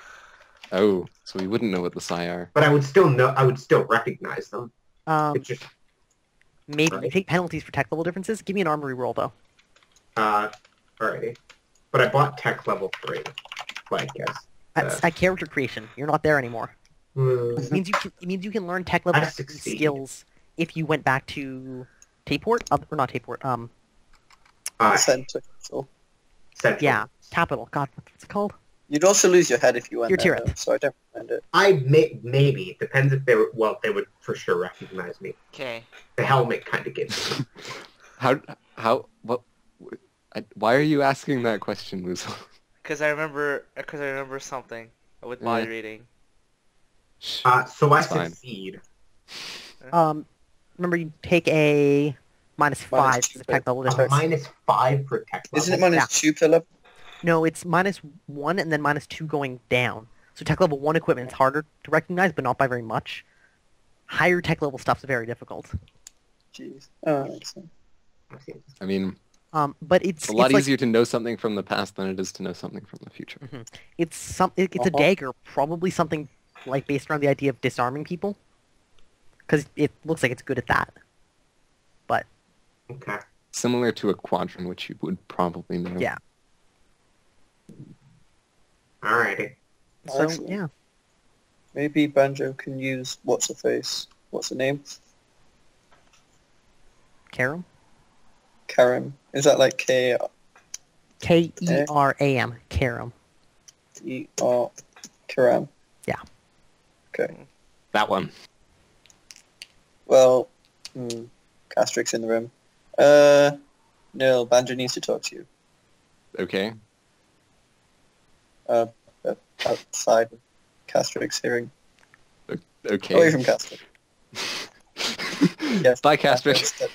oh, so we wouldn't know what the Psi are. But I would still know. I would still recognize them. It's just Maybe you Right. take penalties for tech level differences. Give me an armory roll though. alrighty. But I bought tech level 3. Like yes. At character creation, you're not there anymore. Mm, It means you can learn tech level I different succeed. skills if you went back to Tayport, or not Tayport. Center. So Central. Yeah, Capital. God, what's it called? you'd also lose your head if you went Your there, Tirith. though, so I don't recommend it. Maybe it depends if they were. Well, they would for sure recognize me. Okay. The helmet kind of gives. What? Why are you asking that question, Muzo? Because I remember something with body reading. So I It's fine. succeed. Remember you take a -5 Minus for the two, tech level but- difference. -5 for tech level. Isn't it minus Yeah. 2 per level? No, it's -1 and then -2 going down. So tech level 1 equipment is harder to recognize, but not by very much. Higher tech level stuff's very difficult. Jeez. Oh, that makes sense. I mean, But it's a lot like, easier to know something from the past than it is to know something from the future. it's a Uh-huh. dagger, probably something like based around the idea of disarming people, because it looks like it's good at that. But Okay. Similar to a quadrant, which you would probably know. yeah, Alrighty. so Excellent. yeah, Maybe Banjo can use what's-her-face. What's her name? Karam, Karam. Is that like K-E-R? Keram, Karam. Karam? Yeah. Okay. That one. Well, Castric's in the room. Nil, Banjo needs to talk to you. Okay. outside of Castric's hearing. Okay. Away from Castric. Yes. Bye, Castric.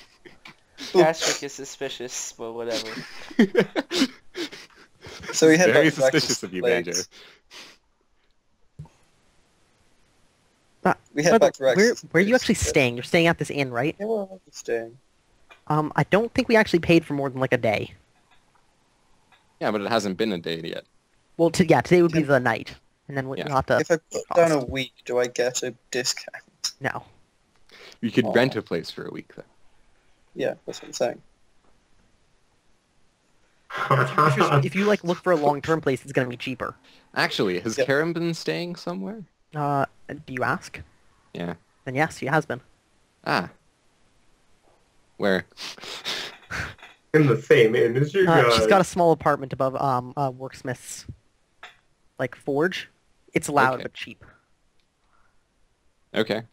Castric is suspicious, but whatever. So we head Very back to Rex's suspicious of you, place. Banjo. We head back to where Rex's are you place. actually staying? You're staying at this inn, right? Yeah, where are we staying? I don't think we actually paid for more than like a day. Yeah, but it hasn't been a day yet. Well, today would be the night, and then we'll Yeah. have to. If I put down a week, do I get a discount? No. You could Aw. rent a place for a week, though. Yeah, that's what I'm saying. If you like look for a long-term place, it's gonna be cheaper. Actually, has Yep. Karen been staying somewhere? Do you ask? Yeah. Then yes, she has been. Ah. Where? In the same inn as you guys. She's got a small apartment above Worksmith's like forge. It's loud Okay. but cheap. Okay.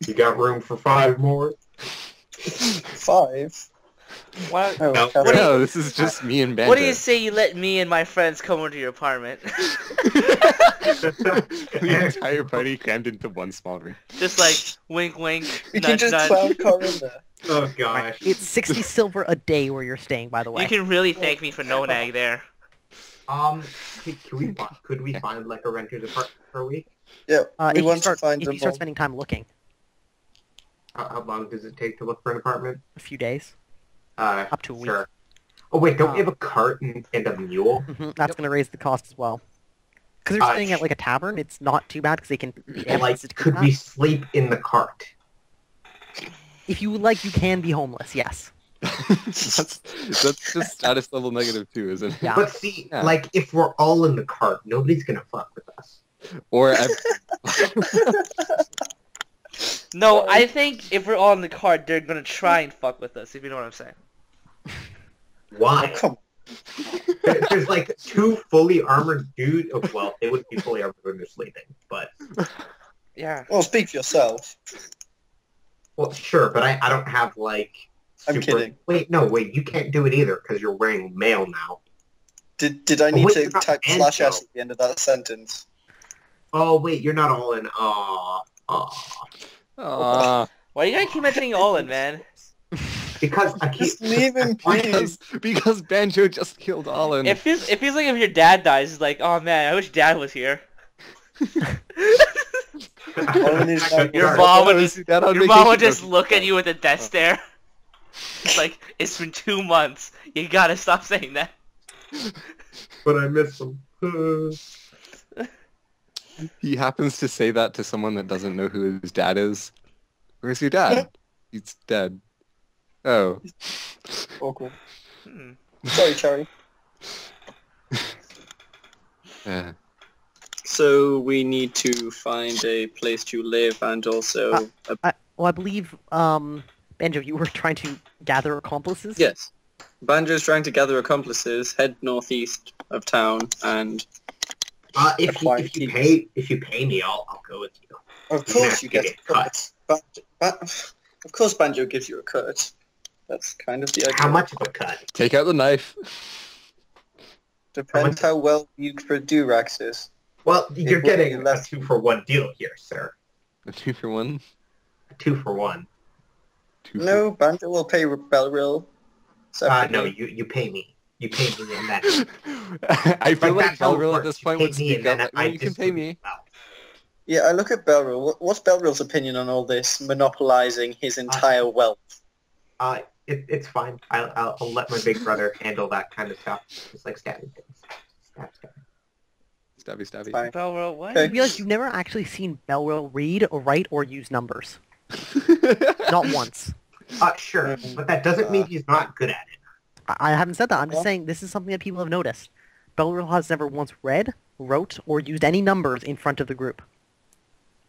You got room for 5 more? 5? What? Oh, No. Castric. No, this is just me and Banjo. What do you say you let me and my friends come over to your apartment? The entire party crammed into one small room. Just like, wink wink, We can nudge just nudge. clown car in there. Oh gosh. It's 60 silver a day where you're staying, by the way. You can really thank me for no nag there. Could we find like a renter's apartment for a week? Yeah, if we you want start, to find if them you start all. spending time looking, How long does it take to look for an apartment? a few days, Uh, up to a week. sure. Oh wait, don't we have a cart and a mule? That's going to raise the cost as well. Because they're staying sh- at like a tavern, it's not too bad because they can be Like, ambushed to do could that. we sleep in the cart? If you would like, you can be homeless. Yes. that's just status level -2, isn't it? Yeah. But see, Yeah. like, if we're all in the cart, nobody's gonna fuck with us. Or No, I think if we're all in the cart, they're gonna try and fuck with us, if you know what I'm saying. Why? Oh, come There's like 2 fully armored dudes. Oh, well, they would be fully armored when they're sleeping, but Yeah. Well, speak for yourself. well, sure. But I don't have like. I'm kidding. Wait, you can't do it either because you're wearing mail now. Did I need wait, to you're not type Banjo. /s at the end of that sentence? Oh wait, you're not all in. Aw. Why you gotta keep mentioning Olin, man? Because I keep. Just leave him, please. because Banjo just killed Olin. It feels like if your dad dies, it's like, oh man, I wish dad was here. Olin is not Your Sorry. mom would Oh, just, is that on your mom would vacation? just look at you with a death stare. It's like, it's been 2 months. You gotta stop saying that. But I miss them. He happens to say that to someone that doesn't know who his dad is. Where's your dad? He's dead. Oh. Awkward. Hmm. Sorry, Cherry. Uh, So we need to find a place to live and also... I believe, Banjo, you were trying to gather accomplices? Yes. Banjo's trying to gather accomplices, head northeast of town, and... If you pay me, I'll go with you. Of You course can you get get a cut. Of course Banjo gives you a cut. That's kind of the idea. How much of a cut? take out the knife. Depends how well you do Raxus. Well, you're would be getting a less. 2-for-1 deal here, sir. A 2 for 1. A 2-for-1. 2 for... No, Banjo will pay Belrill. No, you pay me. You pay me and then. I feel like that's how it Belrill at works. this You point pay would me speak and then up. I You can pay me. Yeah, I look at Belrill. What's Belrill's opinion on all this monopolizing his entire wealth? It's fine. I'll let my big brother handle that kind of stuff. Just like stabbing things. Stab. Stabby. Fine. Belro, what? Okay. You realize you've never actually seen Belwell read or write or use numbers. Not once. Sure, but that doesn't mean he's not good at it. I haven't said that. I'm just Well- saying this is something that people have noticed. Belwell has never once read, wrote, or used any numbers in front of the group.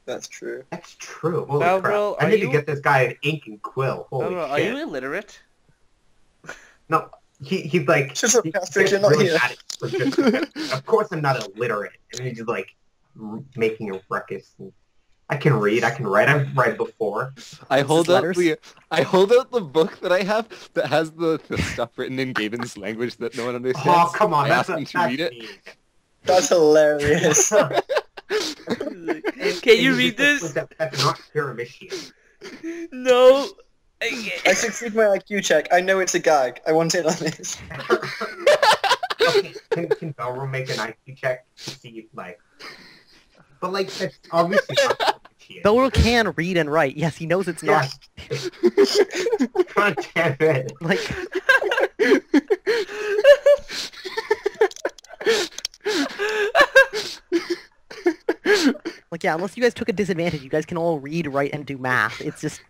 That's true. That's true. Holy Belro, crap. I are need to you- get this guy an ink and quill. Holy Belro, are shit. you illiterate? No, he's like... Shut up, Castric, you're not really here. at it for just- of course I'm not illiterate. I mean, he's like making a ruckus. And I can read. I can write. I've read before. I hold out letters? the book that I have that has the stuff written in Gaben's language that no one understands. Oh, come on. I That's asked him to read it. mean. That's hilarious. Can you read this? That's not Pyramician. No. I succeed my IQ check. I know it's a gag. I want in on this. Okay, can Belro make an IQ check to see, like... But, like, that's obviously not Pyramician. Belro can read and write. Yes, he knows it's not. God damn it. Like, yeah, unless you guys took a disadvantage, you guys can all read, write, and do math. It's just...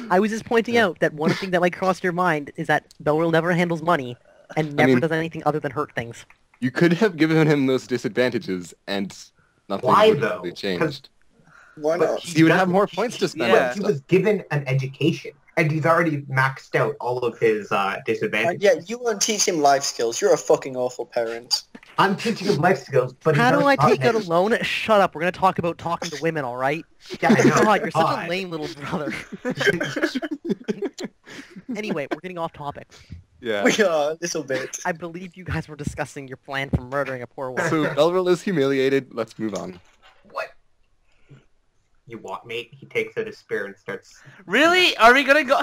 I was just pointing out that one thing that might cross your mind is that Belro never handles money and never does anything other than hurt things. You could have given him those disadvantages, and nothing Why, would though? have really changed. Why But not? He would have more points to spend Yeah. on He stuff. was given an education, and he's already maxed out all of his disadvantages. Yeah, you won't teach him life skills. You're a fucking awful parent. I'm teaching him life skills, but he's How do I already gotten take out a it. loan? Shut up. We're going to talk about talking to women, alright? Yeah, I know. God, you're such a God. lame little brother. Anyway, we're getting off topic. Yeah. We are a little bit. I believe you guys were discussing your plan for murdering a poor woman. So Belril is humiliated. Let's move on. What? You what, mate? He takes out his spear and starts... Really? Are we gonna go?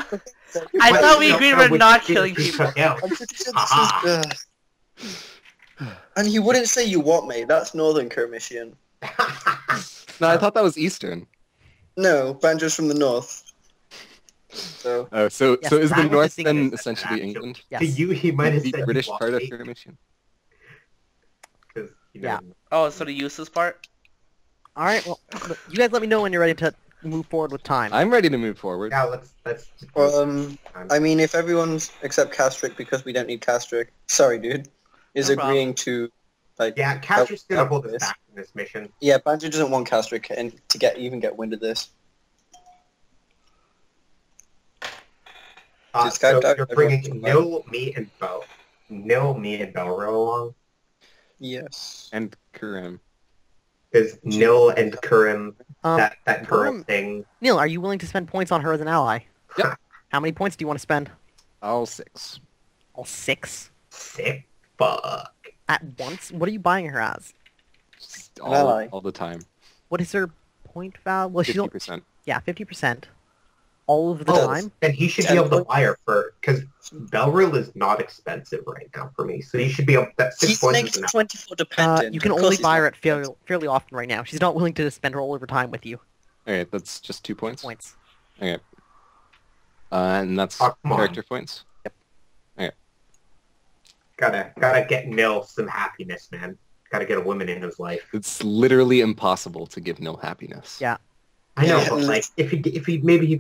I What? thought we No, agreed no, we're we not didn't killing keep people. it out. I'm pretty sure this is... And he wouldn't say you what, mate. That's Northern Kermishian. No, I thought that was Eastern. No, Banjo's from the north. So, Oh, so Yes, is that the was North the then thing. essentially England? Yes. To you, he might have The said British you what, part of mate, Kermishian? 'cause, you Yeah. know, Oh, so the useless part? Alright, well, look, you guys let me know when you're ready to move forward with time. I'm ready to move forward. Yeah, let's. I mean, if everyone's except Castric, because we don't need Castric, sorry, dude, is No agreeing to, like... Yeah, Castric's gonna help hold us this. back in this mission. Yeah, Banjo doesn't want Castric and to even get wind of this. Just So got- you're bringing Nil, me, and Belro along. Yes. And Kuram. Because Nil and Kurim, Um, that girl Kurim- thing. Neil, are you willing to spend points on her as an ally? Yep. How many points do you want to spend? All 6. All 6? Sick fuck. At once? What are you buying her as? Just An ally. all the time. What is her point value? Well, she's 50%. yeah, 50%. All of the Oh. time? And he should be 10 able to points. buy her for, because Belril is not expensive right now for me. So you should be able, that 6 He's points next is enough. 24 dependent. You can Of course only he's buy her not at fairly often right now. She's not willing to spend her all of her time with you. Alright, that's just 2 points. Points. Okay. And that's Oh, come on. character points. Gotta get Nil some happiness, man. Gotta get a woman in his life. It's literally impossible to give Nil happiness. Yeah. I know, Yeah, but like, if he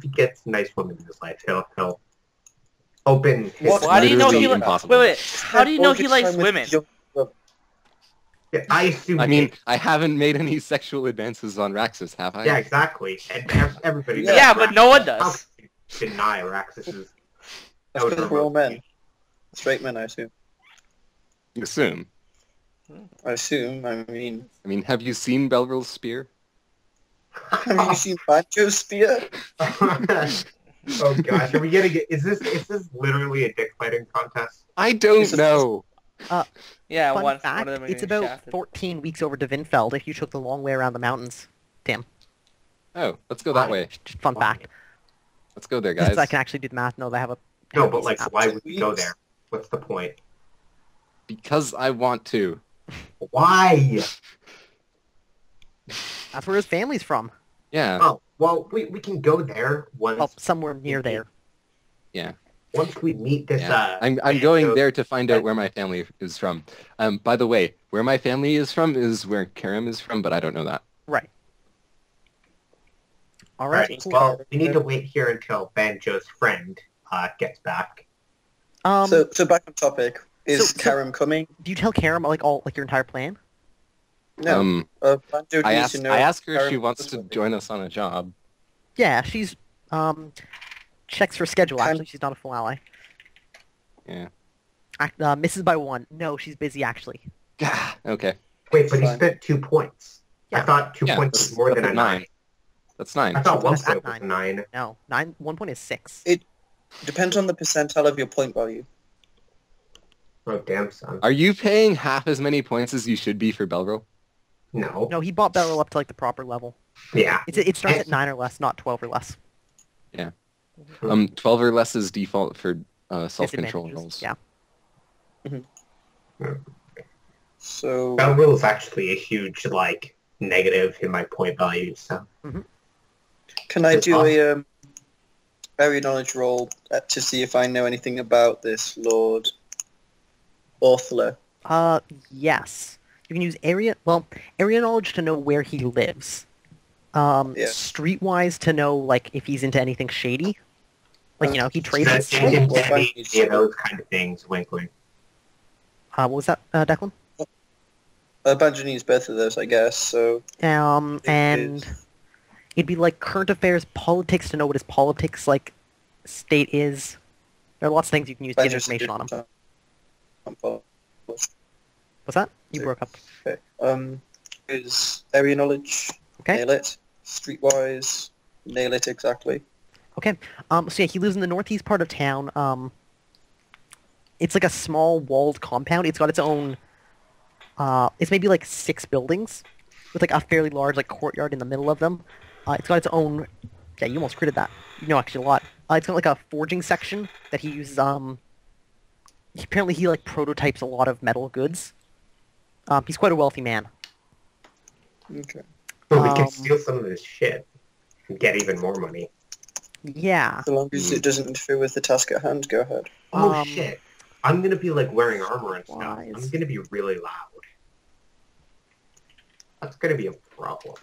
gets a nice woman in his life, he'll open his... What? Why do you know he Literally li- impossible. Wait, how do you know he likes women? I assume... I mean, I haven't made any sexual advances on Raxus, have I? yeah, exactly. And everybody knows Yeah, but no one Raxus. does. How can you deny Raxus's... That's because we're all men. Straight men, I assume. You assume. I assume, I mean... I mean, have you seen Belril's spear? Have you seen Banjo's spear? Oh gosh, are we gonna get... Is this literally a dick fighting contest? I don't It's a- know. Yeah, Fun one fact, of them are it's getting about shafted. 14 weeks over to Vinfeld if you took the long way around the mountains. Oh, let's go that way. Just fun fact. Let's go there, Because guys. I can actually do the math. No, they have a... No, but like, decent why map. would we go there? What's the point? Because I want to. Why? That's where his family's from. Yeah. Oh, well, we can go there once Well, somewhere near there. once we meet this. Yeah. I'm band going of- there to find out where my family is from. By the way, where my family is from is where Karam is from, but I don't know that. Right. All Alright, right. well, we need to wait here until Banjo's friend gets back. So back on topic. Is so- Karam coming? Do you tell Karam like your entire plan? No. Banjo I needs to know ask her if Karam she wants is to coming. join us on a job. Yeah, she's checks her schedule. Kind- Actually, she's not a full ally. Yeah. Misses by 1. No, she's busy actually. Okay. Wait, but he Fine. spent 2 points. I Yeah. thought 2 Yeah, points was more that's than a at 9. That's 9. I thought one That's at point was 9. 9. No, 1 point is 6. It depends on the percentile of your point value. Oh, damn, son. Are you paying half as many points as you should be for Belro? No. No, he bought Beryl up to like the proper level. Yeah. It starts at 9 or less, not 12 or less. Yeah. 12 or less is default for self-control Disadvantages, rolls. Yeah. So That rule is actually a huge, like, negative in my point value, so... can I It's do awesome. a area knowledge roll to see if I know anything about this Lord Orthler? Yes. You can use area knowledge to know where he lives. Yeah. Streetwise to know, like, if he's into anything shady. Like, you know, he trades and That's stuff. those kind of things, wink wink. What was that, Declan? Badger needs both of those, I guess, so... And is- it'd be like current affairs, politics to know what his politics, like, state is. There are lots of things you can use to get Badger's information on him. Okay. What's that? You broke up. Is area knowledge, Okay. nail it. Streetwise, nail it exactly. Okay. So yeah, he lives in the northeast part of town. It's like a small walled compound. It's got its own... it's maybe like 6 buildings with like a fairly large like courtyard in the middle of them. It's got its own... Yeah, you almost critted that. You know actually a lot. It's got like a forging section that he uses... Apparently he like prototypes a lot of metal goods. He's quite a wealthy man. Okay. Well, we Um, can steal some of his shit and get even more money. Yeah. So long as it doesn't interfere with the task at hand, go ahead. Oh, shit. I'm gonna be, like, wearing armor and stuff. Wise. I'm gonna be really loud. That's gonna be a problem.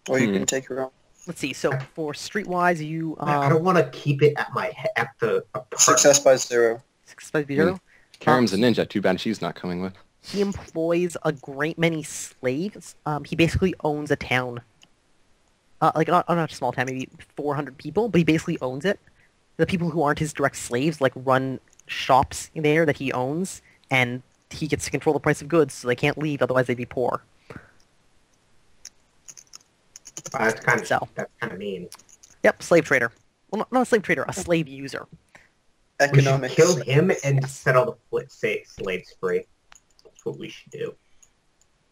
Or you can take her on. Let's see. So for streetwise, you I don't want to keep it at my at the apartment. Success by 0. 650. Karam's a ninja. Too bad she's not coming with. He employs a great many slaves. He basically owns a town. Like not a small town, maybe 400 people, but he basically owns it. The people who aren't his direct slaves like run shops in there that he owns, and he gets to control the price of goods, so they can't leave, otherwise they'd be poor. That's kind So. of mean. Yep, slave trader. Well, not a slave trader, a slave user. We should Economics. kill him and set all the slaves free. That's what we should do.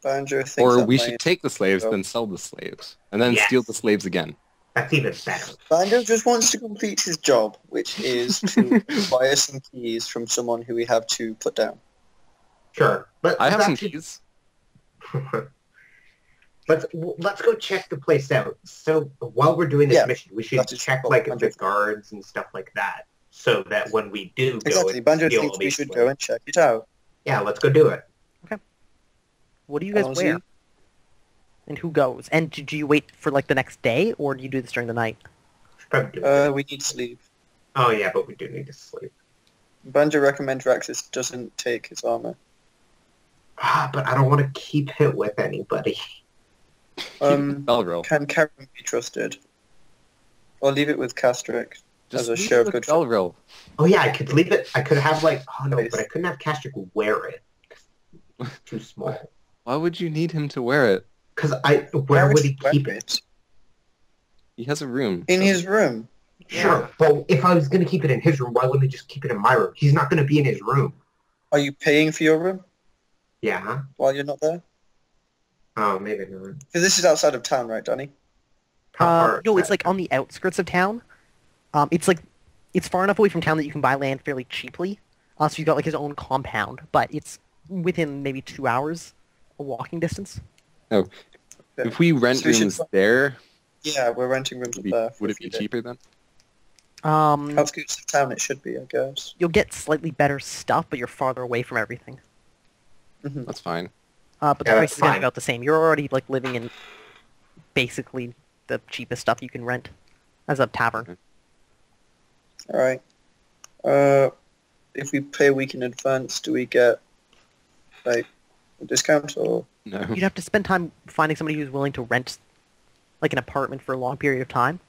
Banjo thinks Or that we might- should take the slaves, then sell the slaves, and then Yes. steal the slaves again. That's even better. Banjo just wants to complete his job, which is to acquire some keys from someone who we have to put down. Sure. I have some actually- keys. Let's go check the place out. So while we're doing this Yeah, mission, we should that's check cool. like Banjo. the guards and stuff like that, so that when we do go Exactly. and Banjo steal thinks all we these should slaves- go and check it out. Yeah, let's go do it. What do you guys Honestly, wear? And who goes? And do you wait for like the next day, or do you do this during the night? Should probably do it. We need sleep. Oh yeah, but we do need to sleep. Banjo recommends Raxus doesn't take his armor. But I don't want to keep it with anybody. Belro. Can Karen be trusted? Or leave it with Castric as Just a leave show it of with good Belro. Oh yeah, I could leave it. I could have like, oh no, but I couldn't have Castric wear it. It's too small. Why would you need him to wear it? Because where would he keep wear it? He has a room. In his room. Sure, but if I was going to keep it in his room, why wouldn't he just keep it in my room? He's not going to be in his room. Are you paying for your room Yeah. while you're not there? Oh, maybe not. Because this is outside of town, right, Danny? How far No, is it's that? like on the outskirts of town. It's far enough away from town that you can buy land fairly cheaply. So you've got like his own compound, but it's within maybe 2 hours of walking distance. Oh, if we rent So we should- rooms there, Yeah, we're renting rooms would, there. would it be cheaper then? Outskirts of town, it should be, I guess. You'll get slightly better stuff, but you're farther away from everything. That's fine. But the Yeah, price that's is going to fine. be about the same. You're already like living in basically the cheapest stuff you can rent as a tavern. All right. If we pay a week in advance, do we get like a discount or? No. You'd have to spend time finding somebody who's willing to rent like an apartment for a long period of time.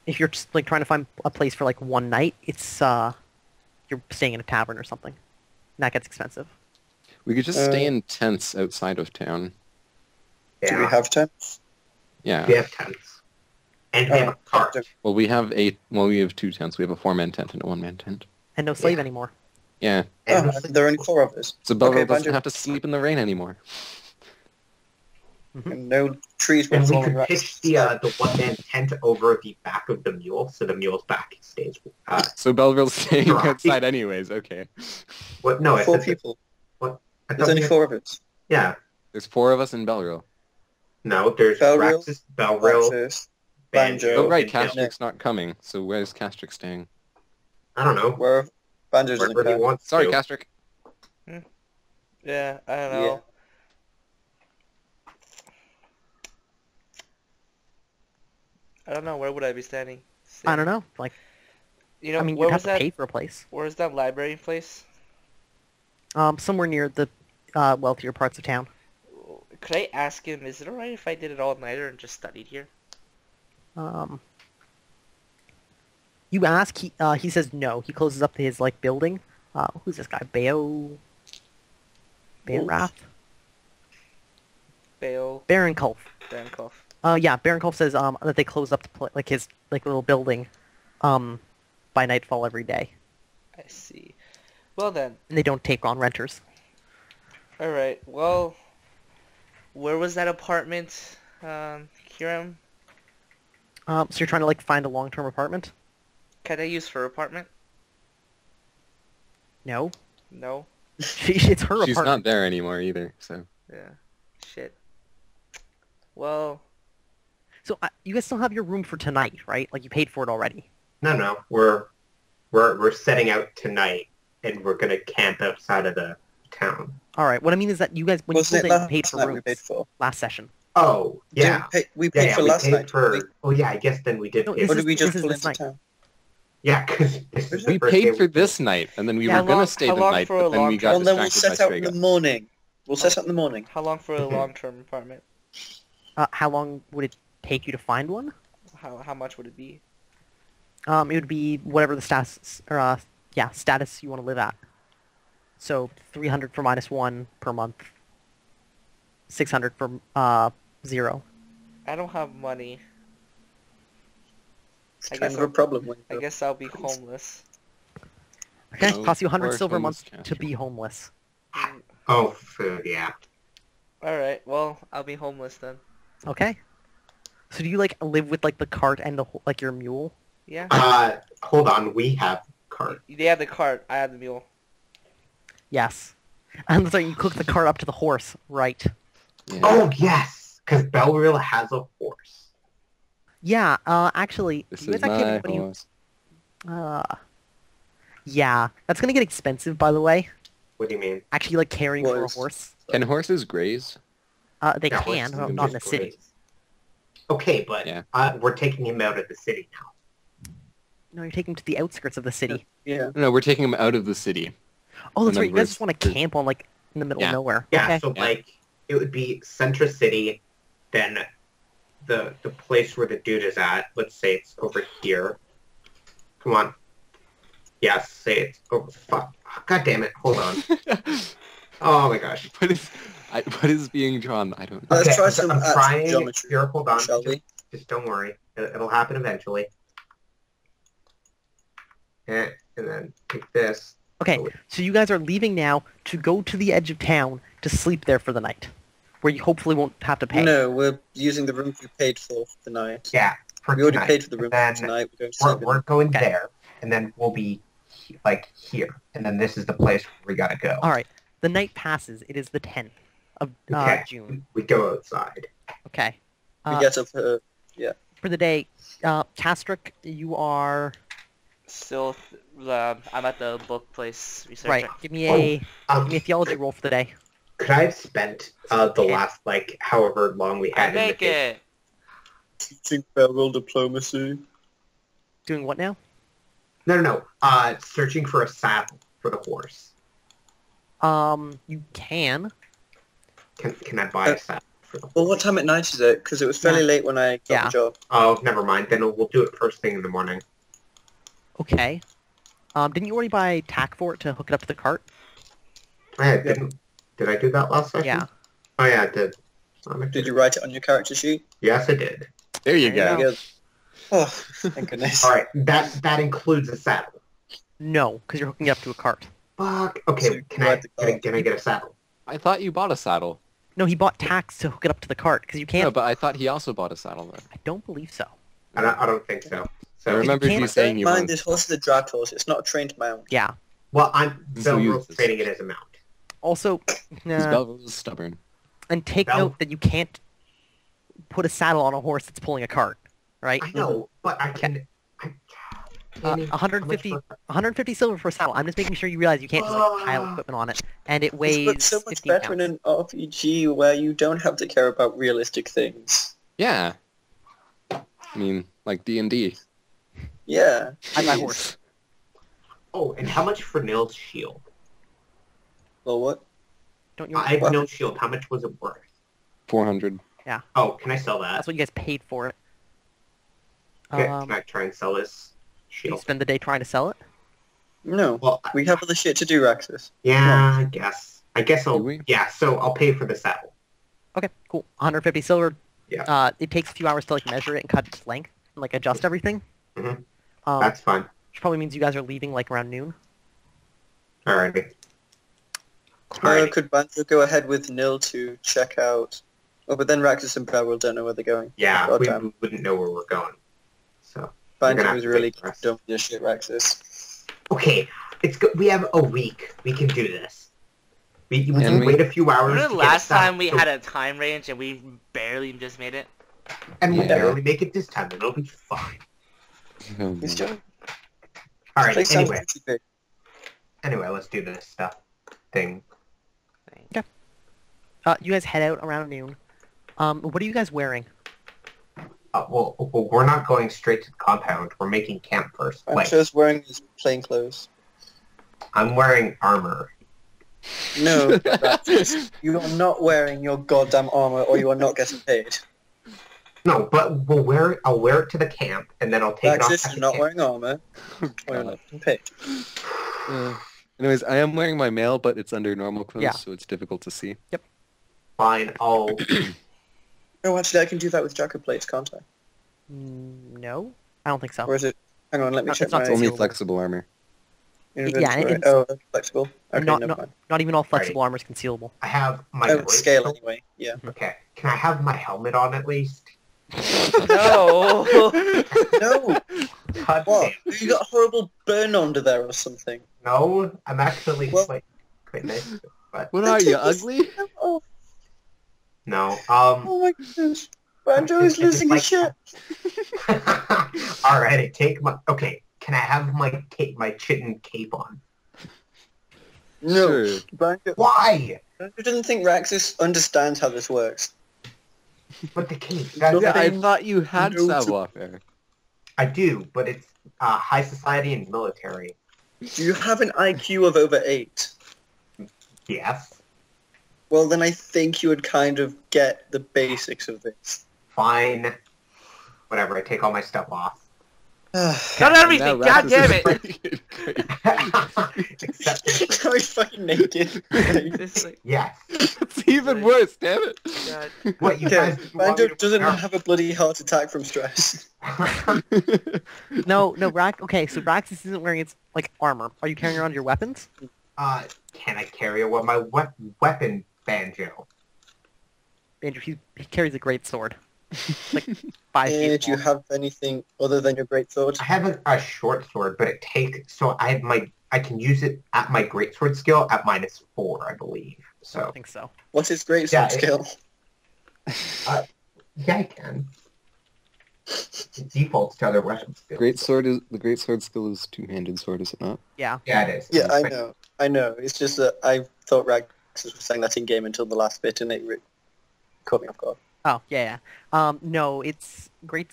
If you're just like trying to find a place for like one night, it's you're staying in a tavern or something. And that gets expensive. We could just stay in tents outside of town. Yeah. Do we have tents? Yeah. We have tents. And we have a cart. Well, we have 2 tents. We have a 4-man tent and a 1-man tent. And no slave Yeah. anymore. Yeah. And There are only 4 of us. So Belville Okay, doesn't Banjo. have to sleep in the rain anymore. And no trees will and we fall could on pitch the one-man tent over the back of the mule, so the mule's back stays. So Belville's staying Right. outside anyways. Okay. What? No, I 4 said people. What? I There's thought only we had- 4 of us. Yeah. There's 4 of us in Belville. No, there's Belrill, Praxis, Belrill, Alexis, Banjo. Banjo. Oh, right. and Dill. Castric's not coming. So where's Castric staying? I don't know. Where Banjo doesn't Wherever he count. wants Sorry, to. Castric. Yeah, I don't Yeah. know. I don't know. Where would I be standing? I don't know. Like, You know, I mean, where you'd have was to that? pay for a place. Where was that library place? Somewhere near the wealthier parts of town. Could I ask him? Is it alright if I did it all nighter and just studied here? You ask, he says no. He closes up his like building. Who's this guy? Baron Bale, Baron Kulf. Dankoff. Yeah, Baron Kulf says that they close up like his like little building by nightfall every day, I see. Well then, and they don't take on renters. alright. Well, where was that apartment, Hiram? So you're trying to like find a long-term apartment? Can I use her apartment? No, No? it's her She's apartment. not there anymore either. So Yeah. Shit. Well, So you guys still have your room for tonight, right? Like you paid for it already. No. We're setting out tonight, and we're gonna camp outside of the town. All right. What I mean is that you guys, when you Wasn't pulled it in, you last paid for night we rooms paid for? last session. Oh, yeah. We paid for we last paid night. for. Oh, yeah. I guess then we did No, pay. this Or For, is- did we just this is pull this into night. town? yeah, because this is the we first day paid for this night, and then we Yeah, were gonna long- stay how the long night, for a but then we long got Well, then we'll distracted set by out in the Strega. morning. We'll set out in the morning. how long for a long-term apartment? How long would it take you to find one? How much would it be? It would be whatever the status or status you want to live at. So 300 for -1 per month. 600 for 0. I don't have money. It's I kind guess of a problem. When I guess I'll be homeless. Okay, No, costs you 100 poor silver a homeless month to be homeless. Oh, food. Yeah. Alright, well, I'll be homeless then. Okay. So do you like live with like the cart and the like your mule? Yeah. Hold on. We have cart. They have the cart, I have the mule. Yes. And so you cook the cart up to the horse, right? Yeah. Oh yes, because Belrill has a horse. Yeah. Actually, This do you is guys actually have my anybody horse. yeah, that's gonna get expensive, by the way. What do you mean? Actually, like caring for a Horse. horse. Can horses graze? They Yeah, can, horses but can not in just the city. graze. Okay, but Yeah. we're taking him out of the city now. No, you're taking him to the outskirts of the city. Yeah. No, we're taking them out of the city. Oh, that's And right. then You guys just we're- want to camp on like in the middle Yeah. of nowhere. Yeah, Okay. so Yeah. like it would be Center City, then the place where the dude is at. Let's say it's over here. Come on. Yeah, say it's over. Fuck. God damn it. Hold on. Oh my gosh. What is being drawn? I don't know. Let's Okay, try some I'm actual trying. geometry, Here, hold on. shall we? Just don't worry. It'll happen eventually. And then take this. Okay, so you guys are leaving now to go to the edge of town to sleep there for the night, where you hopefully won't have to pay. No, we're using the room we paid for tonight. Yeah. For We already tonight. paid for the room And for then tonight. We're going to We're, sleep in we're going Okay. there, and then we'll be like here, and then this is the place where we gotta go. All right. The night passes. It is the 10th of Okay. June. We go outside. Okay. We get up for For the day, Castric, you are Still, I'm at the book place researching. right. Give me a theology roll for the day. Could I have spent the last like however long we I had in the make day? it! teaching federal diplomacy. Doing what now? No. Searching for a saddle for the horse. You can. Can I buy a saddle for the horse? Well, what time at night is it? Because it was fairly late when I got Yeah. the job. Oh, never mind. Then we'll do it first thing in the morning. Okay. Didn't you already buy tack for it to hook it up to the cart? Did I do that last session? Yeah. Oh yeah, I did. Did you write it on your character sheet? Yes, it did. There you There you go. go. Oh, thank goodness. All right, that includes a saddle. No, because you're hooking it up to a cart. Fuck. So Okay, you can ride the I cart. get a saddle? I thought you bought a saddle. No, he bought tacks to hook it up to the cart, because you No, can't... but I thought he also bought a saddle though. I don't believe so. I don't think so. I So remember you can't- saying you Mind wanted. this horse is a dragged horse. It's not a trained mount. Yeah. well, I'm So you- Belro's training it as a mount. Also, His Belville is stubborn. and take Bel- note that you can't put a saddle on a horse that's pulling a cart, right? I know, but I can. 150 150 silver for a saddle. I'm just making sure you realize you can't just like pile equipment on it, and it It's weighs but so much 15 better pounds. in an RPG where you don't have to care about realistic things. Yeah. I mean, like D&D. Yeah. I buy horse. Oh, and how much for Nil's shield? Well, what? Don't you? I have no shield. How much was it worth? 400. Oh, can I sell that? That's what you guys paid for it. Can I try and sell this You shield? spend the day trying to sell it. No. Well, We have other shit to do, Raxus. yeah, I guess. Do I'll. we? Yeah, so I'll pay for the saddle. Okay, cool. 150 silver. Yeah. It takes a few hours to like measure it and cut its length and like adjust everything. Mhm. Um, That's fine. which probably means you guys are leaving like around noon. Alrighty. Alrighty. Could Banjo go ahead with Nil to check out... Oh, but then Raxus and Beryl don't know where they're going. Yeah, God we damn. wouldn't know where we're going. So You're gonna Banjo have was to really wait for us. dumb with your shit, Raxus. okay, it's good. We have a week. We can do this. We And can we- wait a few hours. Remember to the get last stuff, time we so- had a time range and we barely just made it? and we'll Yeah. barely make it this time. It'll be fine. Oh, It's man. just... All right. Place sounds Anyway, pretty big. let's do this stuff thing. You guys head out around noon. What are you guys wearing? Well, we're not going straight to the compound. We're making camp first. Like, Banjo's wearing his plain clothes. I'm wearing armor. No, Raxus, you are not wearing your goddamn armor or you are not getting paid. No, but I'll wear it to the camp, and then I'll take it off Raxus, at you're the not camp. wearing armor or you're not getting paid. Anyways, I am wearing my mail, but it's under normal clothes, Yeah. so it's difficult to see. Fine. I'll. Oh, actually, I can do that with jacket plates, can't I? No, I don't think so. Or is it... Hang on, let me It's check not my... It's only Concealable. flexible armor. inventory. and- Oh, that's flexible. Okay, not, never not, mind. not even all flexible armor is concealable. I have my. Oh, great scale sword. anyway, yeah. Okay. Can I have my helmet on at least? No! No! God What? damn. You got a horrible burn under there or something. No, I'm actually Well- quite nice. But What Then are take you, this ugly? stuff off. no. Oh my goodness. Banjo is It's losing his like- shit. Alrighty, take my. Okay, can I have my chitin cape on? No. Sure. Banjo Why? doesn't think Raxus understands how this works. But the cape. Yeah, I Nothing- thought you had no to- savoir-faire. I do, but it's high society and military. Do you have an IQ of over 8? Yes. Well, then I think you would kind of get the basics of this. Fine. Whatever. I take all my stuff off. Not everything! Now God Raxus damn is it! great. Except. Now he's fucking naked. It's like, Yes. It's even worse, damn it. God. What you Okay, guys? you want me Banjo to doesn't wear- have a bloody heart attack from stress. No, okay, so Raxus isn't wearing its like armor. Are you carrying around your weapons? Can I carry my weapon, Banjo? Andrew, he carries a great sword. Like 5 feet Do you long. have anything other than your great sword? I have a short sword, but it takes so I can use it at my greatsword skill at -4, I believe. I So don't think so. What's his great Yeah, sword skill? yeah, I can. It defaults to other weapon skills. The great sword skill is two-handed sword, is it not? Yeah. Yeah, it is. Yeah, I know. It's just that I thought Raxus was saying that in game until the last bit, and it caught me off guard. Oh, yeah. No, it's great.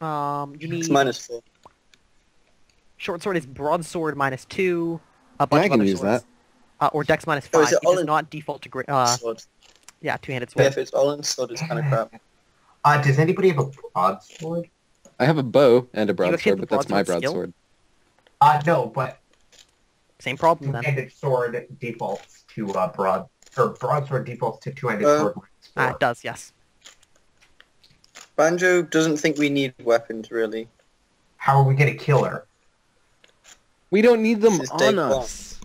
You It's need -4. short sword is broadsword -2. A Yeah, bunch I of can other use swords. Or dex -5. Oh, is it It all does in- not default to great. Sword. Yeah, two-handed Yeah, sword. if it's all in sword, it's kind of crap. Does anybody have a broadsword? I have a bow and a actually have broadsword, the but that's my broadsword skill? broadsword. No, but Same problem then. two-handed sword defaults to Her broadsword defaults to two-handed Uh, sword. minus It 4. does, yes. Banjo doesn't think we need weapons, really. How are we gonna kill her? We don't need them This is day on one. us.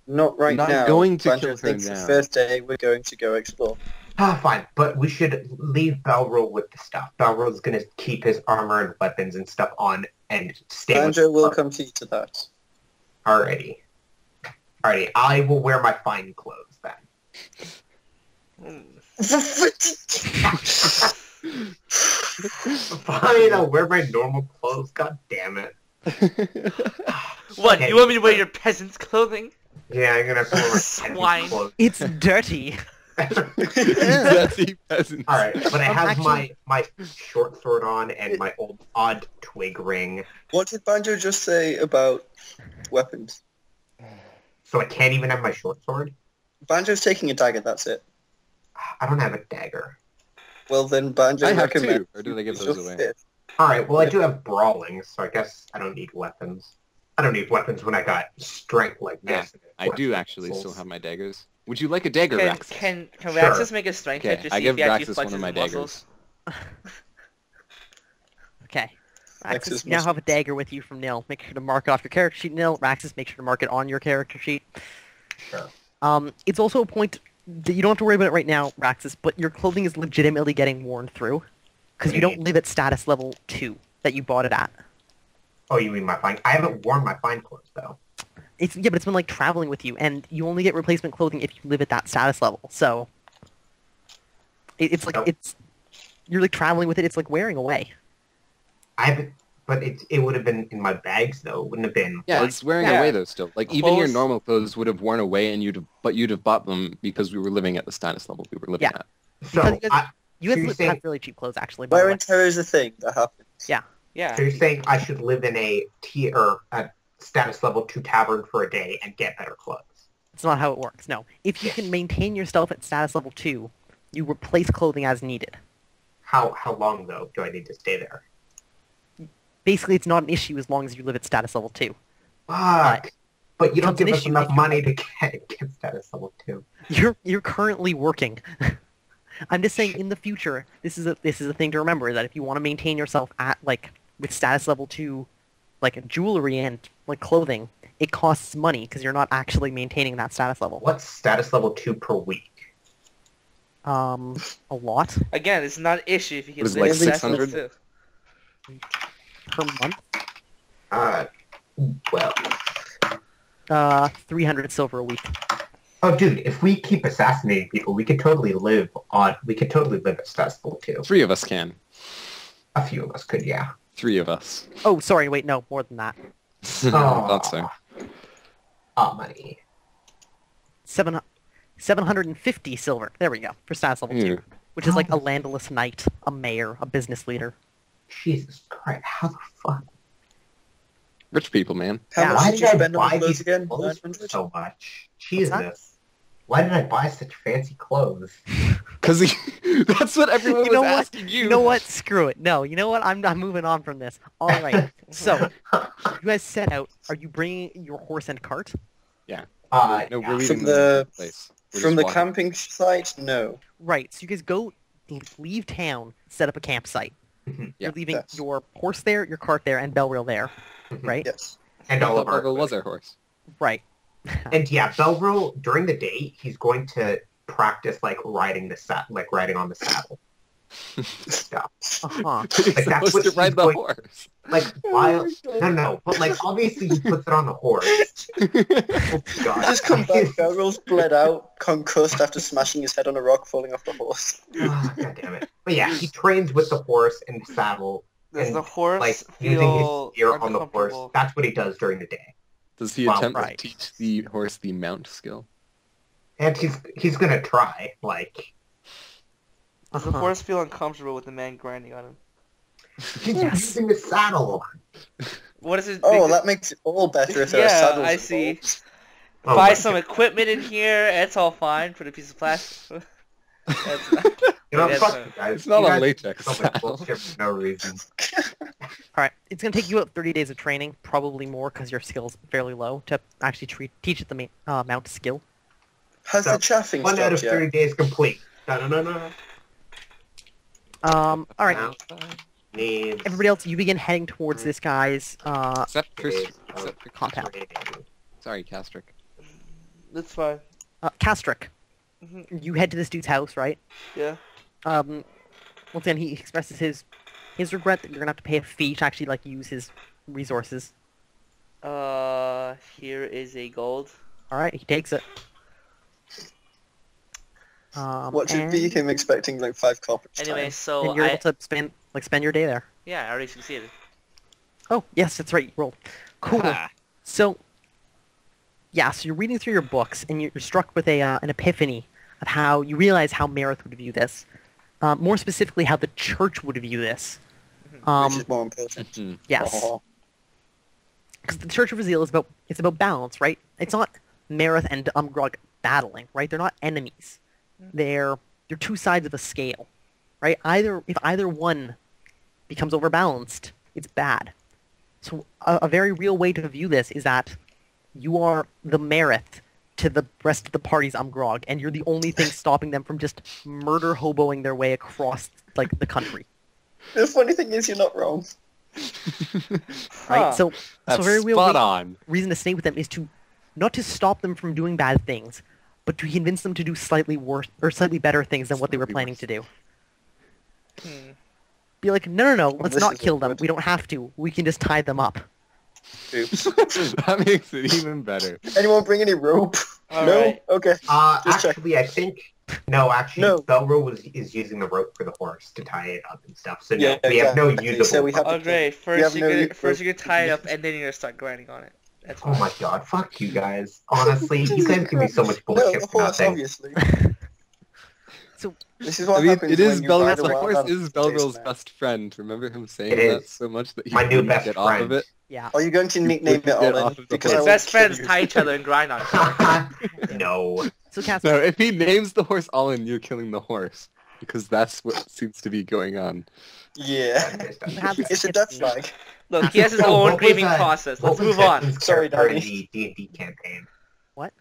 Not right Not now. going to Banjo kill her thinks now. the first day we're going to go explore. Fine, but we should leave Belrule with the stuff. Belrule's gonna keep his armor and weapons and stuff on and stay Banjo will with come to you to that. Alrighty. I will wear my fine clothes then. Fine, I'll wear my normal clothes. God damn it. What? Okay. You want me to wear your peasant's clothing? Yeah, I'm gonna have to wear my Swine. peasant clothes. It's dirty. Dirty peasants. Alright, but I have Actually- my short sword on and my old odd twig ring. What did Banjo just say about weapons? So I can't even have my short sword? Banjo's taking a dagger, that's it. I don't have a dagger. Well then Banjo I have recommends two, or do they give use those your away? fist. Alright, well I do have brawling, so I guess I don't need weapons. I don't need weapons when I got strength like Yeah, this. I do actually still have my daggers. Would you like a dagger, Can Rax? can Sure. Raxus make a strength check Okay, to I see give if he actually Raxus one flexes of my his muscles? daggers. Okay. Raxus Raxus, you now must- have a dagger with you from Nil. Make sure to mark it off your character sheet, Nil. Raxus, make sure to mark it on your character sheet. Sure. It's also a point that you don't have to worry about it right now, Raxus, but your clothing is legitimately getting worn through. Because you don't live at status level 2 that you bought it at. Oh, you mean my fine? I haven't worn my fine clothes though. Yeah, but it's been like traveling with you, and you only get replacement clothing if you live at that status level. So it's like Nope. you're like traveling with it. It's like wearing away. I haven't, but it would have been in my bags though. It wouldn't have been. Yeah, like, it's wearing Yeah. away though still. Like even your Clothes- normal clothes would have worn away, and you'd have bought them because we were living at the status level we were living Yeah. at. Because So, you guys- I, You So guys you're have saying- really cheap clothes, actually. By the Wear way. and tear is a thing that happens. Yeah. so you're saying I should live in a tier or a status level 2 tavern for a day and get better clothes. It's not how it works. No, if you can maintain yourself at status level 2, you replace clothing as needed. How long though do I need to stay there? Basically, it's not an issue as long as you live at status level 2. Fuck. But you don't becomes an give us issue enough if you- money to get status level 2. You're currently working. I'm just saying, in the future, this is a thing to remember, that if you want to maintain yourself at like with status level 2, like jewelry and like clothing, it costs money because you're not actually maintaining that status level. What's status level 2 per week? A lot Again, it's not an issue if you can What is it, live like at status 600? level 2. per month. Well, 300 silver a week. oh dude, if we keep assassinating people, we could totally live at status level 2. 3 of us can. A few of us could, yeah. 3 of us. Oh, sorry, wait, no, more than that. Thought so. Money. 750 silver. There we go, for status level 2. Ew. Which is like a landless knight, a mayor, a business leader. Jesus Christ, how the fuck? Rich people, man. How Yeah. much Why did did you I spend on buy clothes these again? clothes for 900? so much? that? Jesus. Why did I buy such fancy clothes? Because that's what everyone You know was what? asking you. You know what? Screw it. No, you know what? I'm moving on from this. All right. So, you guys set out. Are you bringing your horse and cart? No, Yeah. we're From leaving the- the place. We're From just the walking. camping site? No. Right. So you guys go leave town, set up a campsite. Mhm. You're leaving Yes. your horse there, your cart there, and Bellreel there. Right. Yes. And I all thought of our Bubba was our horse. Right. And yeah, Belrule, during the day, he's going to practice like riding on the saddle. Stuff. Uh-huh. You're Like, that's supposed what to he's ride the going- horse. Like while no, but like obviously he puts it on the horse. Oh god. Just come back, Barrel's bled out, concussed after smashing his head on a rock falling off the horse. Oh, god damn it. But yeah, he trains with the horse and the saddle, Does and the horse like using feel his gear on the horse. uncomfortable? That's what he does during the day. Does he Well, attempt right. to teach the horse the mount skill? And he's gonna try, like Does the Uh-huh. horse feel uncomfortable with the man grinding on him? he's Yes. using the saddle. What is it? Oh, that makes it all better if there are Yeah, saddles I see. involved. Oh Buy my some God. equipment in here. It's all fine. Put a piece of plastic. That's not- You know, Yes, fuck sir. you guys. It's not You a guys latex do so much saddle. bullshit for no reason. All right. It's going to take you about 30 days of training, probably more because your skill's fairly low, to actually teach it the mount skill. Has So, the chaffing 1 out of stopped 30 yet? days complete. Da-da-da-da. All right. Now, needs Everybody else, you begin heading towards this guy's Except for days except of for compound. training. sorry, Castric. That's fine. Castric. Mhm. You head to this dude's house, right? Yeah. Once again, he expresses his regret that you're gonna have to pay a fee to actually like use his resources. Here is a gold. All right, he takes it. What should be and him expecting like 5 copper each Anyway, time? so and you're I able to spend your day there. yeah, I already succeeded. Oh, yes, that's right. You rolled. Cool. Ha. So, yeah, so you're reading through your books, and you're struck with an epiphany of how you realize how Marith would view this. More specifically, how the church would view this. Which is more important. Mhm. Yes, Oh. because the Church of Azil is about balance, right? It's not Marith and Umgrog battling, right? They're not enemies. They're two sides of a scale, right? If either one becomes overbalanced, it's bad. So a very real way to view this is that you are the Marith to the rest of the party's Umgrog, and you're the only thing stopping them from just murder hoboing their way across like the country, The funny thing is, you're not wrong. right? So That's a very real spot way- on. reason to stay with them is to not to stop them from doing bad things, but to convince them to do slightly worse or slightly better things than what they were Slightly planning worse. to do. Hmm. Be like, no, let's this not is kill them. awkward. We don't have to. We can just tie them up. Oops. That makes it even better. Anyone bring any rope? All no? right. Okay. Just check. Actually, I think... No, actually, No. Belro is using the rope for the horse to tie it up and stuff. So Yeah, no, we have no exactly. usable... So we have- Oh great! have First no you're use- gonna tie it up, and then you're gonna start grinding on it. That's Oh fine. my god, fuck you guys. Honestly, you guys give me so much No, bullshit the for horse, nothing. obviously. So This is what I mean, happens it is when you buy Belrose. the The wild horse animals is at Taste Belrose's Man. best friend. Remember him saying It that is. so much that he My new wouldn't best get off of friend. it. yeah. Are you going to nickname it wouldn't get Olin? off of the Because horse. I will Best kill friends you. tie each other and grind on each other. No. So Casper, No, if he names the horse Olin, you're killing the horse. Because that's what seems to be going on. Yeah. have this It's a death flag. Look, he has his Oh, own what was grieving that? process. What Let's was move on. Declan's Sorry, character in Donnie. the D&D campaign? What?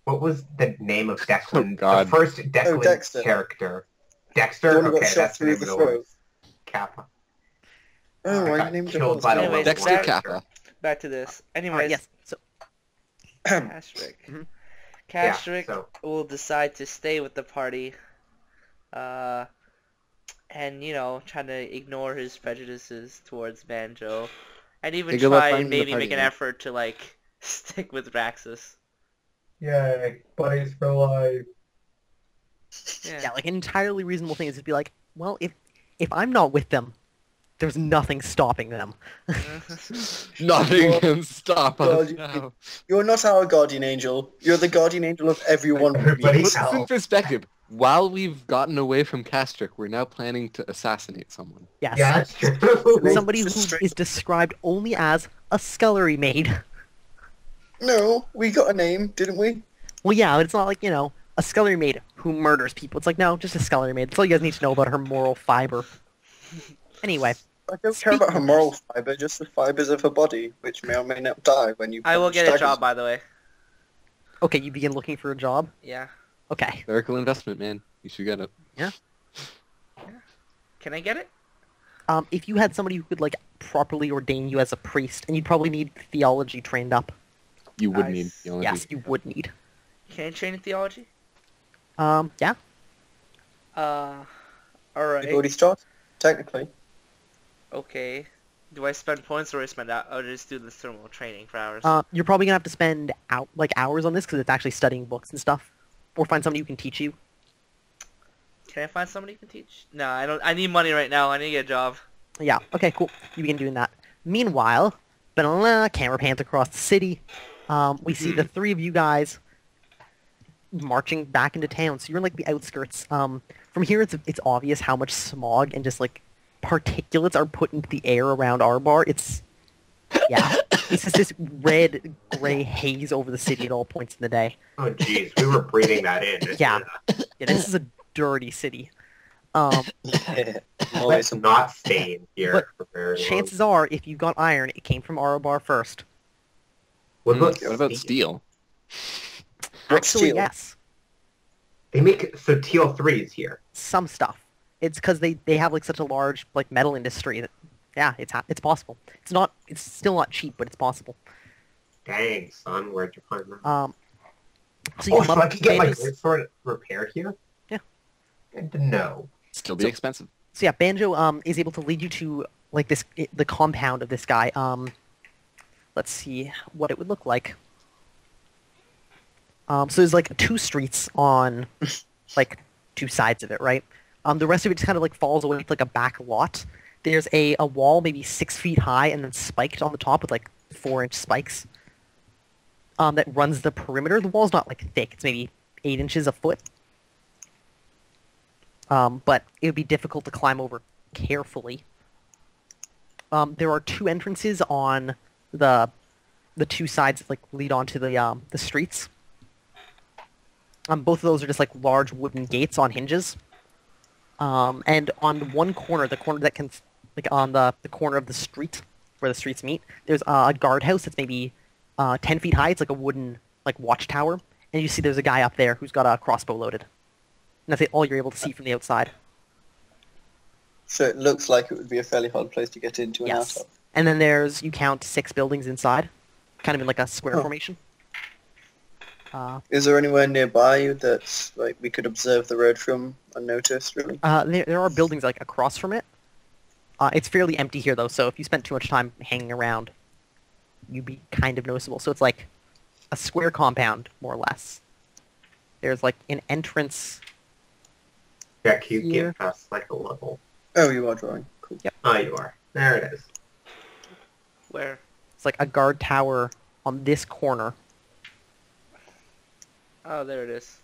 What was the name of Declan? Oh, God. The first Declan Dexter. character. The Dexter? one who got Okay, shot that's the through name the of the throat. horse. Kappa. Oh, why got you named it killed horse? by the Anyways, level Dexter one Kappa. Back to this. all Anyways, right, yes. So Castrick. Mhm. Castrick so- will decide to stay with the party, and try to ignore his prejudices towards Banjo, and even Think about try finding and the maybe party make an now. effort to like stick with Raxus. Yay, buddies for life. yeah, like an entirely reasonable thing is to be like, well, if I'm not with them, there's nothing stopping them. Nothing can stop God, us you- now. You're not our guardian angel. You're the guardian angel of everyone. Everybody Put this in else. perspective. While we've gotten away from Castrick, we're now planning to assassinate someone. Yes. Yeah, that's true. Somebody who Just straight- is described only as a scullery maid. No, we got a name, didn't we? Well, yeah, but it's not like, a scullery maid who murders people. It's like, no, just a scullery maid. That's all you guys need to know about her moral fiber. Anyway, I don't care about her moral fiber, just the fibers of her body, which may or may not die when you. I will get a staggers. job, by the way. okay, you begin looking for a job. Yeah. Okay. Clerical investment, man. You should get it. Can I get it? If you had somebody who could, like, properly ordain you as a priest, and you'd probably need theology trained up. You would Nice. need theology. Yes, you would need. Can I train in theology? Yeah. All You've right. already started, technically. Okay. Do I spend points or I spend or just do this thermal training for hours? You're probably gonna have to spend hours on this because it's actually studying books and stuff, or find somebody who can teach you. Can I find somebody who can teach? No, I don't. I need money right now. I need to get a job. Yeah. Okay. Cool. You begin doing that. Meanwhile, camera pans across the city. We see the three of you guys marching back into town. So you're in like the outskirts. From here, it's obvious how much smog and just like particulates are put into the air around Arbar. It's just this red gray haze over the city at all points in the day. Oh jeez, we were breathing that in. Yeah. Yeah, this is a dirty city. Yeah. Let's not stay in here But for very long. Chances are, if you got iron, it came from Arabar first. What about What about steel? What's Actually, steel? yes. They make so TL3 here. Some stuff. It's because they have like such a large like metal industry that yeah, it's possible. It's still not cheap, but it's possible. Dang, son, where'd you find that? So you Oh, come so up, I could get my Banjo's- great sword repaired here? Yeah. Good to know. Still be So- expensive. So yeah, Banjo is able to lead you to like the compound of this guy. Let's see what it would look like. So there's like 2 streets on like 2 sides of it, right? The rest of it just kind of like falls away to like a back lot. There's a wall maybe 6 feet high and then spiked on the top with like 4-inch spikes. That runs the perimeter. The wall's not like thick; it's maybe 8 inches a foot. But it would be difficult to climb over carefully. There are 2 entrances on the 2 sides that like lead onto the streets. Both of those are just like large wooden gates on hinges. And on one corner, the corner that can like on the corner of the street where the streets meet, there's a guardhouse that's maybe 10 feet high. It's like a wooden like watchtower, and you see there's a guy up there who's got a crossbow loaded. And that's all you're able to see from the outside. So it looks like it would be a fairly hard place to get into and Yes. out of. And then you count 6 buildings inside, kind of in like a square Oh. formation. Is there anywhere nearby you that's like we could observe the road from unnoticed? Really? There are buildings like across from it. It's fairly empty here though, so if you spent too much time hanging around, you'd be kind of noticeable. So it's like a square compound, more or less. There's like an entrance. Yeah, can you Here. get past like a level? Oh, you are drawing. Cool. Yep. Oh, you are. There it is. Where? It's like a guard tower on this corner, Oh, there it is.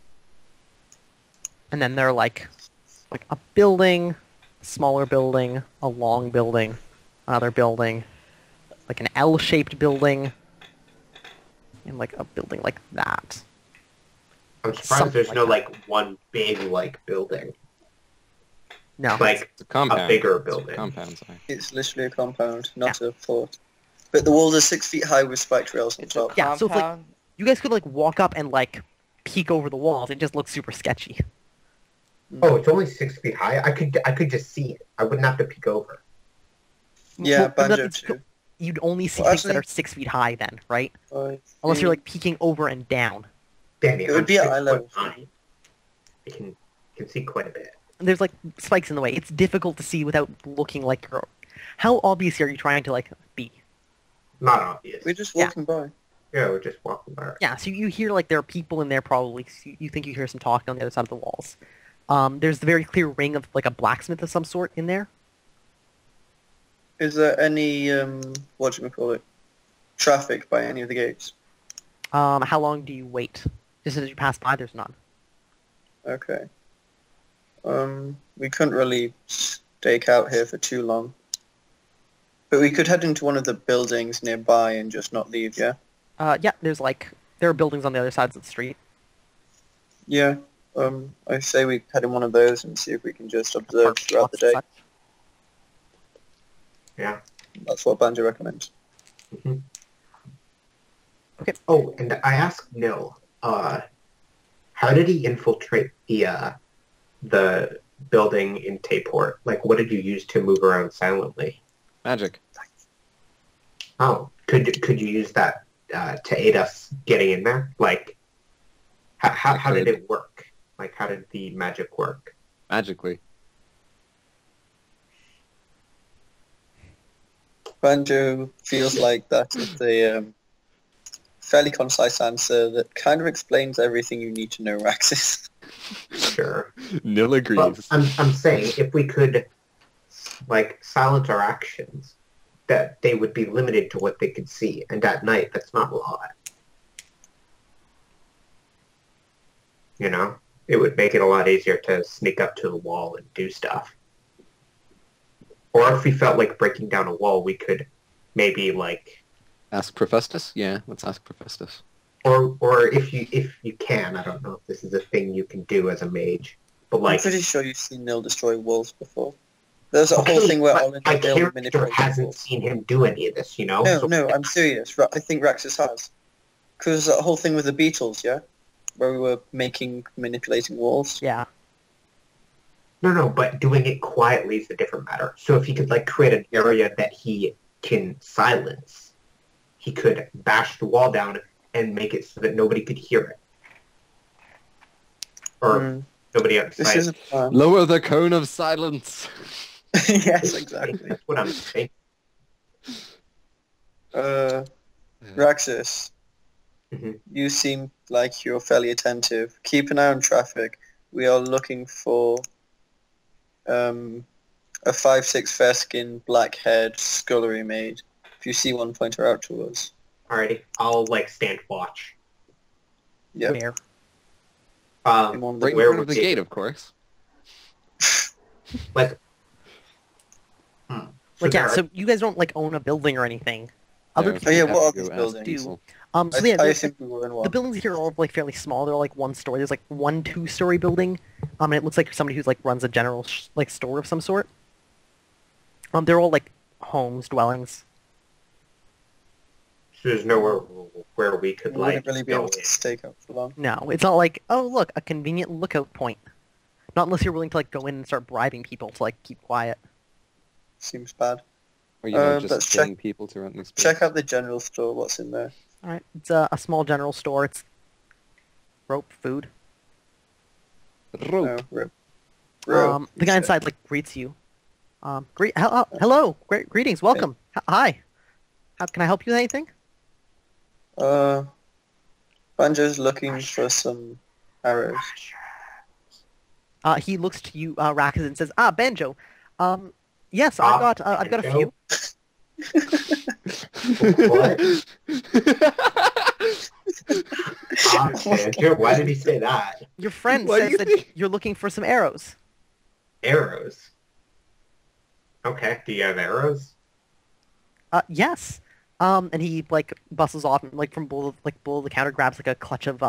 and then there are like a building, a smaller building, a long building, another building, like an L-shaped building, and like a building like that. I'm surprised Something there's like no that. like one big like building. No, Like It's a compound. a bigger It's a building. compound, sorry. It's literally a compound, not a fort. But the walls are 6 feet high with spiked rails on It's a top. Yeah, so if, like, compound. you guys could like walk up and like peek over the walls. It just looks super sketchy. Oh, it's only 6 feet high. I could just see it. I wouldn't have to peek over. Yeah, Well, Banjo that's- too. You'd only see Well, things that actually- are 6 feet high then, right? I Unless you're think- like peeking over and down. Danny, It would I'm be at 6 eye foot level. nine. I can see quite a bit. And there's like spikes in the way. It's difficult to see without looking like you're. How obvious are you trying to like be? Not obvious. We're just Yeah. walking by. Yeah, we're just walking by. Yeah, so you hear like there are people in there probably. So you think you hear some talking on the other side of the walls. There's the very clear ring of like a blacksmith of some sort in there. Is there any whatchamacallit, traffic by any of the gates? How long do you wait? Just as you pass by, there's none. Okay. We couldn't really stake out here for too long. But we could head into one of the buildings nearby and just not leave, yeah? Yeah, there are buildings on the other sides of the street. Yeah. I say we head in one of those and see if we can just observe Park throughout the lots and day. such. Yeah. That's what Banjo recommends. hmm Okay. Oh, and I asked Nil, how did he infiltrate the building in Tayport? Like, what did you use to move around silently? Magic. Oh, could you use that to aid us getting in there? Like, how did it work? Like, how did the magic work? Magically. Banjo feels like that is a fairly concise answer that kind of explains everything you need to know, Raxus. Sure. Nil agrees. But I'm saying if we could, like, silence our actions, that they would be limited to what they could see, and at night that's not a lot. You know, it would make it a lot easier to sneak up to the wall and do stuff. Or if we felt like breaking down a wall, we could maybe like, Ask Profestus? Yeah, let's ask Profestus. or if you can, I don't know if this is a thing you can do as a mage, but I'm like. pretty sure you've seen Nil destroy walls before. There's a whole Okay, thing where but Olin my and Dale character manipulate hasn't walls. seen him do any of this, you know? No, So- no, I'm serious. I think Raxus has. Because that whole thing with the Beatles, yeah? where we were manipulating walls. Yeah. No, but doing it quietly is a different matter. So if he could like create an area that he can silence, he could bash the wall down and make it so that nobody could hear it. Or nobody This outside. is a plan. Lower the cone of silence. Yes, exactly. That's what I'm saying. Raxus, Mhm. you seem like you're fairly attentive. Keep an eye on traffic. We are looking for a 5'6" fair-skinned, black-haired scullery maid. If you see one, point her out to us. Alrighty, I'll like stand watch. Yep. Where? In one of Right in Where front would of the it- gate, of course. Like, Like, yeah, there are- so you guys don't, like, own a building or anything. Other No, people yeah, you what have are to these go ask buildings? people. So yeah, I think we were in the one. buildings here are all, like, fairly small. They're, like, one story. There's, like, 1 2-story building. And it looks like somebody who's, like, runs a general, like, store of some sort. They're all, like, homes, dwellings. So there's nowhere where we could We like wouldn't really be go able to in. stake out for long. No, it's not like, oh, look, a convenient lookout point. Not unless you're willing to, like, go in and start bribing people to, like, keep quiet. Seems bad. Or, you know, let's just check- paying people to rent this place. Check out the general store. What's in there? Alright, it's a small general store. It's rope, food. Rope. No, The guy inside, like, greets you. Hello, greetings, welcome. Hi. How can I help you with anything? Banjo's looking for some arrows. He looks to you, Rackers, and says, Banjo. Yes, I've got a few. What? Banjo, why did he say that? Your friend What do says you that think? you're looking for some arrows. Arrows. Okay, do you have arrows? Yes. And he, like, bustles off and, like, from below the counter grabs, like, a clutch of,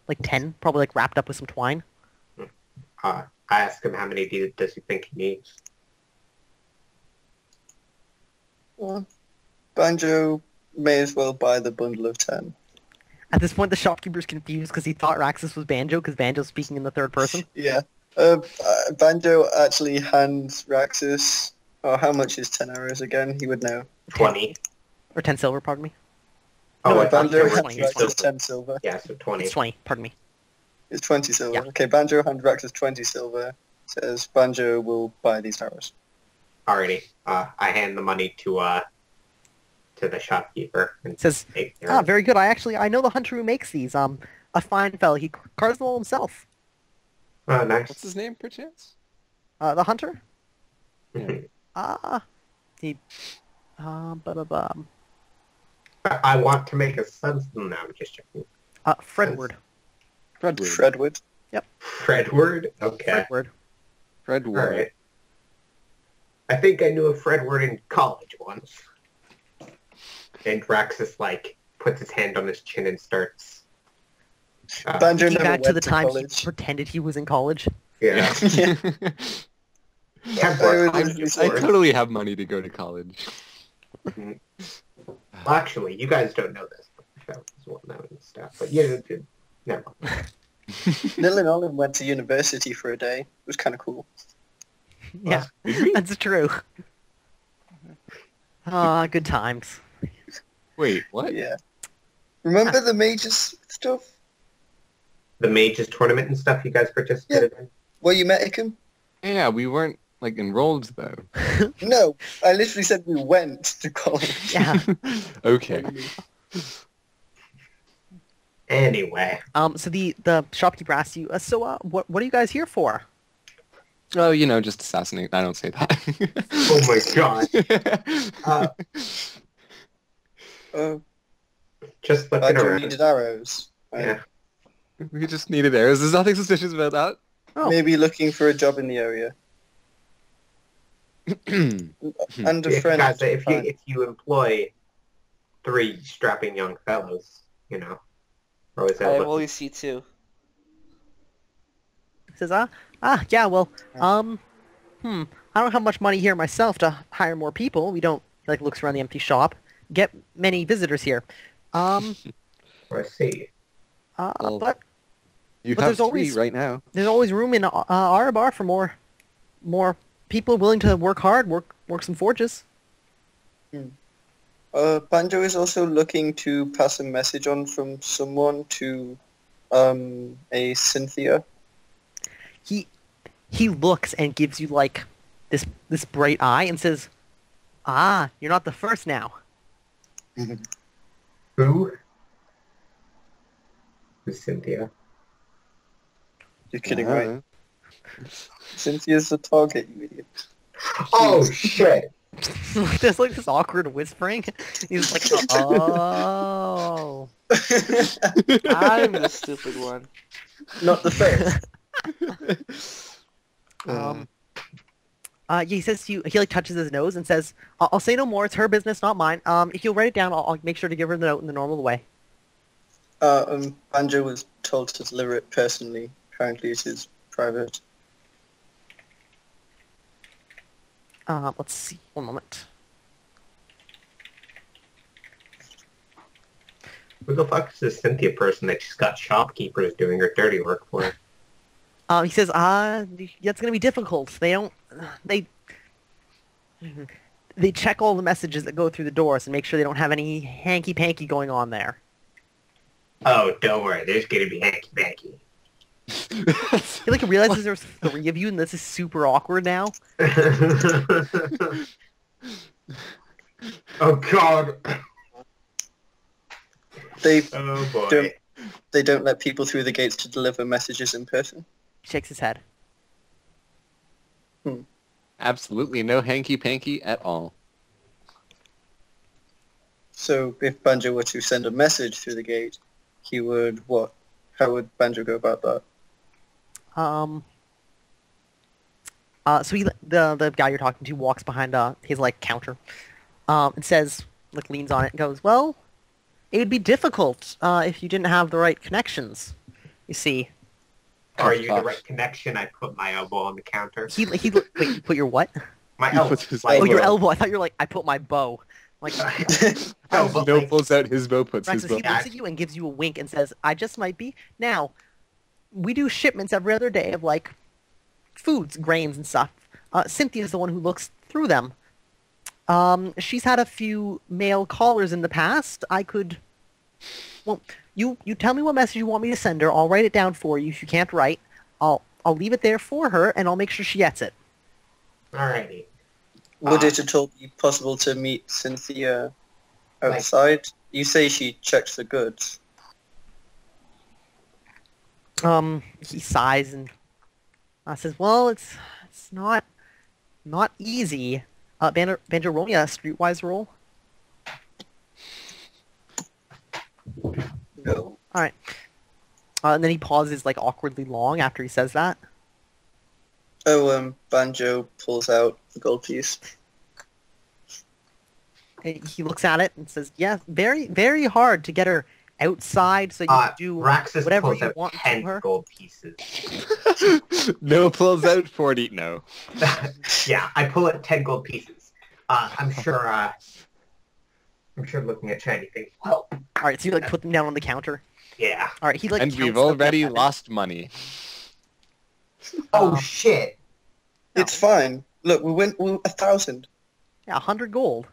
like, 10, probably, like, wrapped up with some twine. I asked him how many does he think he needs. Well, Banjo may as well buy the bundle of 10. At this point, the shopkeeper's confused because he thought Raxus was Banjo, because Banjo's speaking in the third person. Yeah. Banjo actually hands Raxus... Oh, how much is 10 arrows again? He would know. 20. Or 10 silver, pardon me. Oh, No, I thought Banjo there it's were hands 20, it's Raxus 20. 10 silver. Yeah, so 20. It's 20, pardon me. It's 20 silver. Yeah. Okay, Banjo hands Raxus 20 silver. Says Banjo will buy these arrows. Alrighty. I hand the money to the shopkeeper and Says, take care of it. very good. I know the hunter who makes these. A fine fella. He carves them all himself. Oh, nice. What's his name, perchance? The hunter? Mhm. He, ba-ba-ba. I want to make a sense. No, I'm just checking. Fredward. Fredward. Fredwood. Fredward? Okay. Fredward. Fredward. Alright. I think I knew a Fredward in college once. And Raxus, like, puts his hand on his chin and starts... Banjo Think never back went to the time he college. pretended he was in college. yeah. Yeah. Temper, I I'm was- I yours. totally have money to go to college. Well, actually, you guys don't know this. That was one that and stuff. But yeah, never mind. Nil and Olin went to university for a day. It was kind of cool. Yeah, that's true. Good times. Wait, what? Yeah. Remember the mages stuff? The Mages tournament and stuff you guys participated in? Where you met Ickham? Yeah, we weren't, like, enrolled, though. No, I literally said we went to college. Yeah. Okay. Anyway. So the shopkeeper asks you, what are you guys here for? Oh, you know, just assassinate. I don't say that. Oh my god. Just looking Banjo around. needed arrows. Yeah. We just needed arrows. There's nothing suspicious about that. Oh. Maybe looking for a job in the area. And a Yeah, friend. guys, if you employ 3 strapping young fellows, you know, or is I that only see 2. He says, yeah, well, I don't have much money here myself to hire more people. We don't, like, looks around the empty shop, get many visitors here. I see. Well- But You But have there's three always- right now. There's always room in our bar for more people willing to work hard, work some forges. Banjo is also looking to pass a message on from someone to a Cynthia. He looks and gives you like this bright eye and says, "Ah, you're not the first now." Who? Who's Cynthia? You're kidding, right? Uh-huh. Cynthia's the target, you idiot. Oh shit! There's like this awkward whispering. He's like, "Oh." I'm the stupid one. Not the first. Yeah, he says to you, he like touches his nose and says, I'll say no more, it's her business, not mine. If you'll write it down, I'll make sure to give her the note in the normal way. Banjo was told to deliver it personally. Apparently it is private. Let's see, one moment. Who the fuck is this Cynthia person that she's got shopkeepers doing her dirty work for her? He says, that's gonna be difficult. They check all the messages that go through the doors and make sure they don't have any hanky-panky going on there. Oh, don't worry, there's gonna be hanky-panky. He like realizes there's 3 of you and this is super awkward now. Oh god! They Oh boy. don't let people through the gates to deliver messages in person. He shakes his head. Absolutely no hanky-panky at all. So if Banjo were to send a message through the gate, he would what? How would Banjo go about that? So the guy you're talking to walks behind his like counter, and says, like leans on it and goes, "Well, it would be difficult if you didn't have the right connections. You see." Are you the right connection? I put my elbow on the counter. Wait, you put your what? My He elbow. puts his My Oh, your elbow. elbow. I thought you were like, I put my bow. Like, Oh, but No like, pulls out his bow, puts Rex, his he bow. looks at you and gives you a wink and says, "I just might be." Now, we do shipments every other day of like foods, grains, and stuff. Cynthia's the one who looks through them. She's had a few mail callers in the past. I could. Well, you tell me what message you want me to send her. I'll write it down for you. If you can't write, I'll leave it there for her, and I'll make sure she gets it. alrighty. Would it at all be possible to meet Cynthia outside? You say she checks for goods. He sighs and says, "Well, it's not easy." Banjo, roll me a streetwise roll. No. All right. And then he pauses like awkwardly long after he says that. Oh, Banjo pulls out the gold piece. And he looks at it and says, "Yeah, very, very hard to get her outside so you can do Raxus whatever pulls you out want 10 to her." gold pieces. No pulls out 40. No. Yeah, I pull out 10 gold pieces. I'm sure looking at shiny things. Well, All right, so you like put them down on the counter. yeah. All right, he like And counts we've them already up. lost money. Oh shit. It's fine. Look, we went 1,000. Yeah, 100 gold.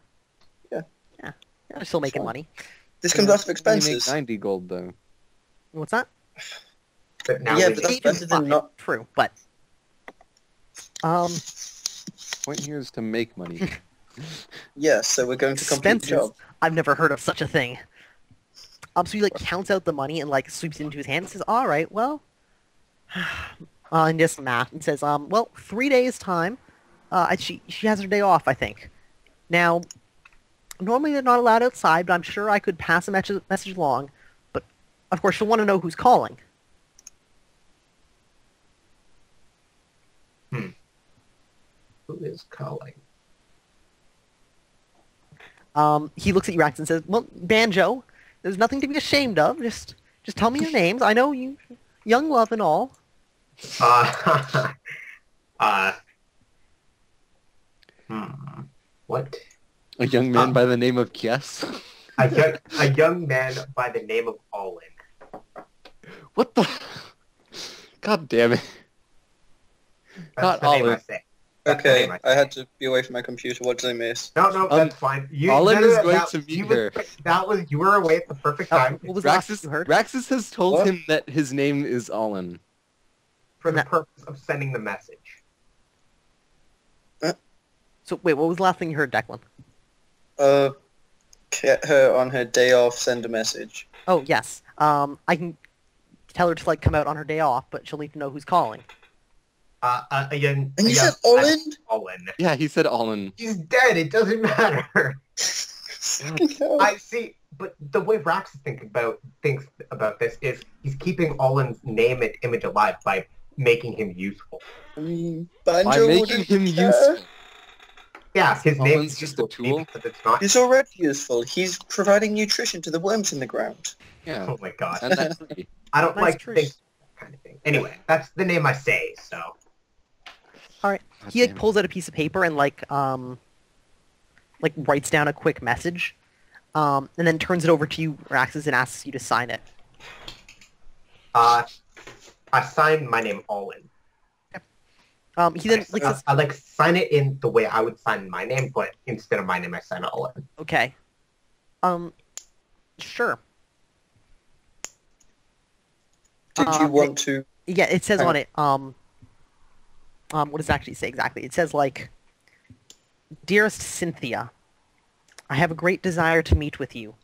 Yeah. Yeah, they're still making Fine. money. This comes out of We make expenses. 90 gold though. What's that? But now Yeah, we but that's Eight better is than fine. not. True, but Point here is to make money. Yeah, so we're going to complete the expenses. job. I've never heard of such a thing. So he like counts out the money and like sweeps it into his hand and says, "All right, well," and does some math and says, "Well, 3 days time. She has her day off, I think. Now, normally they're not allowed outside, but I'm sure I could pass a message along. But of course, she'll want to know who's calling." Who is calling? He looks at you, Rax, and says, "Well, Banjo, there's nothing to be ashamed of. Just tell me your names. I know you, young love and all." What? A young man by the name of Kies? A young man by the name of Olin. What the? God damn it. That's Not the name I Olive. say. That's the Okay, name I had to be away from my computer. What did I miss? No, that's fine. Olin is going to you meet her. You were away at the perfect time What was the last thing Raxus, you heard? Raxus has told What? him that his name is Olin. for the purpose of sending the message. So wait, what was the last thing you heard, Declan? Get her on her day off, send a message. Oh yes. I can tell her to like come out on her day off, but she'll need to know who's calling. Again, And you said Olin? Olin. Yeah, he said Olin. He's dead. It doesn't matter. I see, but the way Rax thinks about this is he's keeping Olin's name and image alive by making him useful. I mean, By Banjo making wouldn't him care. useful. Yeah, his name Olin's is just a useful tool? because it's not. He's already useful. He's providing nutrition to the worms in the ground. Yeah. Oh my god. And that's free. I don't Nice like truce. things kind of thing. Anyway, that's the name I say, so. All right. He like pulls out a piece of paper and like writes down a quick message, and then turns it over to you, Raxus, and asks you to sign it. I signed my name Olin. He then like says, I sign it in the way I would sign my name, but instead of my name, I sign Olin. okay, sure. Did you want to? Yeah, it says Hang on it. What does it actually say exactly? It says like, "Dearest Cynthia, I have a great desire to meet with you."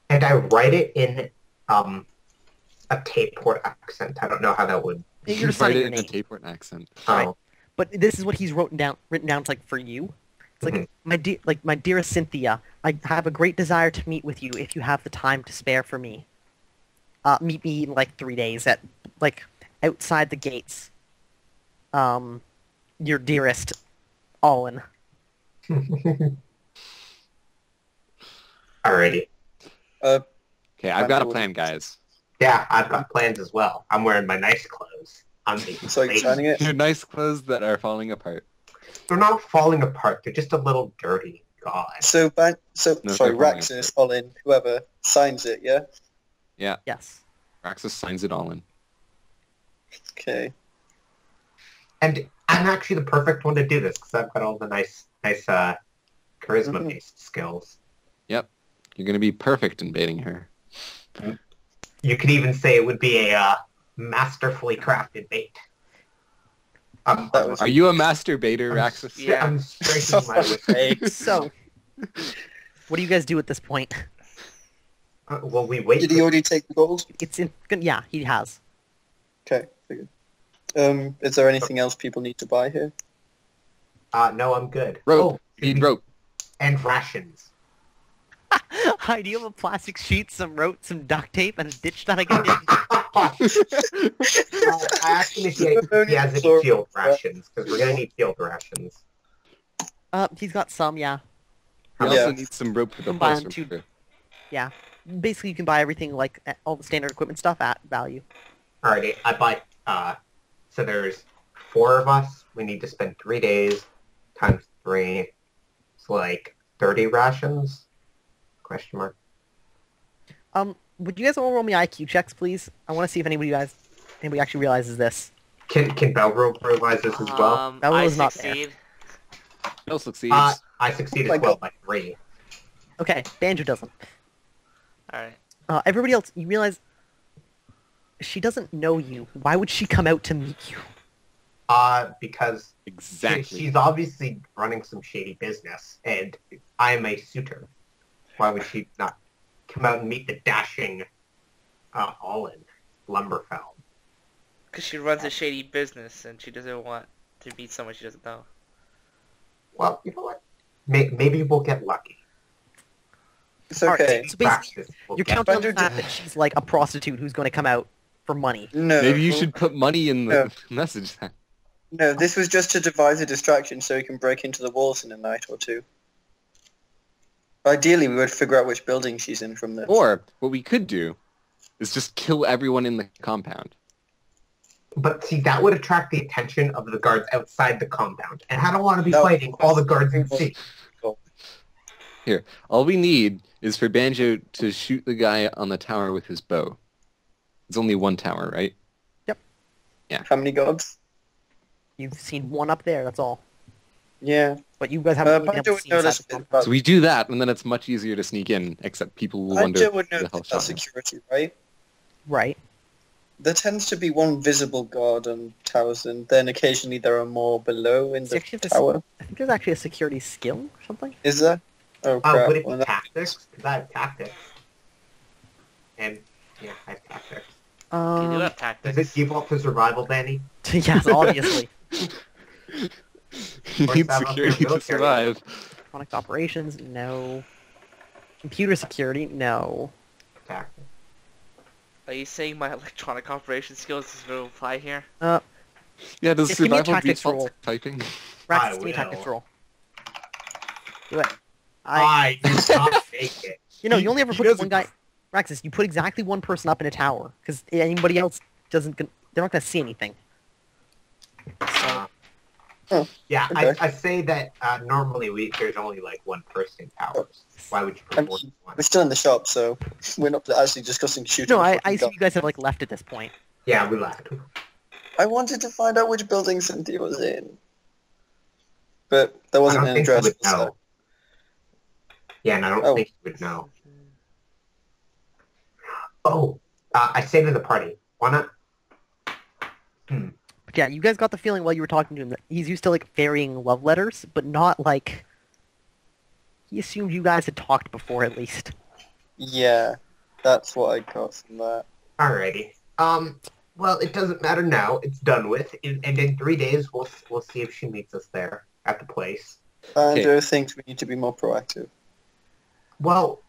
And I write it in a Tape port accent. I don't know how that would. You're You just write signing it your in a name. Taport accent. Right. Oh, But this is what he's written down like for you. It's like my dearest Cynthia, I have a great desire to meet with you if you have the time to spare for me. Meet me in like 3 days at like outside the gates. Your dearest Olin. alrighty. Okay, I've got a plan, guys. Yeah, I've got plans as well. I'm wearing my nice clothes. I'm making So you're signing it? Your nice clothes that are falling apart. They're not falling apart. They're just a little dirty. God. So, No, sorry, they're falling Raxus, Olin, whoever signs it, yeah? Yes. Raxus signs it Olin. Okay. And I'm actually the perfect one to do this because I've got all the nice charisma-based skills. Yep. You're going to be perfect in baiting her. You could even say it would be a masterfully crafted bait. That was- Are you a master baiter, Raxus? Yeah. I'm striking my whip. So, what do you guys do at this point? Well, we wait. Did he already take the gold? It's in. Yeah, he has. Okay, figured. Is there anything else people need to buy here? No, I'm good. Rope. Need rope. And rations. Hi, do you have a plastic sheet, some rope, some duct tape, and a ditch that I can dig? I asked him if he has any field rations because we're gonna need field rations. He's got some, yeah. We Yeah. also need some rope for the Combine horse. two- remember? Yeah. Basically, you can buy everything, like, all the standard equipment stuff at value. Alrighty, I buy. So there's 4 of us. We need to spend 3 days times 3. It's like 30 rations. Question mark. Would you guys all roll me IQ checks, please? I want to see if anybody actually realizes this. Can Belgrove realize this as well? That one I was not there. succeed. Bill succeeds. I succeeded Oh my 12 by 3. Okay, Banjo doesn't. Alright. Everybody else, you realize she doesn't know you. Why would she come out to meet you? Because Exactly. she's obviously running some shady business, and I'm a suitor. Why would she not come out and meet the dashing Olin Lumberfell? Because she runs a shady business and she doesn't want to meet someone she doesn't know. Well, you know what? Maybe we'll get lucky. It's okay. Alright, so basically, Practice, we'll you're get counting on the Banjo fact that she's like a prostitute who's going to come out for money. No. Maybe you should put money in the Yeah. message then. No, this was just to devise a distraction so we can break into the walls in a night or two. Ideally, we would figure out which building she's in from this. Or what we could do is just kill everyone in the compound. But see, that would attract the attention of the guards outside the compound. And I don't want to be No. fighting all the guards in sea. Here, all we need is for Banjo to shoot the guy on the tower with his bow. It's only one tower, right? How many gods? You've seen one up there, that's all. Yeah. But you guys haven't really been Banjo able to would see know a inside little the bit compound. about... So we do that, and then it's much easier to sneak in, except people will wonder Banjo would know who the hell about shot him. security, right? Right. There tends to be one visible guard on towers, and then occasionally there are more below in the Actually, tower. I think there's actually a security skill or something. Is there? Oh crap. Would it be Well, tactics? Because I have tactics. And, yeah, I have tactics. You do have Does tactics. it default to survival, Danny? Yes, obviously. You Or need some of your security to military. survive. Electronic operations, no. Computer security, no. Tactics. Are you saying my electronic operation skills does not apply here? Yeah, does Just give me a survival tactics default roll. to typing? Raxus, give me a will. tactics roll. Do it. I did not make it. You know, you only ever he put doesn't- one guy... Raxus, you put exactly one person up in a tower, because anybody else doesn't... They're not going to see anything. Yeah, Okay. I say that normally there's only like one person in towers. Why would you put more than one? we're still in the shop, so we're not actually discussing shooting. No, a I fucking assume gun. you guys have, like, left at this point. Yeah, we left. I wanted to find out which building Cynthia was in. But there wasn't I an don't think address. she would so- know. Yeah, and I don't Oh. think she would know. Oh, I say to the party, why not? But yeah, you guys got the feeling while you were talking to him that he's used to, like, varying love letters, but not, like... He assumed you guys had talked before, at least. Yeah, that's what I got from that. Alrighty. Well, it doesn't matter now. It's done with. And in 3 days, we'll see if she meets us there at the place. Banjo thinks we need to be more proactive. Well,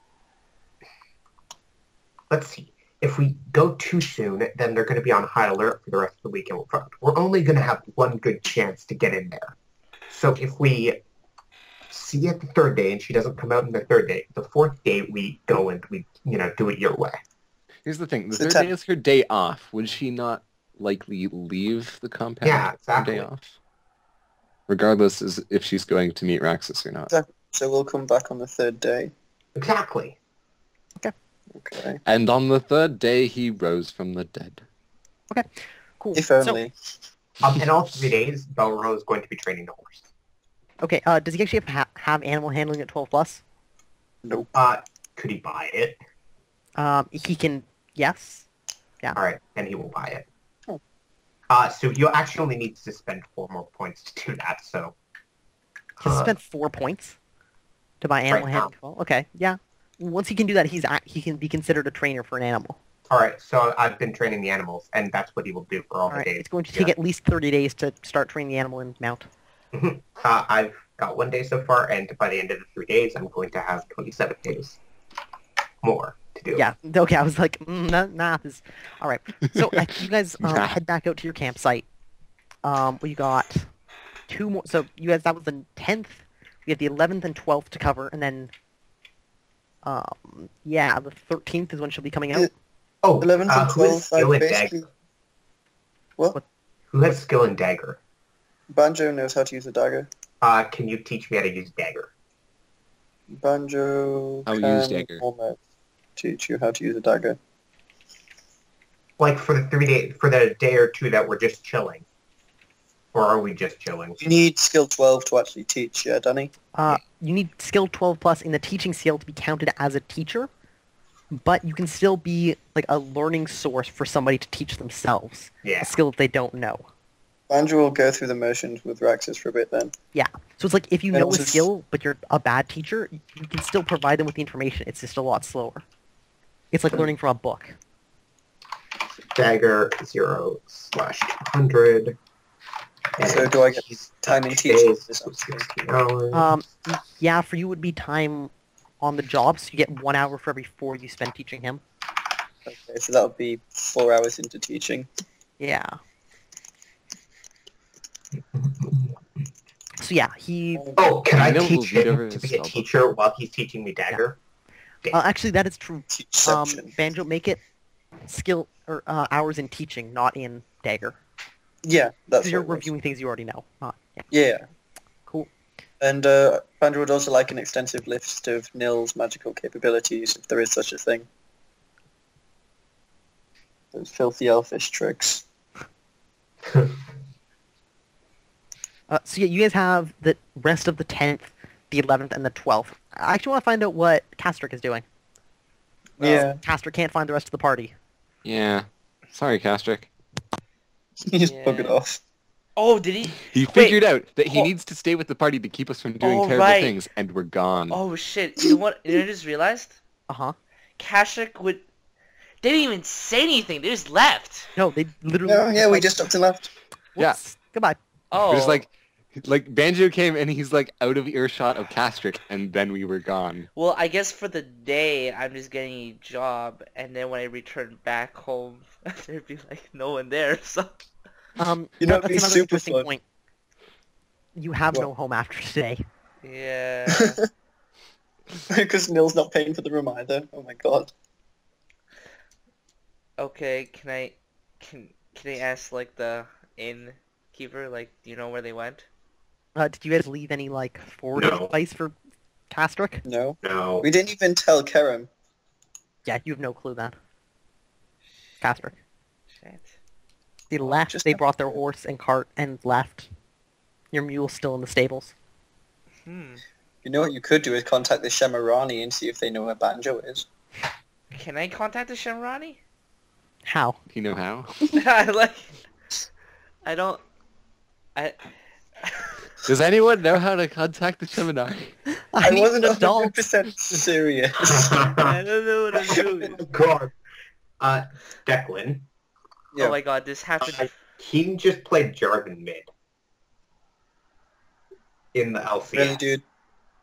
let's see. If we go too soon, then they're going to be on high alert for the rest of the weekend. We're only going to have one good chance to get in there. So if we see it the third day and she doesn't come out in the third day, the fourth day we go and we, do it your way. Here's the thing. The So third ten- day is her day off. Would she not likely leave the compound Yeah, on her exactly. day off? Regardless as if she's going to meet Raxus or not. So we'll come back on the third day. Exactly. Okay. And on the third day, he rose from the dead. Cool. If So, only. In all 3 days, Belro is going to be training the horse. okay, does he actually have animal handling at 12 plus? Nope. Could he buy it? He can, yes. All right, then he will buy it. Oh. So you actually only need to spend 4 more points to do that. So He has spent 4 points to buy animal Right handling. Well, okay, yeah. Once he can do that, he can be considered a trainer for an animal. all right, so I've been training the animals, and that's what he will do for all All the right, days. it's going to take at least 30 days to start training the animal and mount. I've got 1 day so far, and by the end of the 3 days, I'm going to have 27 days more to do. Yeah, okay, I was like, that math is... All right, so you guys head back out to your campsite. We got 2 more... So you guys, that was the 10th. We have the 11th and 12th to cover, and then... yeah, the 13th is when she'll be coming out. Oh, 11th and who has 12th, skill I in basically... dagger? What? Who has skill in dagger? Banjo knows how to use a dagger. Can you teach me how to use dagger? Banjo How to can use dagger. almost teach you how to use a dagger. Like for the day or 2 that we're just chilling, or are we just chilling? You need skill 12 to actually teach, yeah, Danny? You need skill 12 plus in the teaching skill to be counted as a teacher, but you can still be like a learning source for somebody to teach themselves Yeah. a skill that they don't know. Banjo will go through the motions with Raxus for a bit then. Yeah. So it's like if you And know a also skill, but you're a bad teacher, you can still provide them with the information. It's just a lot slower. It's like learning from a book. Dagger 0/200. So do I get time in teaching? 16 hours. Yeah, for you it would be time on the job, so you get 1 hour for every 4 you spend teaching him. Okay, so that would be 4 hours into teaching. Yeah. So yeah, he... Oh, can I know teach we'll beat him over to his be a spellbook. teacher while he's teaching me dagger? actually, that is true. Teachception. Banjo, make it skill or hours in teaching, not in dagger. Yeah, that's Because you're what it was. reviewing things you already know. Not, yeah. Yeah. Cool. And Banjo would also like an extensive list of Nil's magical capabilities, if there is such a thing. Those filthy elfish tricks. So yeah, you guys have the rest of the 10th, the 11th, and the 12th. I actually want to find out what Castrick is doing. Yeah. Castrick can't find the rest of the party. Yeah. Sorry, Castrick. He just bug it Yeah. off. Oh, did he? He Wait, figured out that he oh. needs to stay with the party to keep us from doing Oh, terrible right. things, and we're gone. Oh shit! You know what? You know what I just realized? Uh-huh. Kashyyyk would. They didn't even say anything. They just left. No, they literally... No, yeah, we just up and left. Yeah. Whoops. Goodbye. Oh. It was like Banjo came and he's like out of earshot of Castrick, and then we were gone. Well, I guess for the day, I'm just getting a job, and then when I return back home, there'd be like no one there. So. You know, it'd that's be another super interesting fun. point. You have What? no home after today. Yeah. Because Neil's not paying for the room either. Oh my god. Okay. Can I ask like the innkeeper, like, do you know where they went? Did you guys leave any, like, forward No. advice for Castrick? No. No. We didn't even tell Kerem. Yeah, you have no clue then. Castrick. Shit. They left, just they have- brought their horse and cart and left. Your mule's still in the stables. You know what you could do is contact the Shemarani and see if they know where Banjo is. Can I contact the Shamrani? How? Do you know how? I don't. Does anyone know how to contact the Gemini? I need wasn't an adult. 100% serious. I don't know what I'm Oh doing. my god. Declan. Yeah. Oh my god, this happened. He just played Jarvan mid. In the LCS. Really, dude.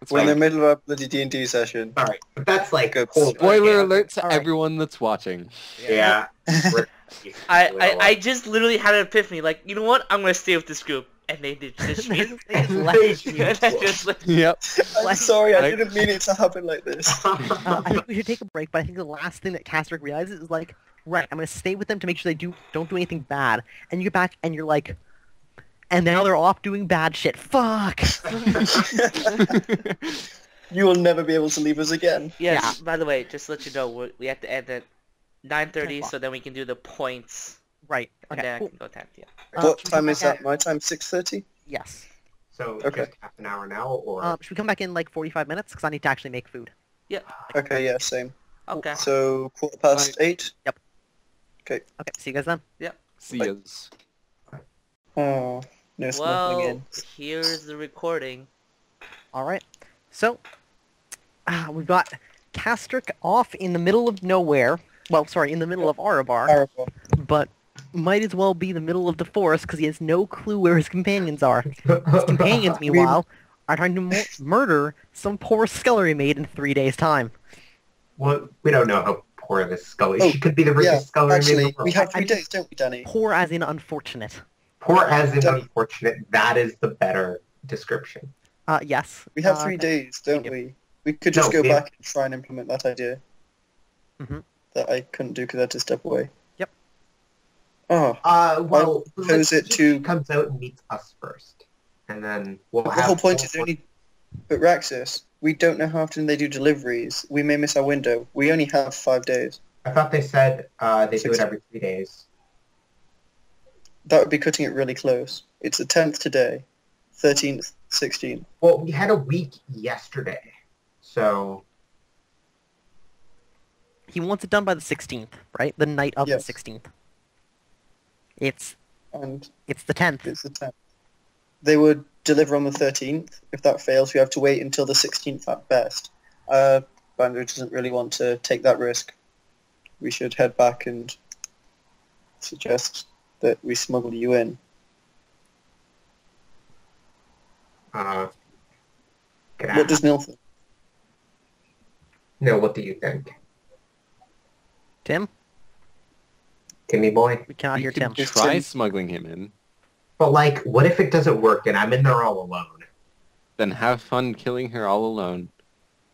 It's We're in the like, middle of our bloody D&D session. Alright, but that's like Good. whole- spoiler alert to All right. everyone that's watching. Yeah. I just literally had an epiphany. Like, you know what? I'm gonna stay with this group, and they did just They me. just left. And I just like, Yep. I'm sorry, I Like- didn't mean it to happen like this. I think we should take a break, but I think the last thing that Castrick realizes is like, right, I'm gonna stay with them to make sure they don't do anything bad. And you get back and you're like, and now they're off doing bad shit. Fuck. You will never be able to leave us again. yes. By the way, just to let you know, we have to end at 9:30, 10 o'clock. so then we can do the points, right. and Okay. then Cool. I can go 10th. Yeah. What should we time come is back that? My time, 6:30? Yes. So Okay. just half an hour now, or Should we come back in like 45 minutes? Because I need to actually make food. Okay, yeah, same. Okay. So, 8:15? Okay, see you guys then. See yous. Oh, no snuffling Well, in. here's the recording. Alright. So, we've got Castrick off in the middle of nowhere. Well, sorry, in the middle of Arabar. Horrible. But might as well be the middle of the forest because he has no clue where his companions are. His companions, meanwhile, are trying to murder some poor scullery maid in 3 days' time. Well, we don't know how poor this Scully. Oh, She could be the Yeah, richest Scully in the actually, world. we have 3 days, don't we, Danny? Poor as in unfortunate. Poor as in Danny. unfortunate. That is the better description. Yes. We have 3 days, don't do. we? We could just No, go we- back and try and implement that idea. Mhm. That I couldn't do because I had to step away. Yep. Oh, Well, propose it to- comes out and meets us first, and then we'll the have. whole point is only... But Raxus, we don't know how often they do deliveries. We may miss our window. We only have 5 days. I thought they said they do it 6. every 3 days. That would be cutting it really close. It's the 10th today, 13th, 16th. Well, we had a week yesterday, so He wants it done by the 16th, right? The night of Yes. the 16th. It's And the 10th. it's the 10th. They would deliver on the 13th. If that fails, we have to wait until the 16th at best. Banjo doesn't really want to take that risk. We should head back and suggest that we smuggle you in. can I What does Neil think? No, what do you think? Tim? Timmy boy? We cannot We hear could Tim. It's try Tim. smuggling him in. But like, what if it doesn't work and I'm in there all alone? Then have fun killing her all alone.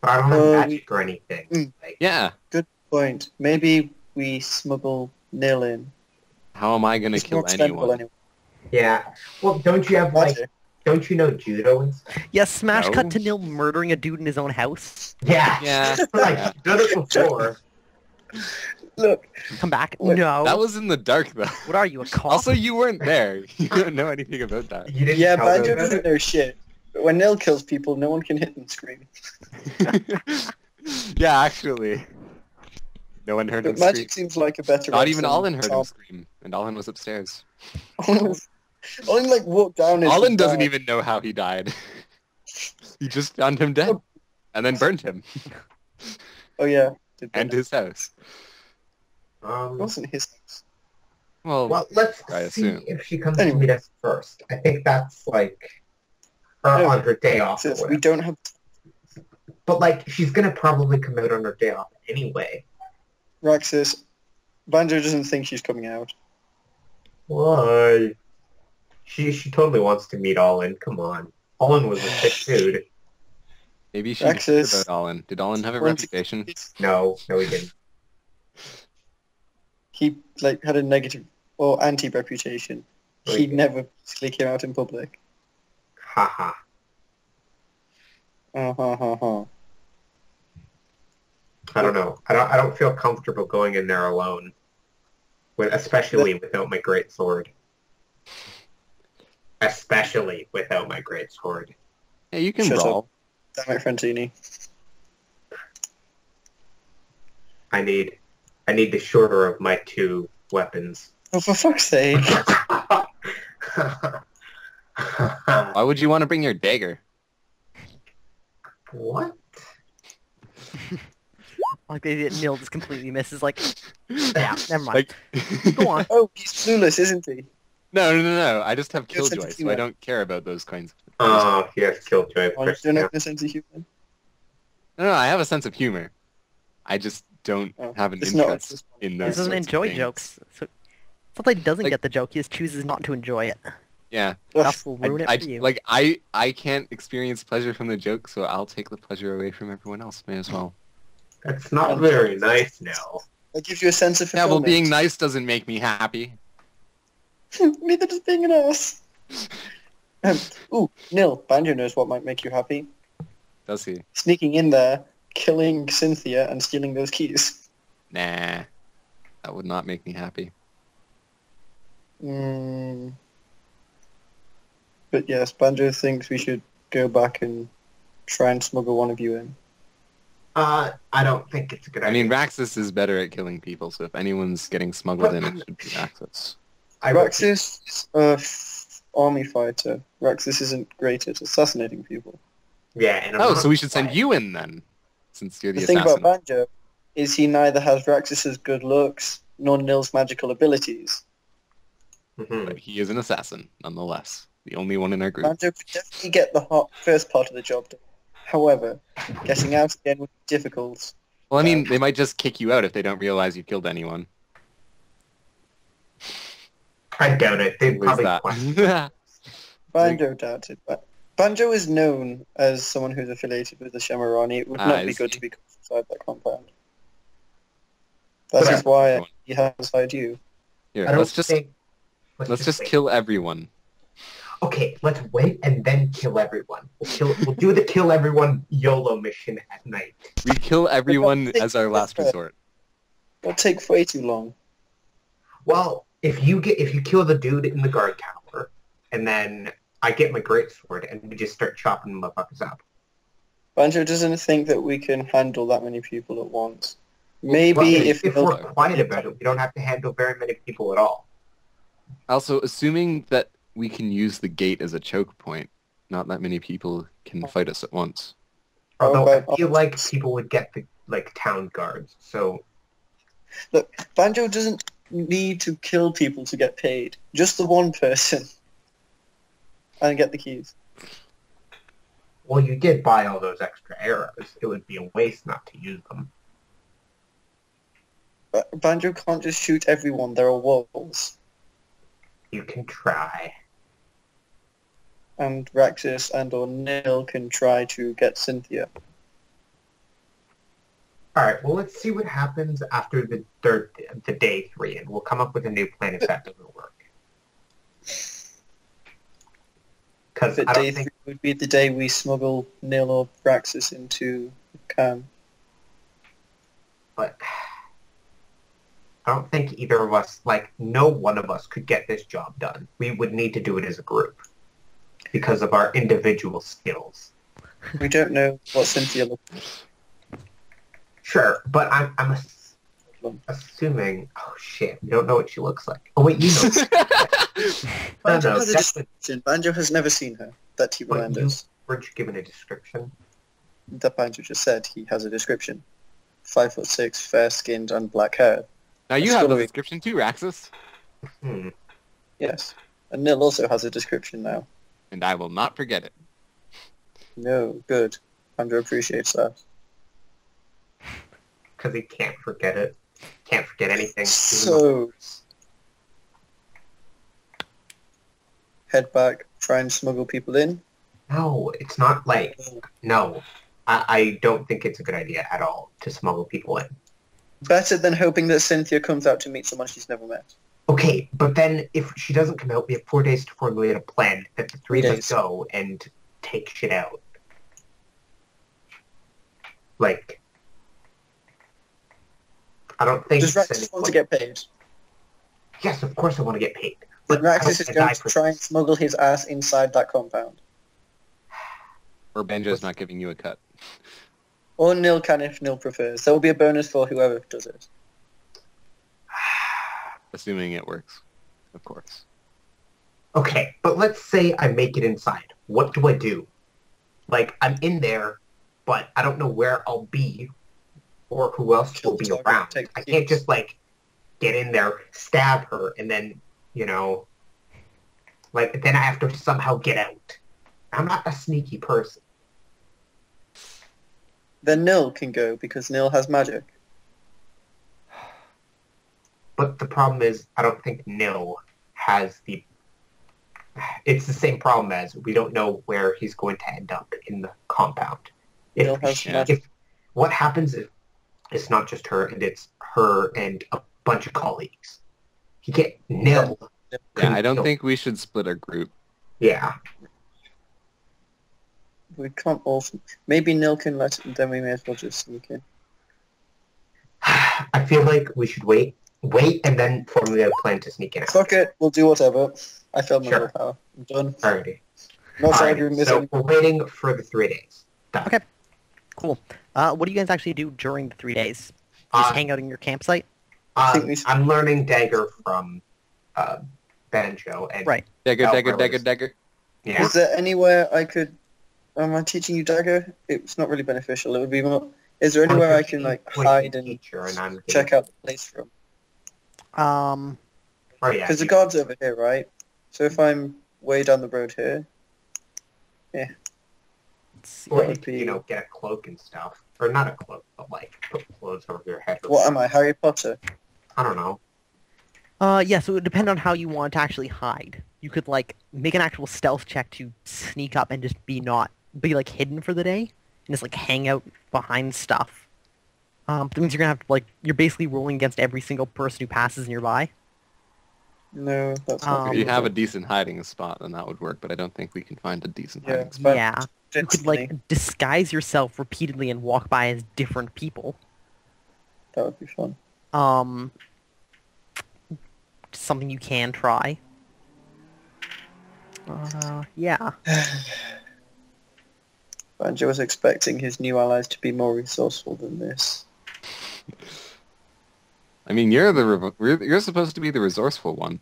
But I don't have Uh, magic or anything. mm. Like, Yeah. Point. Maybe we smuggle Neil in. How am I gonna It's kill more expendable anyone? anyway. yeah. Well, don't you have like? Magic. Don't you know judo and stuff? Yes, smash No. cut to Nil murdering a dude in his own house. Yeah. Yeah. like done it before. Look, Come back. Look, No. That was in the dark, though. What are you, a cop? Also, you weren't there. You don't know anything about that. You didn't yeah, tell Banjo them doesn't know shit. But when Nil kills people, no one can hit and scream. Yeah, actually. No one heard him But scream. magic seems like a better Not even option. Olin heard him scream, and Olin was upstairs. Olin like walked down. As Olin he doesn't died. even know how he died. He just found him dead, and then burned him, Oh yeah, did and that. his house. It wasn't his house. Well, let's I see assume. if she comes Anyway. to meet us first. I think that's like her No, on her day off. Or Since we whatever. don't have. But like, she's gonna probably come out on her day off anyway. Raxus, Banjo doesn't think she's coming out. Why? She totally wants to meet Olin. Come on, Olin was a sick dude. Maybe she heard Raxus. about Olin. Did Olin have a Once- reputation? No, he didn't. He like had a negative or anti-reputation. He Wait. never basically came out in public. Haha. I don't know. I don't feel comfortable going in there alone, especially without my great sword. Especially without my great sword. Yeah, you can Shut up. brawl. Damn it, Francini. I need the shorter of my two weapons. Oh, for fuck's sake. Why would you want to bring your dagger? What? Like Nil just completely misses. Like, yeah, never mind. Like, Go on. Oh, he's clueless, isn't he? No. I just have You're killjoy, so I sensitive. don't care about those kinds. Oh, yes, Killjoy. Oh, you don't have a sense of humor? No, I have a sense of humor. I just don't Oh, have an it's not interest just- in He those doesn't sorts of enjoy things. jokes. So, it's not that he doesn't Like- get the joke, he just chooses not to enjoy it. Yeah. Ugh, That will ruin it for you. Like, I can't experience pleasure from the joke, so I'll take the pleasure away from everyone else. May as well. That's not very nice now. that gives you a sense of Yeah, well, fulfillment. being nice doesn't make me happy. Neither does being an ass. Ooh, Nil, Banjo knows what might make you happy. Does he? Sneaking in there, killing Cynthia, and stealing those keys. Nah. That would not make me happy. But yes, Banjo thinks we should go back and try and smuggle one of you in. I don't think it's a good I idea. mean, Raxus is better at killing people, so if anyone's getting smuggled in, it should be Raxus. Raxus is a army fighter. Raxus isn't great at assassinating people. Yeah, and I'm Oh, not so we should send quiet. you in then, since you're the The thing assassin. about Banjo is he neither has Raxus's good looks nor Nil's magical abilities. Mhm. But he is an assassin, nonetheless. The only one in our group. Banjo could definitely get the first part of the job done. However, getting out again would be difficult. Well, I mean, they might just kick you out if they don't realize you killed anyone. I doubt it. They'd What was probably that? question. Banjo doubts it, but Banjo is known as someone who's affiliated with the Shamarani. It would not be is good he? to be caught inside that compound. That But is why he has hired you. Here, I don't let's just think. let's wait. kill everyone. Okay, let's wait and then kill everyone. We'll do the kill everyone YOLO mission at night. We kill everyone think as our last that's resort. It'll take way too long. Well, if you kill the dude in the guard tower, and then I get my greatsword and we just start chopping motherfuckers up. Banjo doesn't think that we can handle that many people at once. Maybe Well, if we're Nil- quiet about it, we don't have to handle very many people at all. Also, assuming that we can use the gate as a choke point, not that many people can fight us at once. Although I about- feel like people would get the town guards. So Look, Banjo doesn't need to kill people to get paid. Just the one person. And get the keys. well, you did buy all those extra arrows. It would be a waste not to use them. Banjo can't just shoot everyone. There are walls. You can try. And Raxus and or Nil can try to get Cynthia. All right. Well, let's see what happens after the day 3, and we'll come up with a new plan if that doesn't work. Because But I day don't 3 think would be the day we smuggle Nil or Raxus into Cam. but I don't think either of us, like, no one of us could get this job done. We would need to do it as a group because of our individual skills. We don't know what Cynthia looks like. Sure, but I'm assuming... Oh, shit. We don't know what she looks like. Oh, wait, you know. Banjo no, has a description. Banjo has never seen her, that he remembers. Weren't you given a description? That Banjo just said he has a description. 5'6", fair-skinned and black hair. Now you That's have a gotta be- description too, Raxus. Hmm. Yes. And Nil also has a description now. And I will not forget it. No, good. Banjo appreciates that. Because he can't forget it. Can't forget anything. So, head back, try and smuggle people in. No, it's not like... No. I don't think it's a good idea at all to smuggle people in. Better than hoping that Cynthia comes out to meet someone she's never met. Okay, but then if she doesn't come out, we have 4 days to formulate a plan that the three of us go and take shit out. Like, I don't think... Does Raxus want to get paid? Yes, of course I want to get paid. But I don't Raxus is think going I to try and smuggle his ass inside that compound. Or Benjo's not giving you a cut. Or Nil can if Nil prefers. There will be a bonus for whoever does it. Assuming it works, of course. Okay, but let's say I make it inside. What do I do? Like, I'm in there, but I don't know where I'll be or who else will be Kill the around. target, take the I can't keys. just, like, get in there, stab her, and then, you know, like, then I have to somehow get out. I'm not a sneaky person. Then Nil can go because Nil has magic. But the problem is, I don't think Nil has the... It's the same problem as we don't know where he's going to end up in the compound. Nil has magic. What happens if it's not just her, and it's her and a bunch of colleagues? He can't... Nil. Yeah, I don't think we should split our group. Yeah. We can't all... Maybe Nil can let... Then we may as well just sneak in. I feel like we should wait and then formulate a plan to sneak in. Fuck it, we'll do whatever. I failed my Sure. willpower. I'm done. Alrighty. Not Alrighty, arguing this so anymore. we're waiting for the 3 days. Done. Okay. Cool. What do you guys actually do during the 3 days? Just hang out in your campsite? I'm learning Dagger from Banjo. And Right. Dagger. Yeah. Is there anywhere I could... Am I teaching you dagger? It's not really beneficial. It would be more... Is there anywhere I can like hide and Teacher, and I'm check out the place from? Um, Oh, yeah. Because the guard's over here, right? So if I'm way down the road here, let's see. Or you would can, be- get a cloak and stuff. Or not a cloak, but like put clothes over your head. what am I, Harry Potter? I don't know. Yeah, so it would depend on how you want to actually hide. You could, like, make an actual stealth check to sneak up and just be like, hidden for the day. And just, like, hang out behind stuff. That means you're gonna have to, like, you're basically rolling against every single person who passes nearby. No, that's not If good. you have a decent hiding spot, then that would work, but I don't think we can find a decent Yeah. hiding spot. But Yeah. You could, like, disguise yourself repeatedly and walk by as different people. That would be fun. Something you can try. Yeah. Banjo was expecting his new allies to be more resourceful than this. I mean, you're supposed to be the resourceful one.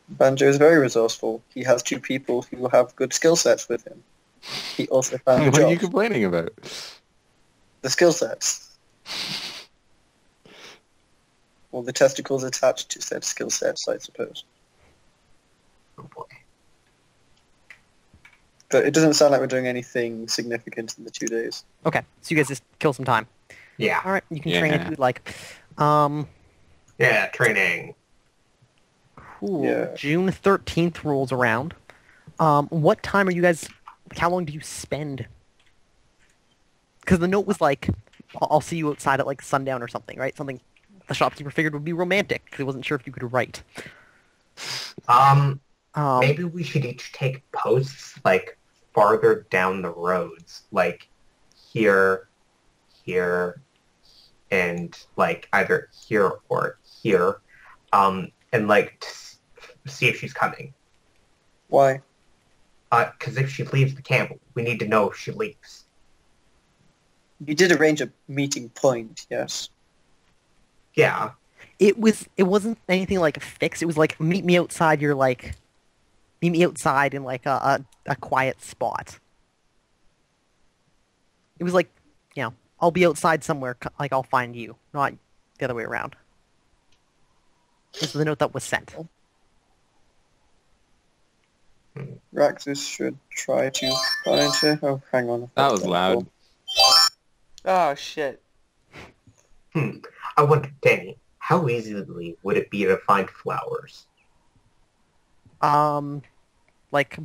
Banjo is very resourceful. He has 2 people who have good skill sets with him. He also found a What are you job. complaining about? The skill sets. Well, the testicles attached to said skill sets, I suppose. Oh boy. But it doesn't sound like we're doing anything significant in the 2 days. Okay, so you guys just kill some time. Yeah. Alright, you can train if Yeah. you'd like. Yeah, training. Cool. Yeah. June 13th rolls around. What time are you guys... How long do you spend? Because the note was like, I'll see you outside at like sundown or something, right? Something the shopkeeper figured would be romantic, because he wasn't sure if you could write. Maybe we should each take posts, like, farther down the roads. Like, here, and, like, either here or here, and like see if she's coming. Why? Because if she leaves the camp, we need to know if she leaves. You did arrange a meeting point, yes. Yeah. It wasn't anything like fixed. It was like meet me outside in like a quiet spot. It was like, I'll be outside somewhere, like I'll find you, not the other way around. This is the note that was sent. Raxus should try to find her. Oh, hang on. That was loud. Oh shit. I wonder, Danny, how easily would it be to find flowers? Like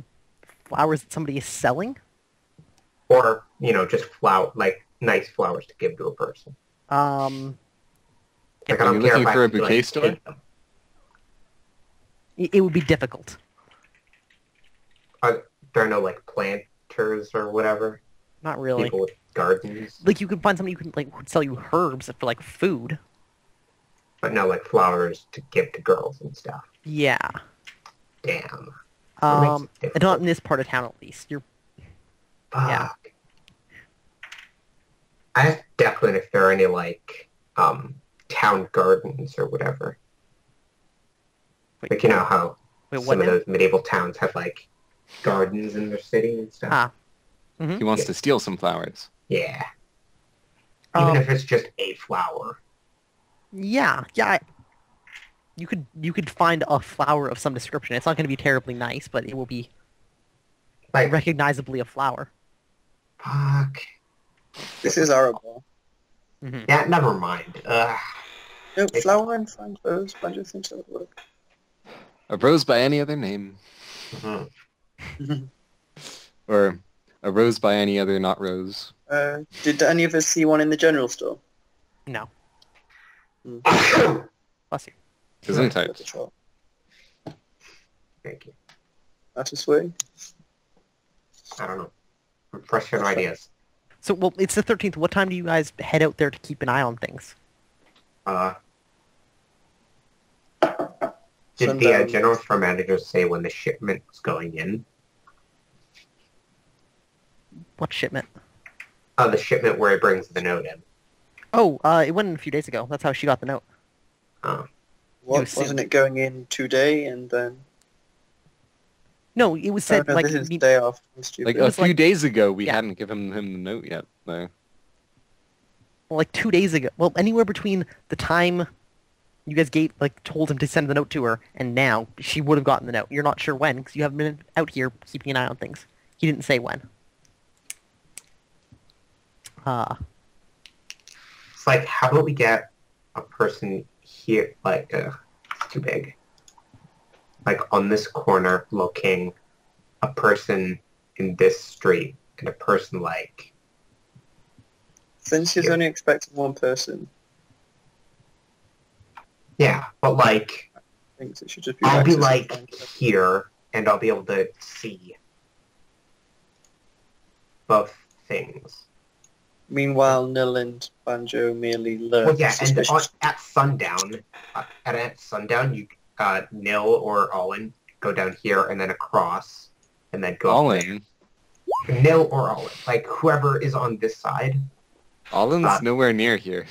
flowers that somebody is selling. Or, just nice flowers to give to a person. Like, I Are don't you care looking if I for a have to, bouquet like, store? take them. It would be difficult. Are there no, like, planters or whatever? Not really. People with gardens? Like you could find somebody who can sell you herbs for like food. But no, like, flowers to give to girls and stuff. Yeah. Damn. That makes it And not difficult. in this part of town at least. Fuck. Yeah. I asked Declan if there are any, like, town gardens or whatever. Wait, Like, you know how wait, what some of now? those medieval towns have, like, gardens in their city and stuff? Ah. He wants to steal some flowers. Yeah. Even Um, if it's just a flower. Yeah. You could find a flower of some description. It's not going to be terribly nice, but it will be Like, recognizably a flower. fuck. This is horrible. Mm-hmm. Yeah, never mind. No, flower and find rose. Banjo thinks that would work. A rose by any other name. Mhm. Or a rose by any other not rose. Did any of us see one in the general store? No. Thank Bless you. Gesundheit. you. That is way. I don't know. I'm fresh on ideas. So, well, it's the 13th. What time do you guys head out there to keep an eye on things? Did the Sundown. general store manager say when the shipment was going in? What shipment? The shipment where he brings the note in. Oh, it went in a few days ago. That's how she got the note. What, soon. wasn't it going in today and then... No, it was Oh, said no, like this is the day after. I'm stupid. Like It a was few like- days ago, we Yeah. hadn't given him the note yet, though. like 2 days ago. Well, anywhere between the time you guys told him to send the note to her and now, she would have gotten the note. You're not sure when because you haven't been out here keeping an eye on things. He didn't say when. It's like, how do we get a person here, like, it's too big. Like, on this corner looking, a person in this street, and a person, like... Since he's here. only expecting one person, Yeah, but, like, I think it should just be I'll be, Raxus like, and Banjo. here, and I'll be able to see both things. Meanwhile, Nil and Banjo merely learn Well, yeah, and suspicious. at sundown, you, Nil or Olin go down here and then across, and then go up Olin. there. Nil or Olin, like whoever is on this side. Olin's nowhere near here.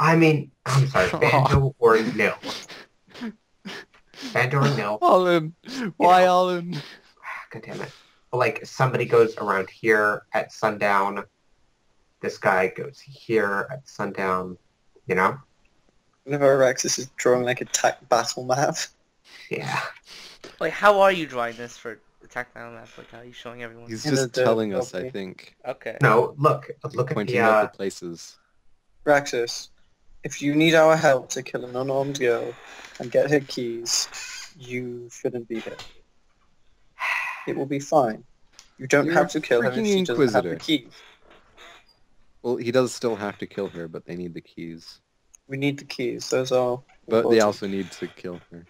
I mean, I'm sorry, Banjo or Nil. Banjo or Nil. Olin! Why Olin? God damn it. Like, somebody goes around here at sundown. This guy goes here at sundown, you know? Whenever Raxus is drawing like a battle map. Yeah. Like, how are you drawing this for the tactile map? Like, how are you showing everyone? He's In just the telling us, I copy. think. Okay. No, look at Pointing the, out the places. Raxus, if you need our help to kill an unarmed girl and get her keys, you shouldn't be here. It will be fine. You don't You're have to kill her if freaking she doesn't have the Inquisitor. keys. Well, he does still have to kill her, but they need the keys. We need the keys. Those are But they important. also need to kill her.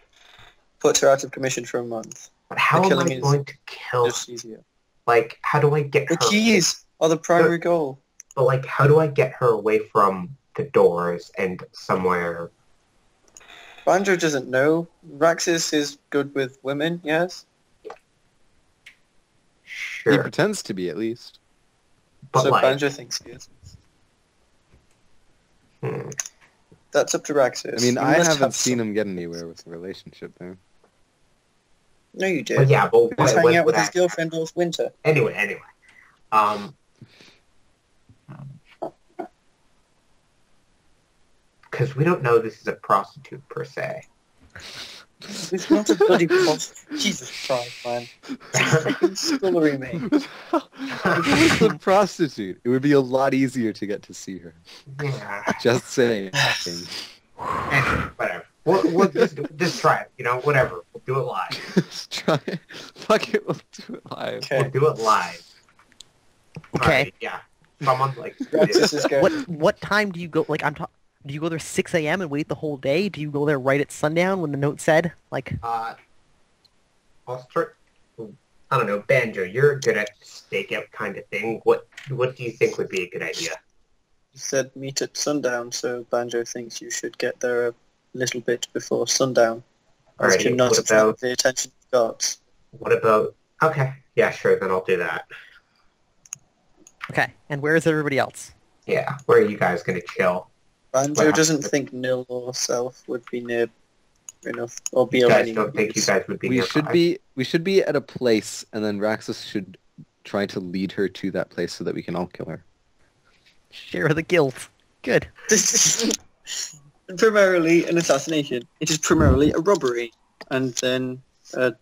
Puts her out of commission for a month. but how the am killing I is going to kill, Just easier. like, how do I get The her? keys are the primary goal. But, like, how do I get her away from the doors and somewhere Banjo doesn't know. Raxus is good with women, yes? He Sure. pretends to be, at least. But So like, Banjo thinks he is. hmm. That's up to Raxus. I mean, You I must haven't have seen some- him get anywhere with a relationship, though. No, you did. But yeah, but He was what hanging out would with his I... girlfriend all winter. Anyway. Because we don't know this is a prostitute per se. It's not a bloody prostitute. Jesus Christ, man. Fucking scullery, mate. If it was a prostitute, it would be a lot easier to get to see her. Yeah. Just saying. Anyway, whatever. We'll just try it. You know, whatever. We'll do it live. Just try it. Fuck it, we'll do it live. Okay. We'll do it live. Okay. Alright, yeah. Someone like Raxus is going. What time do you go? Like do you go there 6 a.m. and wait the whole day? Do you go there right at sundown when the note said? Like, I'll start. I don't know, Banjo. You're good at stakeout kind of thing. What do you think would be a good idea? You said meet at sundown, so Banjo thinks you should get there a little bit before sundown. As to Alrighty. not What attract about? the attention of the gods. What about? Okay. Yeah, sure. Then I'll do that. okay, and where is everybody else? Yeah. Where are you guys gonna chill? Banjo Well, doesn't think Nil or Self would be near enough, or be You guys around. don't think you guys would be We nearby? should be at a place, and then Raxus should try to lead her to that place so that we can all kill her. Share the guilt. Good. This is primarily an assassination. It is primarily a robbery, and then Okay,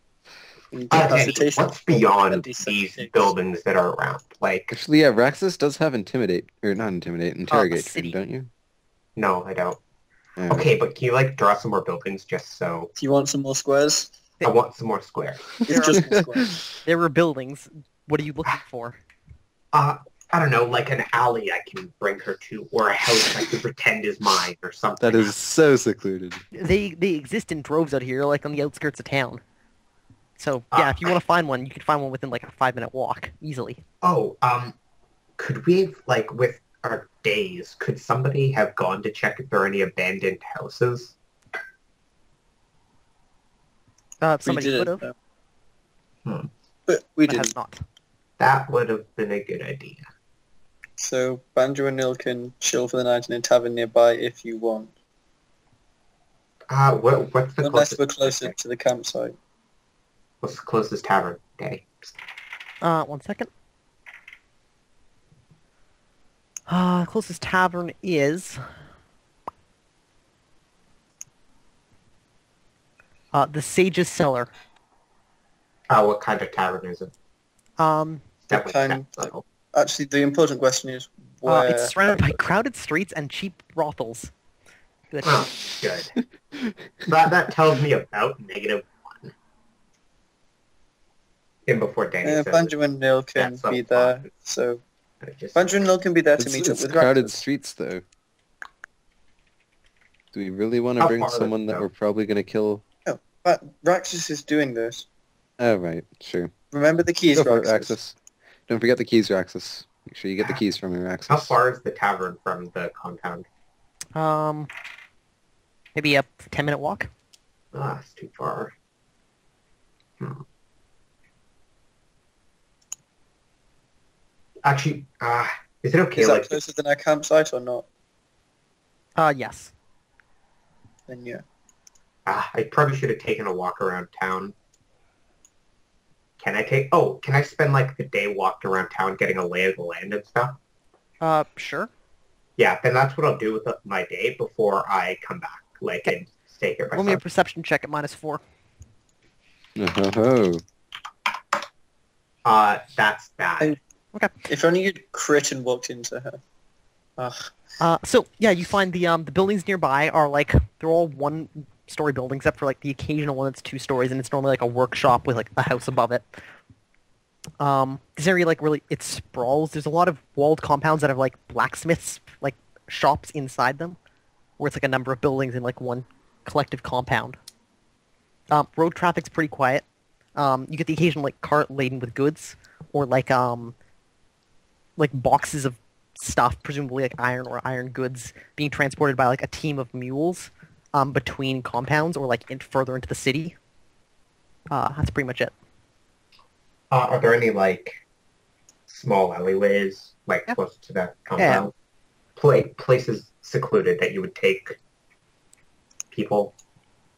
incapacitation. what's beyond And these deception. buildings that are around? Like, Actually, yeah, Raxus does have intimidate, or not intimidate, interrogate, city. don't you? no, I don't. Yeah. Okay, but can you like draw some more buildings just so Do you want some more squares? I want some more squares? It's just more squares. There were buildings. What are you looking for? I don't know, like an alley I can bring her to, or a house I can pretend is mine, or something. That is so secluded. They exist in droves out here, like on the outskirts of town. So yeah, if you want to find one, you can find one within like a 5-minute walk easily. Oh, could we like with our days? Could somebody have gone to check if there are any abandoned houses? Somebody We could didn't, have, no. But we but has didn't. not. That would have been a good idea. So Banjo and Nil can chill for the night in a tavern nearby if you want. What's the Unless closest? we're closer to the campsite. What's the closest tavern? Okay. 1 second. Closest tavern is the Sage's Cellar. What kind of tavern is it? That kind sounds level. Actually, the important question is where... It's surrounded by crowded streets and cheap brothels. Good. Oh, good. that tells me about -1. And before Danny says Banjo and Nil can that's so be there, fun. so... it, just, Banjo and Nil can be there to It's, meet up it's with crowded Raxus. streets, though. Do we really want to How bring far is it, someone that though? we're probably going to kill? But Raxus is doing this. Oh, right, sure. Remember the keys, Go for it, Raxus. Raxus. Don't forget the keys, Raxus. Make sure you get the keys from me, Raxus. how far is the tavern from the compound? Maybe a 10-minute walk. It's too far. Actually, is it okay? Is that Like, closer than our campsite or not? Yes. Then yeah. I probably should have taken a walk around town. Can I spend like the day walked around town getting a lay of the land and stuff? Sure. Yeah, then that's what I'll do with my day before I come back. Like, and stay here Roll me a myself. perception check at -4. Oh, That's bad. If only you'd crit and walked into her. Ugh. So yeah, you find the buildings nearby are like they're all 1-story buildings, except for like the occasional one that's 2 stories, and it's normally like a workshop with like a house above it. This area like really it sprawls. There's a lot of walled compounds that have like blacksmiths like shops inside them, where it's like a number of buildings in like one collective compound. Road traffic's pretty quiet. You get the occasional like cart laden with goods, or like boxes of stuff, presumably like iron or iron goods, being transported by like a team of mules. between compounds or like further into the city. That's pretty much it. Are there any like small alleyways like Yeah. close to that compound? Places secluded that you would take people?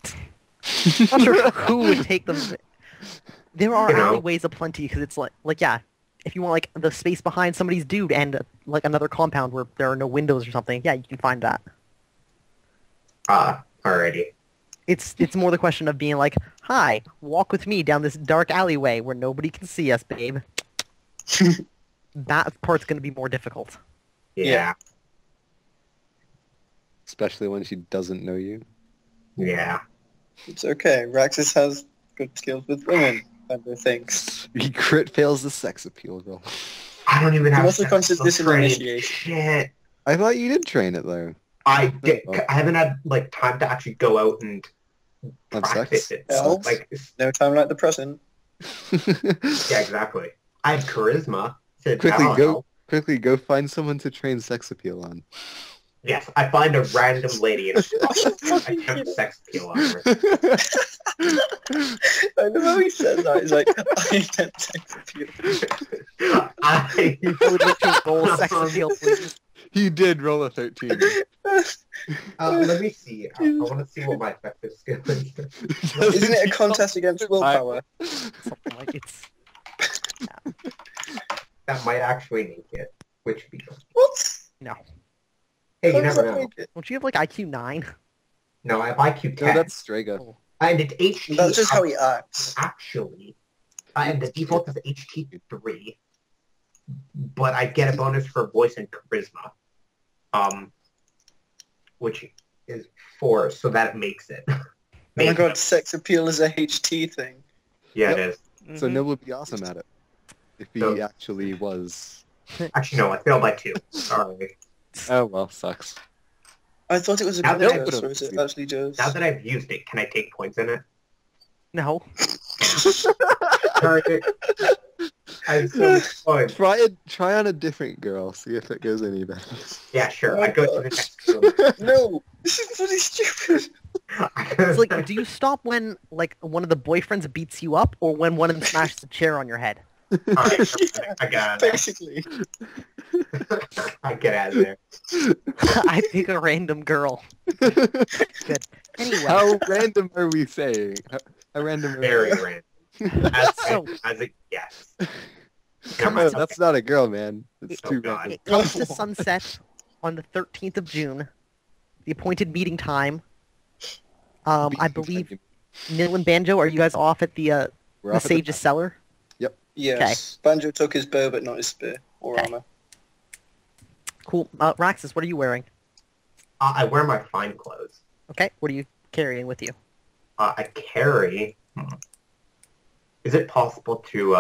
Not sure who would take them. There are You know. alleyways aplenty because it's like yeah, if you want like the space behind somebody's dude and like another compound where there are no windows or something, yeah, you can find that. Alrighty. It's more the question of being like, hi, walk with me down this dark alleyway where nobody can see us, babe. That part's going to be more difficult. Yeah. Especially when she doesn't know you. Yeah. It's okay. Raxus has good skills with women, Bando thinks. He crit fails the sex appeal roll. I don't even He have also sex considers this an training. initiation. Shit. I thought you did train it though. I did. Oh. I haven't had like time to actually go out and On practice sex? it. Well, Like, No time like the present. yeah, exactly. I have charisma. So Quickly that'll go. help. Quickly go find someone to train sex appeal on. Yes, I find a random lady and I attempt sex appeal on her. I know how he says that. He's like, I attempt sex appeal. I I would like to roll sex appeal, please. He did roll a 13. let me see. I want to see what my effective skill is. Isn't it a contest against willpower? Something like it's... That might actually make it. Which would be good. What? No. Hey, How you does never that know. make it? Don't you have like IQ 9? No, I have IQ 10. No, that's Strega. And it's HT. That's just how he acts. Actually. And the default is HT3. But I get a bonus for voice and charisma. Which is 4, so that makes it. Oh my god, sex appeal is a HT thing. Yeah, Yep. it is. So Mhm. Nil would be awesome at it. If he So- actually was. Actually, no, I failed by 2. Sorry. Oh well, sucks. I thought it was a Now that I contest, would've- or is it actually just... Now that I've used it, can I take points in it? No. Sorry. I have so much points. Try on a different girl, see if it goes any better. Yeah, sure. I go to the next room. No! This is bloody stupid! It's like, do you stop when like one of the boyfriends beats you up, or when one of them smashes a chair on your head? Alright, I got out of Basically. there. I get out of there. I pick a random girl. Good. Anyway, How random are we saying? How random are Very we? random. As, So- as a guess. Come No, on, that's not a girl, man. It's Oh, too God. random. it comes to sunset on the 13th of June, the appointed meeting time. I believe Nil and Banjo, are you guys off at the We're off at the Sage's cellar? Yes. Banjo took his bow, but not his spear or Okay. armor. Cool. Raxus, what are you wearing? I wear my fine clothes. Okay. What are you carrying with you? I carry... Is it possible to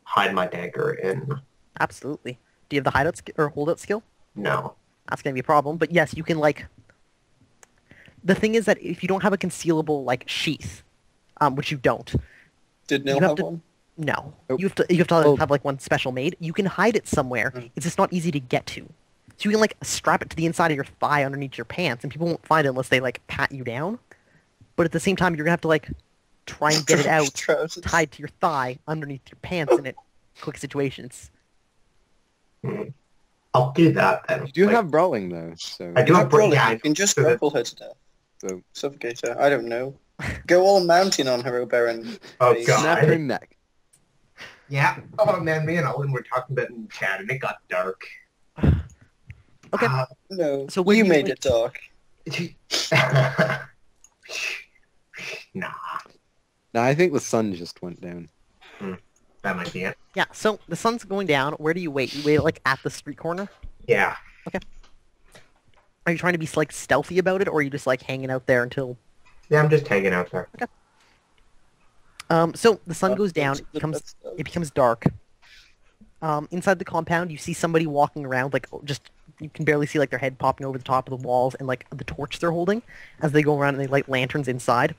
hide my dagger in... Absolutely. Do you have the hideout or holdout skill? No. That's gonna be a problem. But yes, you can like. The thing is that if you don't have a concealable like sheath, which you don't, Did Nil You have have to- one? no, Nope. you have to Oh. have like one special made. You can hide it somewhere. Mm. It's just not easy to get to. So you can like strap it to the inside of your thigh underneath your pants, and people won't find it unless they like pat you down. But at the same time, you're gonna have to like try and get it out Trousers. tied to your thigh underneath your pants in it quick situations. I'll do that then. You do Like, have brawling though, so I do have Brawling, yeah, you can just so that- grapple her to death. so Suffocate her. I don't know. Go all mountain on her, Oberon. Oh Please. snap her god. neck. Yeah. Oh man, me and Owen were talking about it in chat and it got dark. Okay. No, So when you you, made like- it dark. Nah, Nah, I think the sun just went down. that might be it. Yeah. So the sun's going down. Where do you wait? You wait like at the street corner. Yeah. Are you trying to be like stealthy about it, or are you just like hanging out there until? Yeah, I'm just hanging out there. So the sun Oh, goes down. that's- It becomes dark. Inside the compound, you see somebody walking around, like just you can barely see like their head popping over the top of the walls and like the torch they're holding as they go around and they light lanterns inside.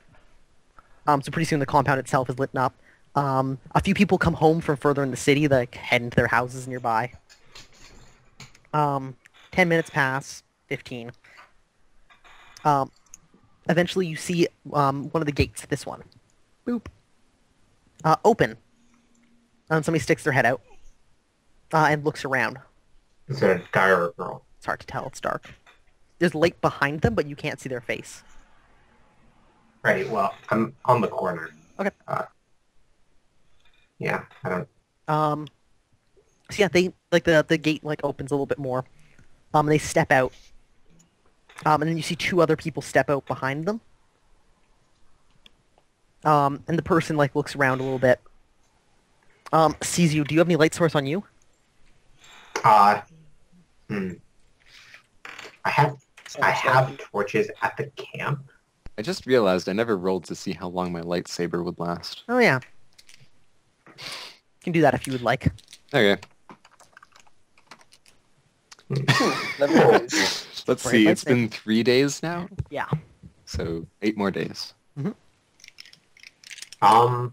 So pretty soon the compound itself is lit up. A few people come home from further in the city, like head into their houses nearby. 10 minutes pass, 15. eventually you see one of the gates. This one. Boop. Open. And somebody sticks their head out and looks around. Is it a guy or a girl? It's hard to tell. It's dark. There's light behind them, but you can't see their face. Right, well, I'm on the corner. Okay. Yeah, I don't... So yeah, they the gate opens a little bit more. They step out. And then you see two other people step out behind them. And the person looks around a little bit. Sees you. Do you have any light source on you? I have torches at the camp. I just realized I never rolled to see how long my lightsaber would last. Oh yeah. You can do that if you would like. Okay. Let's see, it's been 3 days now? Yeah. So 8 more days. I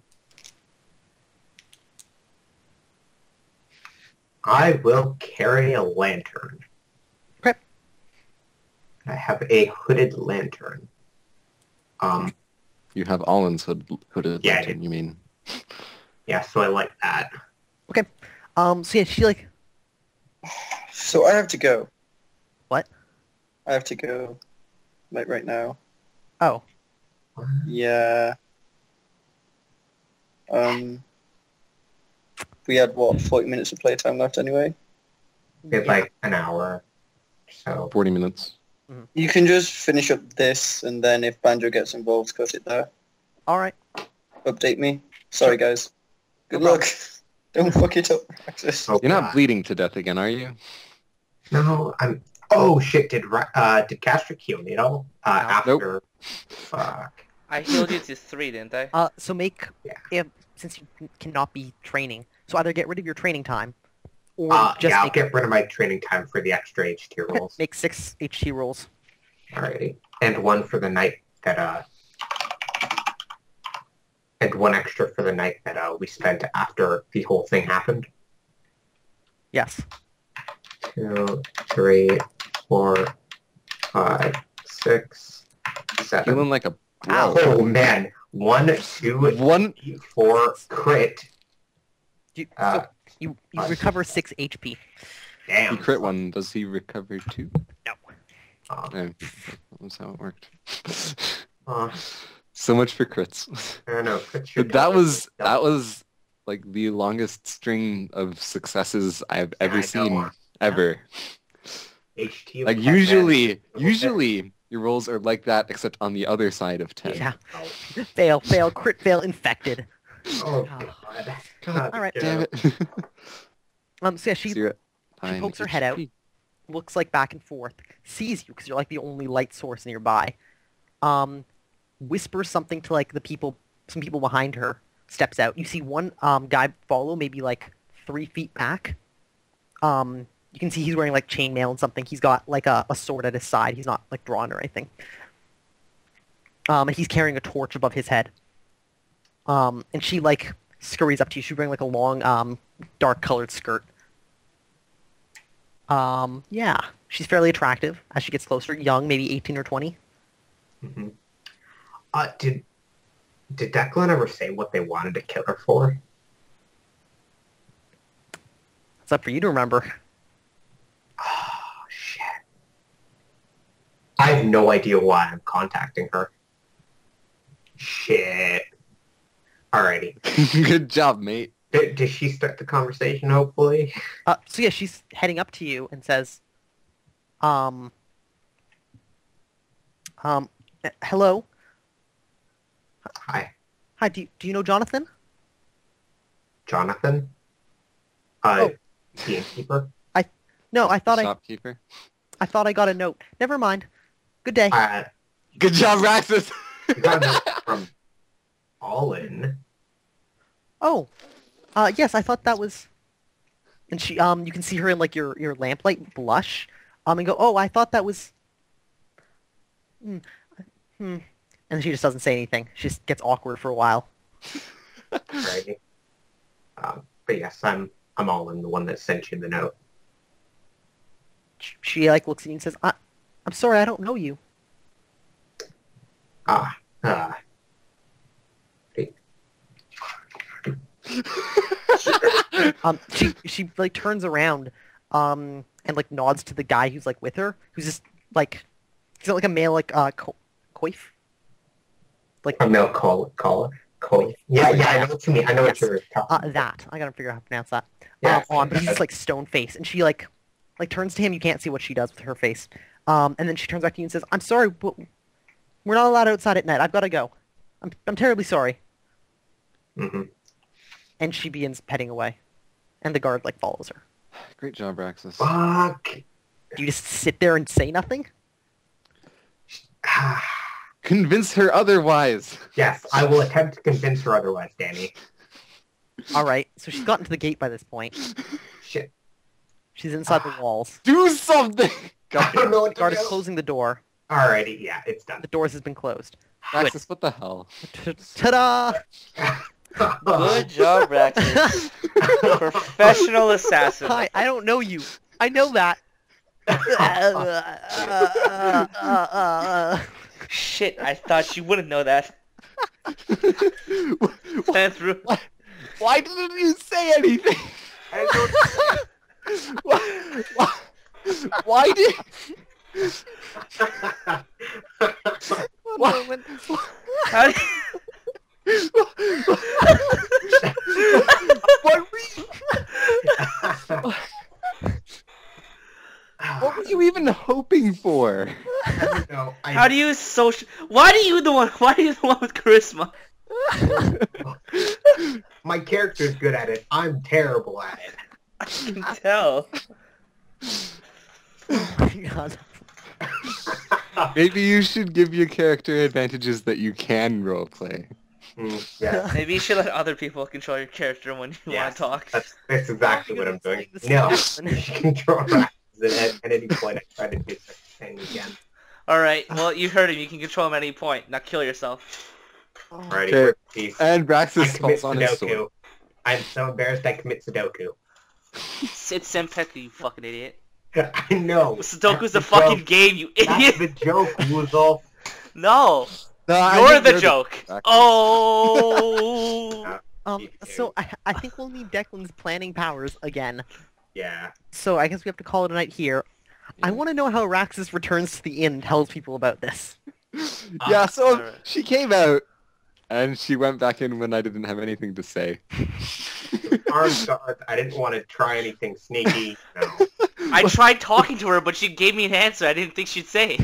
will carry a lantern. Okay. I have a hooded lantern. You have Allen's hooded Yeah, lantern, you mean? Yeah, so I like that. Okay. So yeah, she So I have to go. What? I have to go. Right now. Oh. Yeah. We had, 40 minutes of playtime left anyway? We had like an hour, so... 40 minutes. You can just finish up this, and then if Banjo gets involved, cut it there. All right. Update me. Sorry, guys. Good No luck. Don't fuck it up, Praxis. Oh, You're not God. bleeding to death again, are you? No, I'm... Oh, shit, did Castor heal me at all? After... Fuck. I healed you to 3, didn't I? So make Yeah. since you cannot be training, so either get rid of your training time, or just Yeah, I'll make get rid of my training time for the extra HT rolls. make 6 HT rolls. Alrighty. And one for the night that, and one extra for the night that, we spent after the whole thing happened. Yes. 2, 3, 4, 5, 6, 7. Feeling like a Ow. bro. Oh, man. 1, 2, One... 3, 4, crit. You Uh, you recover 6 HP. Damn. He crit one. Does he recover 2? No. No. That was how it worked. Uh, So much for crits. I don't know. Crit should But that double- was like the longest string of successes I've ever I know. seen ever. HT Like was usually your rolls are like that except on the other side of 10. Yeah. Oh, Fail, crit fail, infected. oh God. God All right. damn it. So yeah, she Zero. Fine, pokes her head out. HP. looks back and forth, sees you because you're the only light source nearby. Whispers something to some people behind her. Steps out. You see one guy follow, maybe 3 feet back. You can see he's wearing chainmail and something. He's got a sword at his side. He's not drawn or anything. And he's carrying a torch above his head. And she scurries up to you. She's wearing a long dark colored skirt. Yeah, she's fairly attractive as she gets closer. Young, maybe 18 or 20. Mm-hmm. Did Declan ever say what they wanted to kill her for? It's up for you to remember. Oh, shit. I have no idea why I'm contacting her. Shit. Alrighty. Good job, mate. Did she start the conversation, hopefully? So yeah, she's heading up to you and says, hello? Hi. Hi, do you know Jonathan? Jonathan? Gamekeeper? No, I thought Shopkeeper. I thought I got a note. Never mind. Good day. Good job, Raxus. We got a note from Allen. Oh, yes, I thought that was... And she, you can see her in, your lamplight blush, and go, oh, I thought that was... And she just doesn't say anything. She just gets awkward for a while. Right. But yes, I'm Allen, the one that sent you the note. She looks at you and says, I'm sorry, I don't know you. Ah. Ah. She like turns around, and like nods to the guy who's like with her, who's just like, he's like a male like coif, like A male call. Yeah, I know what you mean. I know what Yes. you're talking about. that. I gotta figure out how to pronounce that. Yeah, But he's just like stone face, and she like turns to him. You can't see what she does with her face. And then she turns back to you and says, "I'm sorry, but we're not allowed outside at night. I've got to go. I'm terribly sorry." Mm-hmm. And she begins heading away, and the guard like follows her. Great job, Raxus. Fuck. Do you just sit there and say nothing? Convince her otherwise. Yes, I will attempt to convince her otherwise, Danny. All right. So she's gotten to the gate by this point. Shit. She's inside the walls. Do something! I don't know The what to guard is do. closing the door. Alrighty, yeah, it's done. The doors has been closed. Raxus, what the hell? Ta-da! Good job, Raxus. Professional assassin. Hi, I don't know you. I know that. Shit, I thought you wouldn't know that. Went through. Why didn't you say anything? Why did... One moment. How do What were you even hoping for? I don't know. How do you social? Why are you the one with charisma? My character's good at it. I'm terrible at it. I can tell. Oh my god. Maybe you should give your character advantages that you can roleplay. Yeah, Maybe you should let other people control your character when you want Yes. to talk. that's exactly what I'm doing. This is No, happening. you can control that. At any point, I try to do such a thing again. Alright, well, you heard him. You can control him at any point. Now kill yourself. Alrighty, Okay. we're peace. And I Raxus commit falls on his sword. Sudoku. I'm so embarrassed I commit Sudoku. It's Senpeku, you fucking idiot. I know. Sudoku's That's the fucking joke. game, you That's idiot. the joke, Woozle. No, No, I you're think the joke. Raxus. Oh. You So I think we'll need Declan's planning powers again. Yeah. So I guess we have to call it a night here. I want to know how Raxus returns to the inn and tells people about this. Yeah, so Alright. she came out, and she went back in when I didn't have anything to say. Armed guard. I didn't want to try anything sneaky. No. I tried talking to her, but she gave me an answer I didn't think she'd say.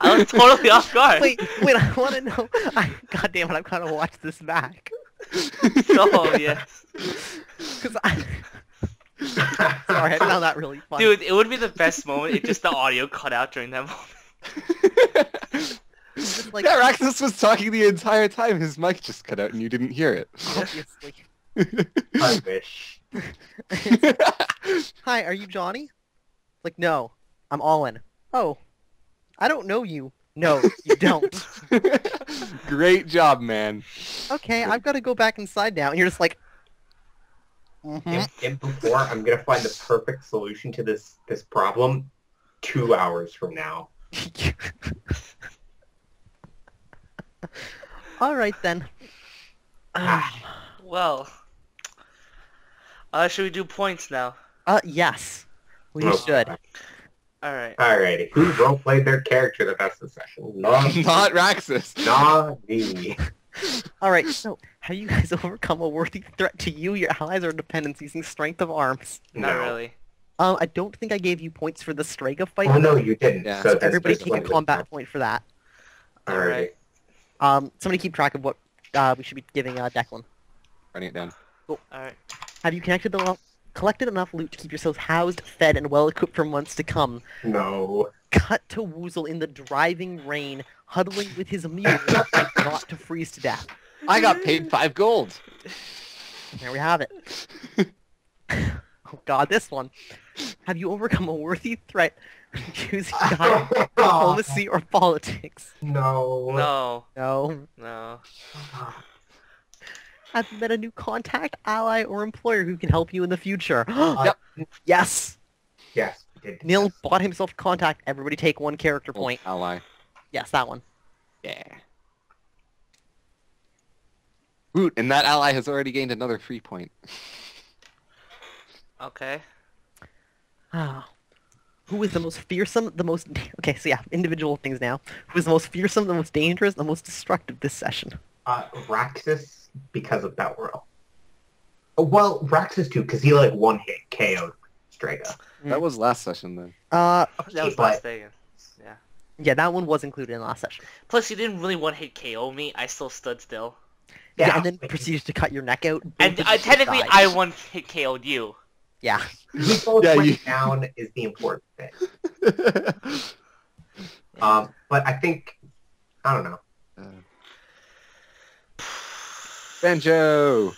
I was totally off guard. Wait, I want to know. God damn it, I've got to watch this back. Oh, yes. Because Sorry, I found that really funny. Dude, it would be the best moment if just the audio cut out during that moment. Just like, Yeah, Raxus was talking the entire time. His mic just cut out and you didn't hear it. obviously. I wish. Hi, are you Johnny? Like, no. I'm Allen. Oh. I don't know you. No, you don't. Great job, man. Okay, I've got to go back inside now. And you're just like... Mhm. And before, I'm gonna find the perfect solution to this problem 2 hours from now. Alright then. Well, should we do points now? Yes. We Oh, should. Alright. Alrighty, who roleplayed their character the best this session? Not Raxus. me. Alright, so, have you guys overcome a worthy threat to you, your allies, or dependents using strength of arms? Not No. really. I don't think I gave you points for the Strega fight. Oh no, you didn't. Yeah. So Everybody take a combat point for that. Alright. Somebody keep track of what we should be giving Declan. Writing it down. Alright. Have you collected enough loot to keep yourselves housed, fed, and well-equipped for months to come? No. Cut to Woozle in the driving rain, huddling with his mule, not to freeze to death. I got paid 5 gold. There we have it. Oh god, this one. Have you overcome a worthy threat using diplomacy or politics? No. No. No. No. Have you met a new contact, ally, or employer who can help you in the future? Yep. Yes! Yes, we did. Neil bought himself contact. Everybody take one character Oh, point. ally. Yes, that one. Yeah. Woot, and that ally has already gained another 3 point. Okay. Ah. Who is the most fearsome, the most... Okay, so yeah, individual things now. Who is the most fearsome, the most dangerous, the most destructive this session? Raxus, because of that row. Oh, well, Raxus too, because he like one hit KO'd Strega. That was last session then. That was but- last day. Yeah. Yeah, that one was included in last session. Plus, you didn't really one-hit KO me. I still stood still. Yeah, and then proceeded to cut your neck out. And Both of you technically, died. I one-hit KO'd you. Yeah. We both Yeah, went you- down is the important thing. But I think, I don't know. Banjo!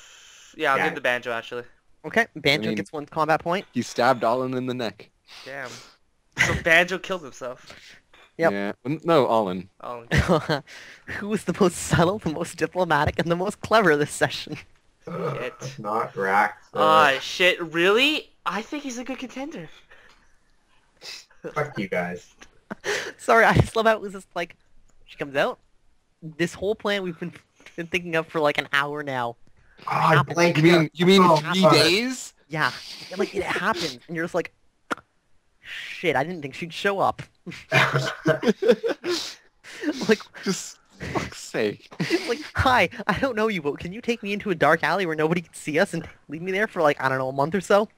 Yeah, I'll Yeah. give the banjo, actually. Okay, Banjo I mean- gets 1 combat point. He stabbed Allen in the neck. Damn. So Banjo killed himself. Yep. Yeah. No, Allen. Oh, Who was the most subtle, the most diplomatic, and the most clever this session? Shit. Not Raxus. Shit, really? I think he's a good contender. Fuck you guys. Sorry, I just love how it was just like, she comes out. This whole plan we've been thinking of for like an hour now. Oh, I Happened. blanked You mean Oh, 3 God. days? Yeah, and, like it happens, and you're just like, shit, I didn't think she'd show up. Like, Just fuck's sake. like, hi, I don't know you, but can you take me into a dark alley where nobody can see us and leave me there for like, I don't know, a month or so?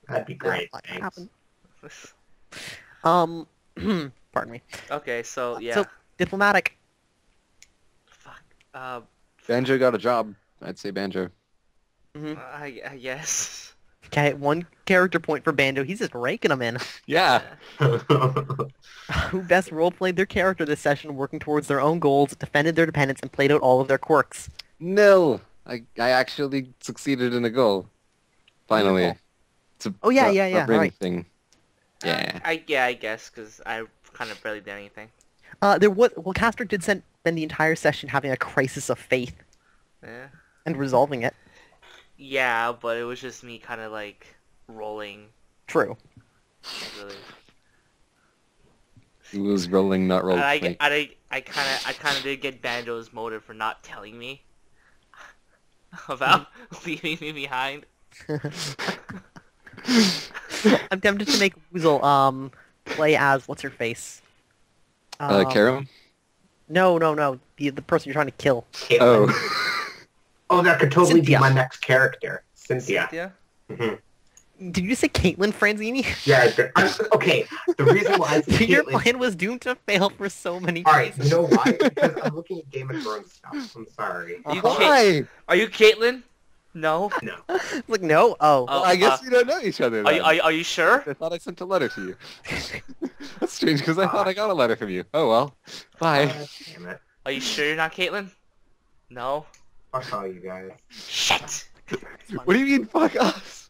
That'd be great. That Thanks. happened. Pardon me. Okay, so, yeah. So, diplomatic. Fuck. Banjo got a job. I'd say Banjo. I guess. Okay, 1 character point for Bando. He's just raking them in. Yeah. Who best roleplayed their character this session, working towards their own goals, defended their dependents, and played out all of their quirks? Nil. I actually succeeded in a goal. Finally. It's a, Oh, yeah, a- yeah, a yeah, ring right. thing. Yeah. I guess, because I kind of barely did anything. Castor did spend the entire session having a crisis of faith Yeah. and resolving it. Yeah, but it was just me kind of, like, rolling. True. Really. He was rolling, not rolling. And I kind of did get Banjo's motive for not telling me about leaving me behind. I'm tempted to make Woozle play as what's her face. Karam? No, the person you're trying to kill. Caitlyn. Oh. Oh, that could totally Cynthia. be my next character. Cynthia. Yeah. Mhm. Did you say Caitlyn Franzini? Yeah, okay. The reason why it's Your Caitlyn... plan was doomed to fail for so many Alright, reasons. you know why? Because I'm looking at Game of Thrones stuff. I'm sorry. You Why? Are you Caitlyn? No. No. It's like, no? Oh. Oh, I guess we don't know each other then. Are you sure? I thought I sent a letter to you. That's strange because I thought I got a letter from you. Oh well. Bye. Damn it. Are you sure you're not Caitlyn? No. Fuck all you guys. Shit. What do you mean fuck us?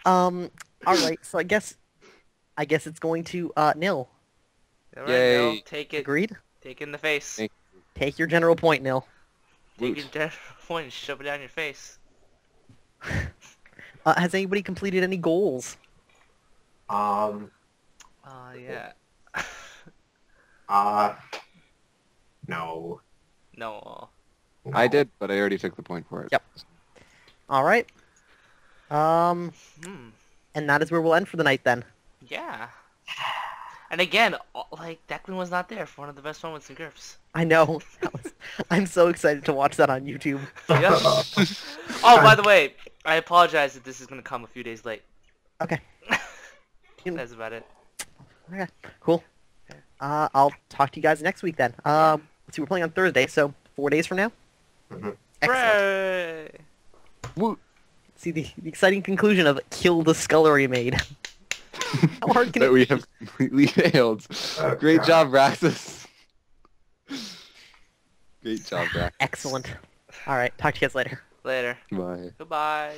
Alright, so I guess it's going to, Nil. All right, Yay. Nil, take it. Agreed? Take it in the face. Thank- Take your general point, Nil. Take Woot. your dead point and shove it down your face. Has anybody completed any goals? Um, Yeah. no. No. I did, but I already took the point for it. Yep. Alright. Hmm. And that is where we'll end for the night then. Yeah. And again, like, Declan was not there for one of the best moments in Gurps. I know. I'm so excited to watch that on YouTube. Yeah. Oh, by the way, I apologize if this is going to come a few days late. Okay. That's about it. Okay, cool. I'll talk to you guys next week then. Let's see, we're playing on Thursday, so 4 days from now? Mhm. Excellent. Hooray! Woot. See the exciting conclusion of kill the scullery maid. How hard can That it we be? have completely failed. Oh, Great God. job, Raxus. Great job, Raxus. Excellent. Alright, talk to you guys later. Later. Bye. Goodbye.